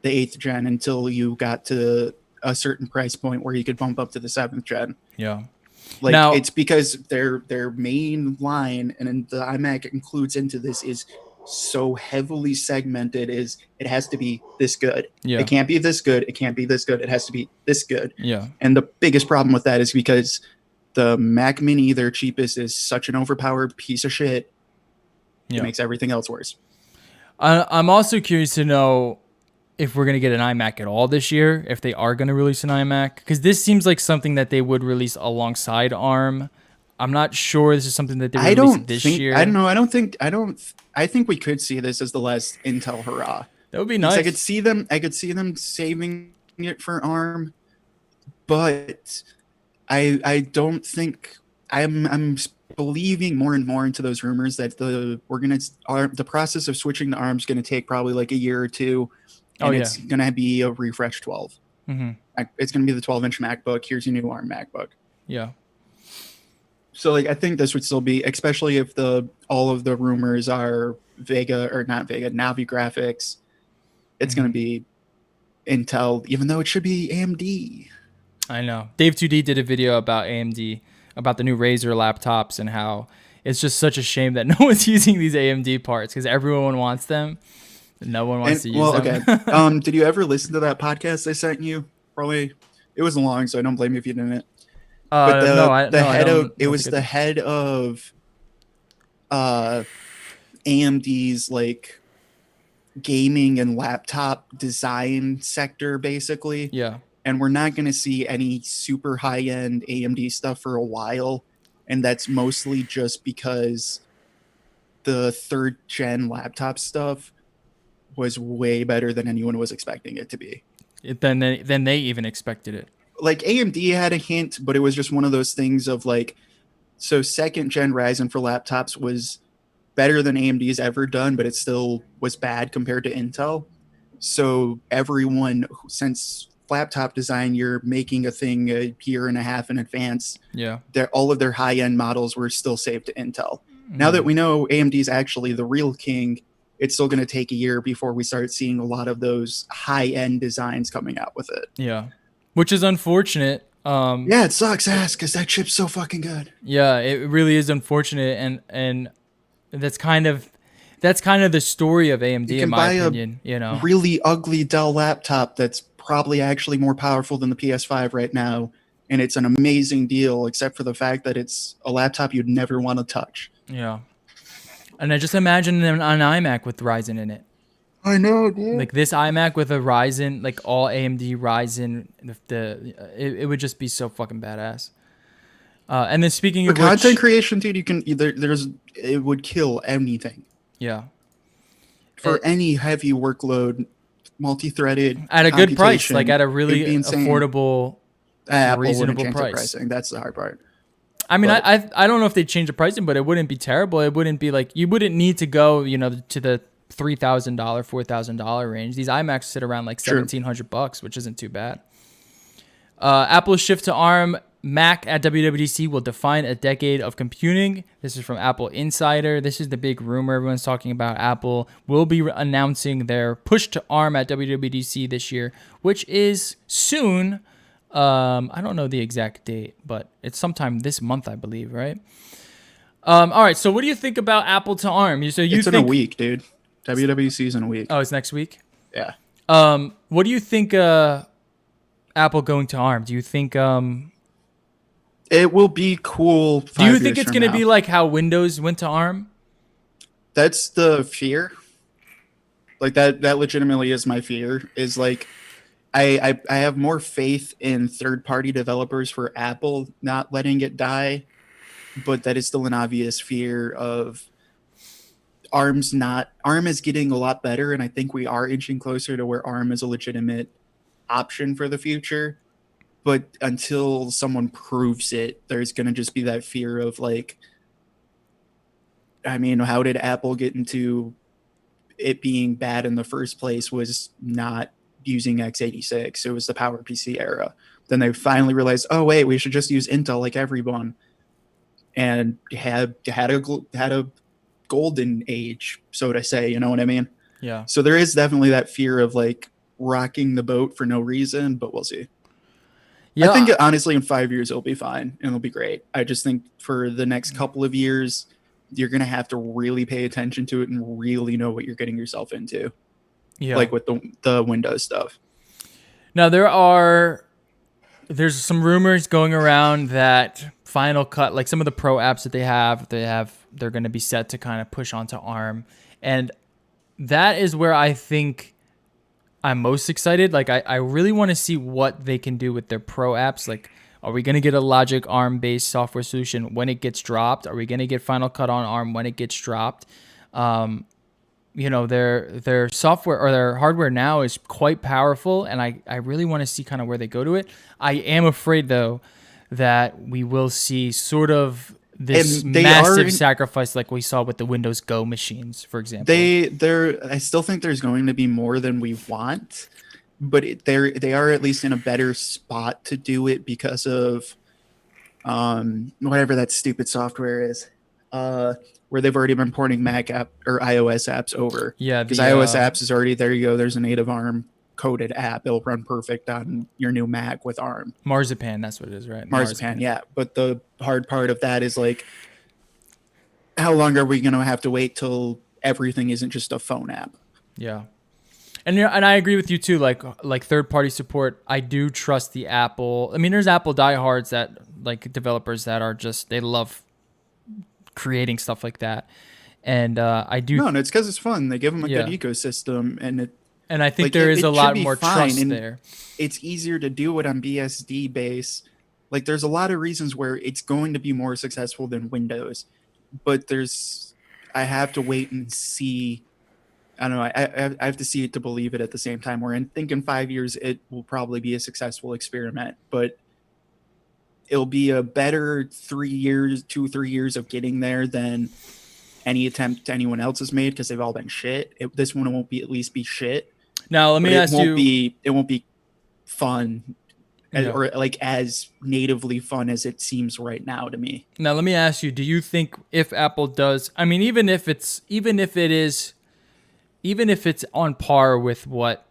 8th gen, until you got to a certain price point where you could bump up to the 7th gen. Yeah. Like now, it's because their main line, and the iMac includes into this, is so heavily segmented. Is it has to be this good. Yeah. It can't be this good. It can't be this good. It has to be this good. Yeah. And the biggest problem with that is because the Mac Mini, their cheapest, is such an overpowered piece of shit. It makes everything else worse. I'm also curious to know if we're going to get an iMac at all this year, if they are going to release an iMac, because this seems like something that they would release alongside ARM. I'm not sure this is something that they would release this year. I don't know. I think we could see this as the last Intel hurrah. That would be nice. I could see them saving it for ARM, but I don't think I'm believing more and more into those rumors that the process of switching to ARM is going to take probably like a year or two, and it's going to be a refresh 12. Mm-hmm. It's going to be the 12-inch MacBook. Here's your new ARM MacBook. Yeah. So like I think this would still be, especially if all of the rumors are Navi graphics, it's going to be Intel, even though it should be AMD. I know. Dave 2D did a video about AMD, about the new Razer laptops, and how it's just such a shame that no one's using these AMD parts because everyone wants them. No one wants to use them. Okay. Did you ever listen to that podcast I sent you? Probably. It was long, so I don't blame you if you didn't. But it was the head of AMD's like gaming and laptop design sector, basically. Yeah. And we're not going to see any super high-end AMD stuff for a while. And that's mostly just because the 3rd gen laptop stuff was way better than anyone was expecting it to be. Than they even expected it. Like AMD had a hint, but it was just one of those things of like, so second gen Ryzen for laptops was better than AMD's ever done, but it still was bad compared to Intel. So everyone, since laptop design, you're making a thing a year and a half in advance. Yeah. All of their high end models were still saved to Intel. Now that we know AMD's actually the real king, it's still going to take a year before we start seeing a lot of those high end designs coming out with it. Yeah, which is unfortunate. Yeah, it sucks ass because that chip's so fucking good. Yeah, it really is unfortunate, and that's kind of the story of AMD in my opinion. You know, really ugly Dell laptop that's probably actually more powerful than the PS5 right now, and it's an amazing deal, except for the fact that it's a laptop you'd never want to touch. Yeah, and I just imagine an iMac with Ryzen in it. I know, dude. Like this iMac with a Ryzen, like all AMD Ryzen, it would just be so fucking badass. And then speaking of content creation, dude, you can it would kill anything. Yeah. For any heavy workload, multi-threaded at a good price, like at a really affordable, reasonable price. Pricing. That's the hard part. I mean, I don't know if they change the pricing, but it wouldn't be terrible. It wouldn't be like you wouldn't need to go, to the $3,000, $4,000 range. These iMacs sit around like $1,700, which isn't too bad. Apple's shift to ARM Mac at WWDC will define a decade of computing. This is from Apple Insider. This is the big rumor everyone's talking about. Apple will be announcing their push to ARM at WWDC this year, which is soon. I don't know the exact date, but it's sometime this month, I believe, right? All right, so what do you think about Apple to ARM? It's in a week, dude. WWDC's in a week. Oh, it's next week? Yeah. What do you think Apple going to ARM? Do you think it will be cool? Do you think it's going to be like how Windows went to ARM? That's the fear. Like that legitimately is my fear. Is like I have more faith in third-party developers for Apple not letting it die, but that is still an obvious fear of ARM is getting a lot better, and I think we are inching closer to where ARM is a legitimate option for the future. But until someone proves it, there's going to just be that fear of like, I mean, how did Apple get into it being bad in the first place? Was not using x86. It was the PowerPC era. Then they finally realized, oh wait, we should just use Intel like everyone, and had a golden age, so to say. You know what I mean? Yeah. So there is definitely that fear of like rocking the boat for no reason, but we'll see. Yeah. I think honestly in 5 years it'll be fine and it'll be great. I just think for the next couple of years you're going to have to really pay attention to it and really know what you're getting yourself into. Yeah. Like with the Windows stuff. Now there's some rumors going around that Final Cut, like some of the pro apps that they're going to be set to kind of push onto ARM. And that is where I think I'm most excited. Like I really want to see what they can do with their pro apps. Like, are we going to get a Logic ARM-based software solution when it gets dropped? Are we going to get Final Cut on ARM when it gets dropped? Their software or their hardware now is quite powerful, and I really want to see kind of where they go to it. I am afraid, though, that we will see sort of this massive sacrifice like we saw with the Windows Go machines, for example. I still think there's going to be more than we want, but they are at least in a better spot to do it because of whatever that stupid software is, where they've already been porting Mac app or iOS apps over. Yeah, because iOS apps is already there. You go. There's a native ARM coded app. It'll run perfect on your new Mac with ARM. Marzipan, that's what it is, right? Marzipan, yeah. But the hard part of that is like, how long are we going to have to wait till everything isn't just a phone app? Yeah. And I agree with you too. Like third-party support, I do trust the Apple. I mean, there's Apple diehards that like developers that are just they love creating stuff like that, and I do. No, it's because it's fun. They give them a good ecosystem, and I think there is a lot more trust there. It's easier to do it on BSD base. Like there's a lot of reasons where it's going to be more successful than Windows, but I have to wait and see I don't know. I have to see it to believe it at the same time. Where I think in 5 years it will probably be a successful experiment, but it'll be a better 3 years, 2 3 years of getting there than any attempt anyone else has made because they've all been shit. This one won't be at least be shit. Now let me ask you. It won't be fun. Yeah. Or like as natively fun as it seems right now to me. Now let me ask you: do you think if Apple does, I mean, even if it's on par with what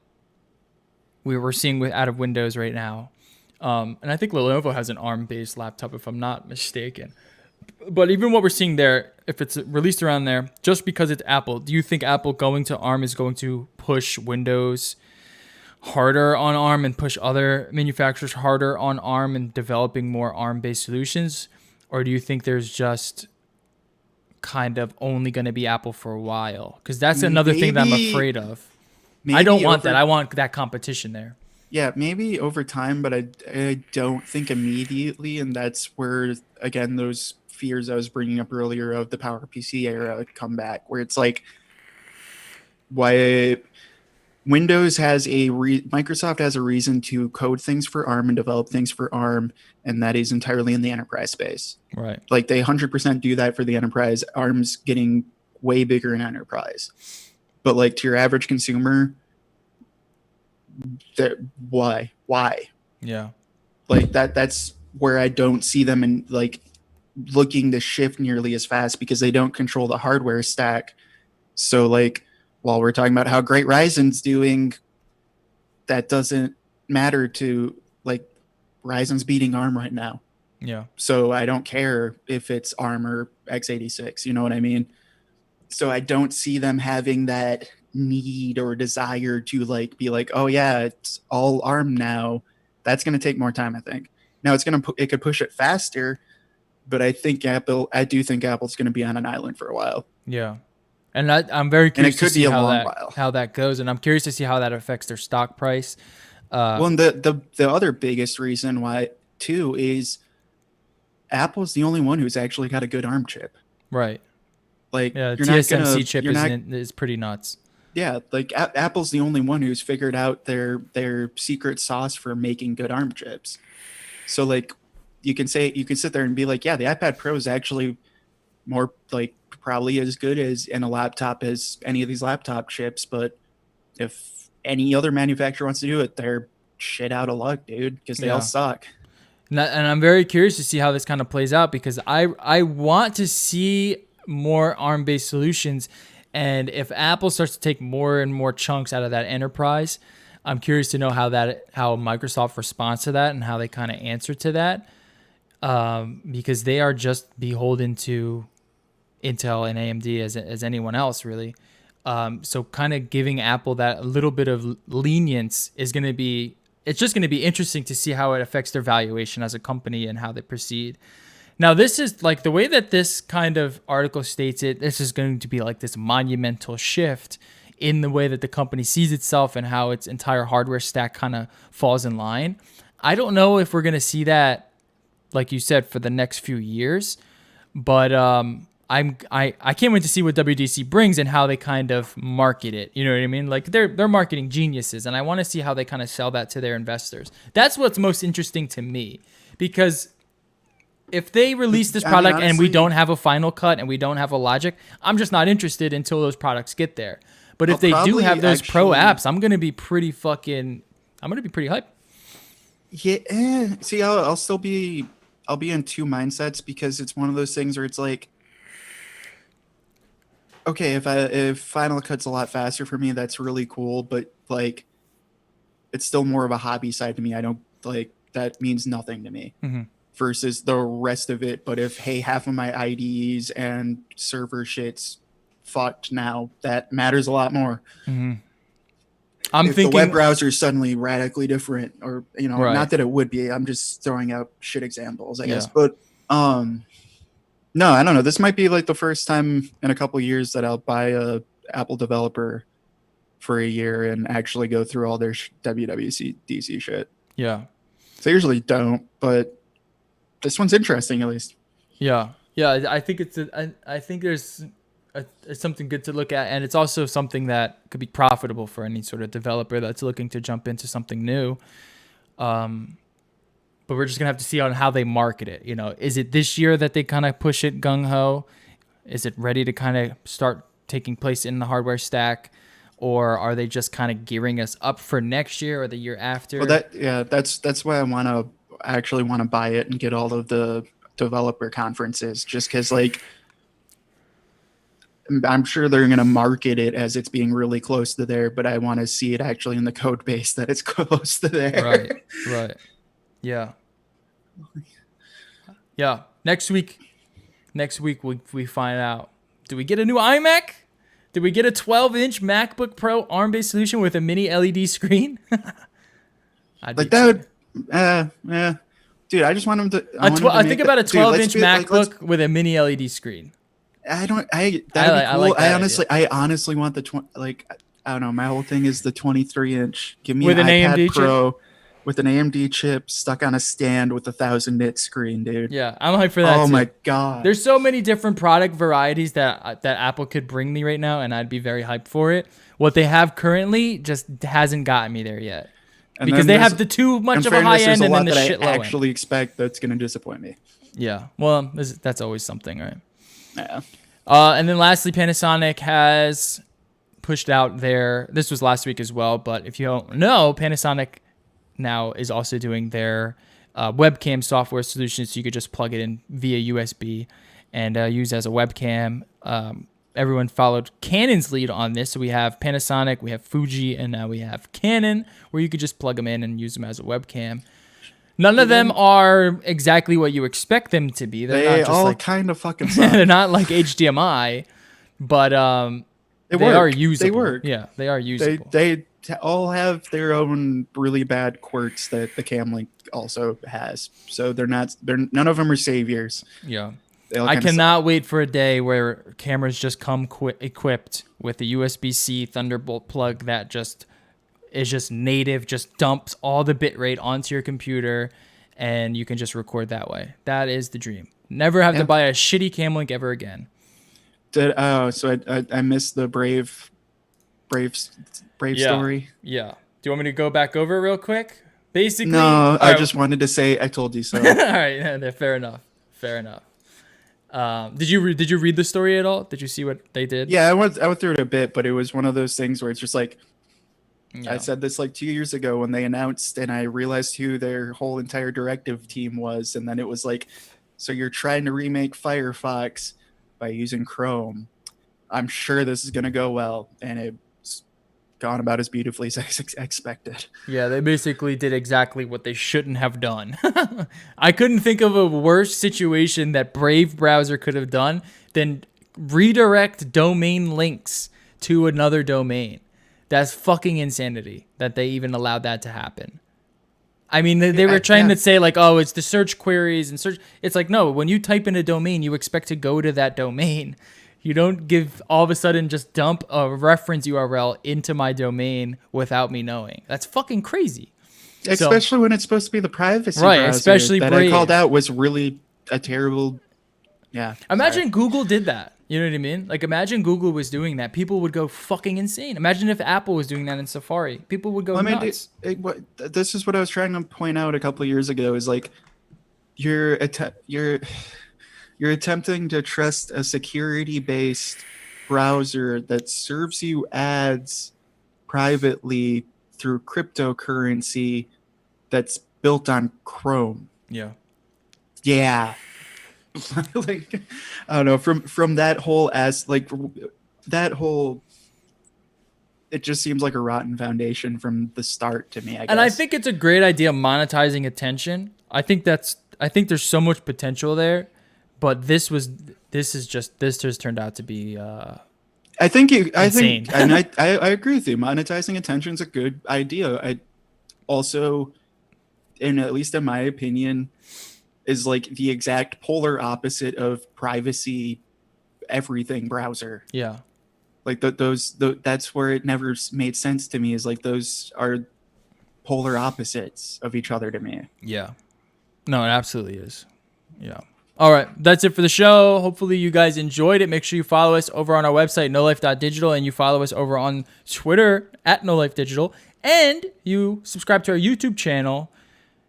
we were seeing out of Windows right now, and I think Lenovo has an ARM-based laptop, if I'm not mistaken. But even what we're seeing there, if it's released around there, just because it's Apple, do you think Apple going to ARM is going to push Windows harder on ARM and push other manufacturers harder on ARM and developing more ARM-based solutions? Or do you think there's just kind of only going to be Apple for a while? Because that's another thing that I'm afraid of. I don't want that. I want that competition there. Yeah, maybe over time, but I don't think immediately. And that's where, again, those fears I was bringing up earlier of the PowerPC era come back, where it's like, why Windows has Microsoft has a reason to code things for ARM and develop things for ARM, and that is entirely in the enterprise space. Right. Like they 100% do that for the enterprise. ARM's getting way bigger in enterprise. But like to your average consumer, why? Yeah. Like that's where I don't see them in like looking to shift nearly as fast because they don't control the hardware stack. So like while we're talking about how great Ryzen's doing, that doesn't matter to like Ryzen's beating ARM right now. Yeah. So I don't care if it's ARM or x86, you know what I mean? So I don't see them having that need or desire to like be like, oh yeah, it's all ARM now. That's going to take more time, I think. Now it could push it faster, but I do think Apple's going to be on an island for a while. Yeah. And I'm very curious to see how that goes, and I'm curious to see how that affects their stock price. And the other biggest reason why too is Apple's the only one who's actually got a good ARM chip. Right. Like TSMC chip is pretty nuts. Yeah, like Apple's the only one who's figured out their secret sauce for making good ARM chips. So like you can sit there and be like, yeah, the iPad Pro is actually more like probably as good as in a laptop as any of these laptop chips, but if any other manufacturer wants to do it, they're shit out of luck, dude, because they all suck. And I'm very curious to see how this kind of plays out because I want to see more ARM-based solutions, and if Apple starts to take more and more chunks out of that enterprise, I'm curious to know how Microsoft responds to that and how they kind of answer to that, because they are just beholden to Intel and AMD as anyone else really. So kind of giving Apple that little bit of lenience it's just going to be interesting to see how it affects their valuation as a company and how they proceed. Now, this is like the way that this kind of article states it, this is going to be like this monumental shift in the way that the company sees itself and how its entire hardware stack kind of falls in line. I don't know if we're going to see that, like you said, for the next few years, but I can't wait to see what WDC brings and how they kind of market it. You know what I mean? Like they're marketing geniuses, and I want to see how they kind of sell that to their investors. That's what's most interesting to me, because if they release this product honestly, and we don't have a Final Cut and we don't have a Logic, I'm just not interested until those products get there. But if they do have those pro apps, I'm gonna be pretty hyped. Yeah. See, I'll be in two mindsets because it's one of those things where it's like, okay, if Final Cut's a lot faster for me, that's really cool, but like it's still more of a hobby side to me. I don't like that means nothing to me versus the rest of it. But if half of my IDEs and server shit's fucked now, that matters a lot more. I'm thinking the web browser is suddenly radically different, or not that it would be. I'm just throwing out shit examples, I guess. But no, I don't know. This might be like the first time in a couple of years that I'll buy a Apple developer for a year and actually go through all their WWDC shit. Yeah. So I usually don't, but this one's interesting at least. Yeah. Yeah. I think I think there's it's something good to look at, and it's also something that could be profitable for any sort of developer that's looking to jump into something new. But we're just gonna have to see on how they market it. Is it this year that they kind of push it gung ho? Is it ready to kind of start taking place in the hardware stack, or are they just kind of gearing us up for next year or the year after? Well, that's why I actually want to buy it and get all of the developer conferences, just because like I'm sure they're going to market it as it's being really close to there, but I want to see it actually in the code base that it's close to there. Right. Yeah. Next week we find out. Do we get a new iMac? Did we get a 12-inch MacBook Pro ARM-based solution with a mini LED screen? Like that would, dude, I just want them to. I think about a 12-inch MacBook with a mini LED screen. I honestly want the I don't know. My whole thing is the 23-inch. Give me with an iPad AMD Pro with an AMD chip stuck on a stand with a 1000-nit screen, dude. Yeah, I'm hyped for that. Oh too. My god! There's so many different product varieties that Apple could bring me right now, and I'd be very hyped for it. What they have currently just hasn't gotten me there yet, because they have the too much of a high end and then the shit low end. I actually expect that's going to disappoint me. Yeah, well, that's always something, right? Yeah. And then lastly, Panasonic has pushed out this was last week as well, but if you don't know, Panasonic now is also doing their webcam software solution, so you could just plug it in via USB and use as a webcam. Everyone followed Canon's lead on this, so we have Panasonic, we have Fuji, and now we have Canon, where you could just plug them in and use them as a webcam. None of them are exactly what you expect them to be. They all kind of fucking suck. They're not like HDMI, but they are usable. They work. Yeah, they are usable. They all have their own really bad quirks that the Camlink also has. So none of them are saviors. Yeah. I cannot wait for a day where cameras just come equipped with a USB-C Thunderbolt plug that is just native, just dumps all the bitrate onto your computer, and you can just record that way. That is the dream. Never have to buy a shitty Camlink ever again. So I missed the Brave story. Yeah. Do you want me to go back over it real quick? Basically, no. I just wanted to say I told you so. All right, fair enough. Did you read the story at all? Did you see what they did? Yeah, I went through it a bit, but it was one of those things where it's just like, I said this like 2 years ago when they announced, and I realized who their whole entire directive team was, and then it was like, so you're trying to remake Firefox by using Chrome. I'm sure this is gonna go well, and it's gone about as beautifully as I expected. Yeah, they basically did exactly what they shouldn't have done. I couldn't think of a worse situation that Brave browser could have done than redirect domain links to another domain. That's fucking insanity that they even allowed that to happen. I mean, they were trying to say like, oh, it's the search queries and search. It's like, no, when you type in a domain, you expect to go to that domain. You don't give all of a sudden just dump a reference URL into my domain without me knowing. That's fucking crazy. Especially when it's supposed to be the privacy right, browser especially that Brave. I called out was really a terrible. Yeah. Imagine Google did that. You know what I mean? Like, imagine Google was doing that. People would go fucking insane. Imagine if Apple was doing that in Safari. People would go nuts. This is what I was trying to point out a couple of years ago. Is like, you're attempting to trust a security-based browser that serves you ads privately through cryptocurrency that's built on Chrome. Yeah. Yeah. Like, I don't know, from that whole it just seems like a rotten foundation from the start to me, I guess. And I think it's a great idea monetizing attention. I think there's so much potential there, but this just turned out to be insane. I think and I agree with you. Monetizing attention is a good idea. I also, and at least in my opinion, is like the exact polar opposite of privacy everything browser. Yeah. Like that's where it never made sense to me, is like those are polar opposites of each other to me. Yeah. No, it absolutely is. Yeah. All right, that's it for the show. Hopefully you guys enjoyed it. Make sure you follow us over on our website, nolife.digital, and you follow us over on Twitter at nolifedigital, and you subscribe to our YouTube channel,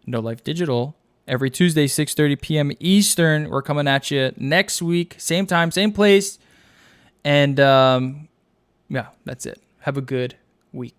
No Life Digital, every Tuesday, 6:30 p.m. Eastern. We're coming at you next week, same time, same place, and yeah, that's it. Have a good week.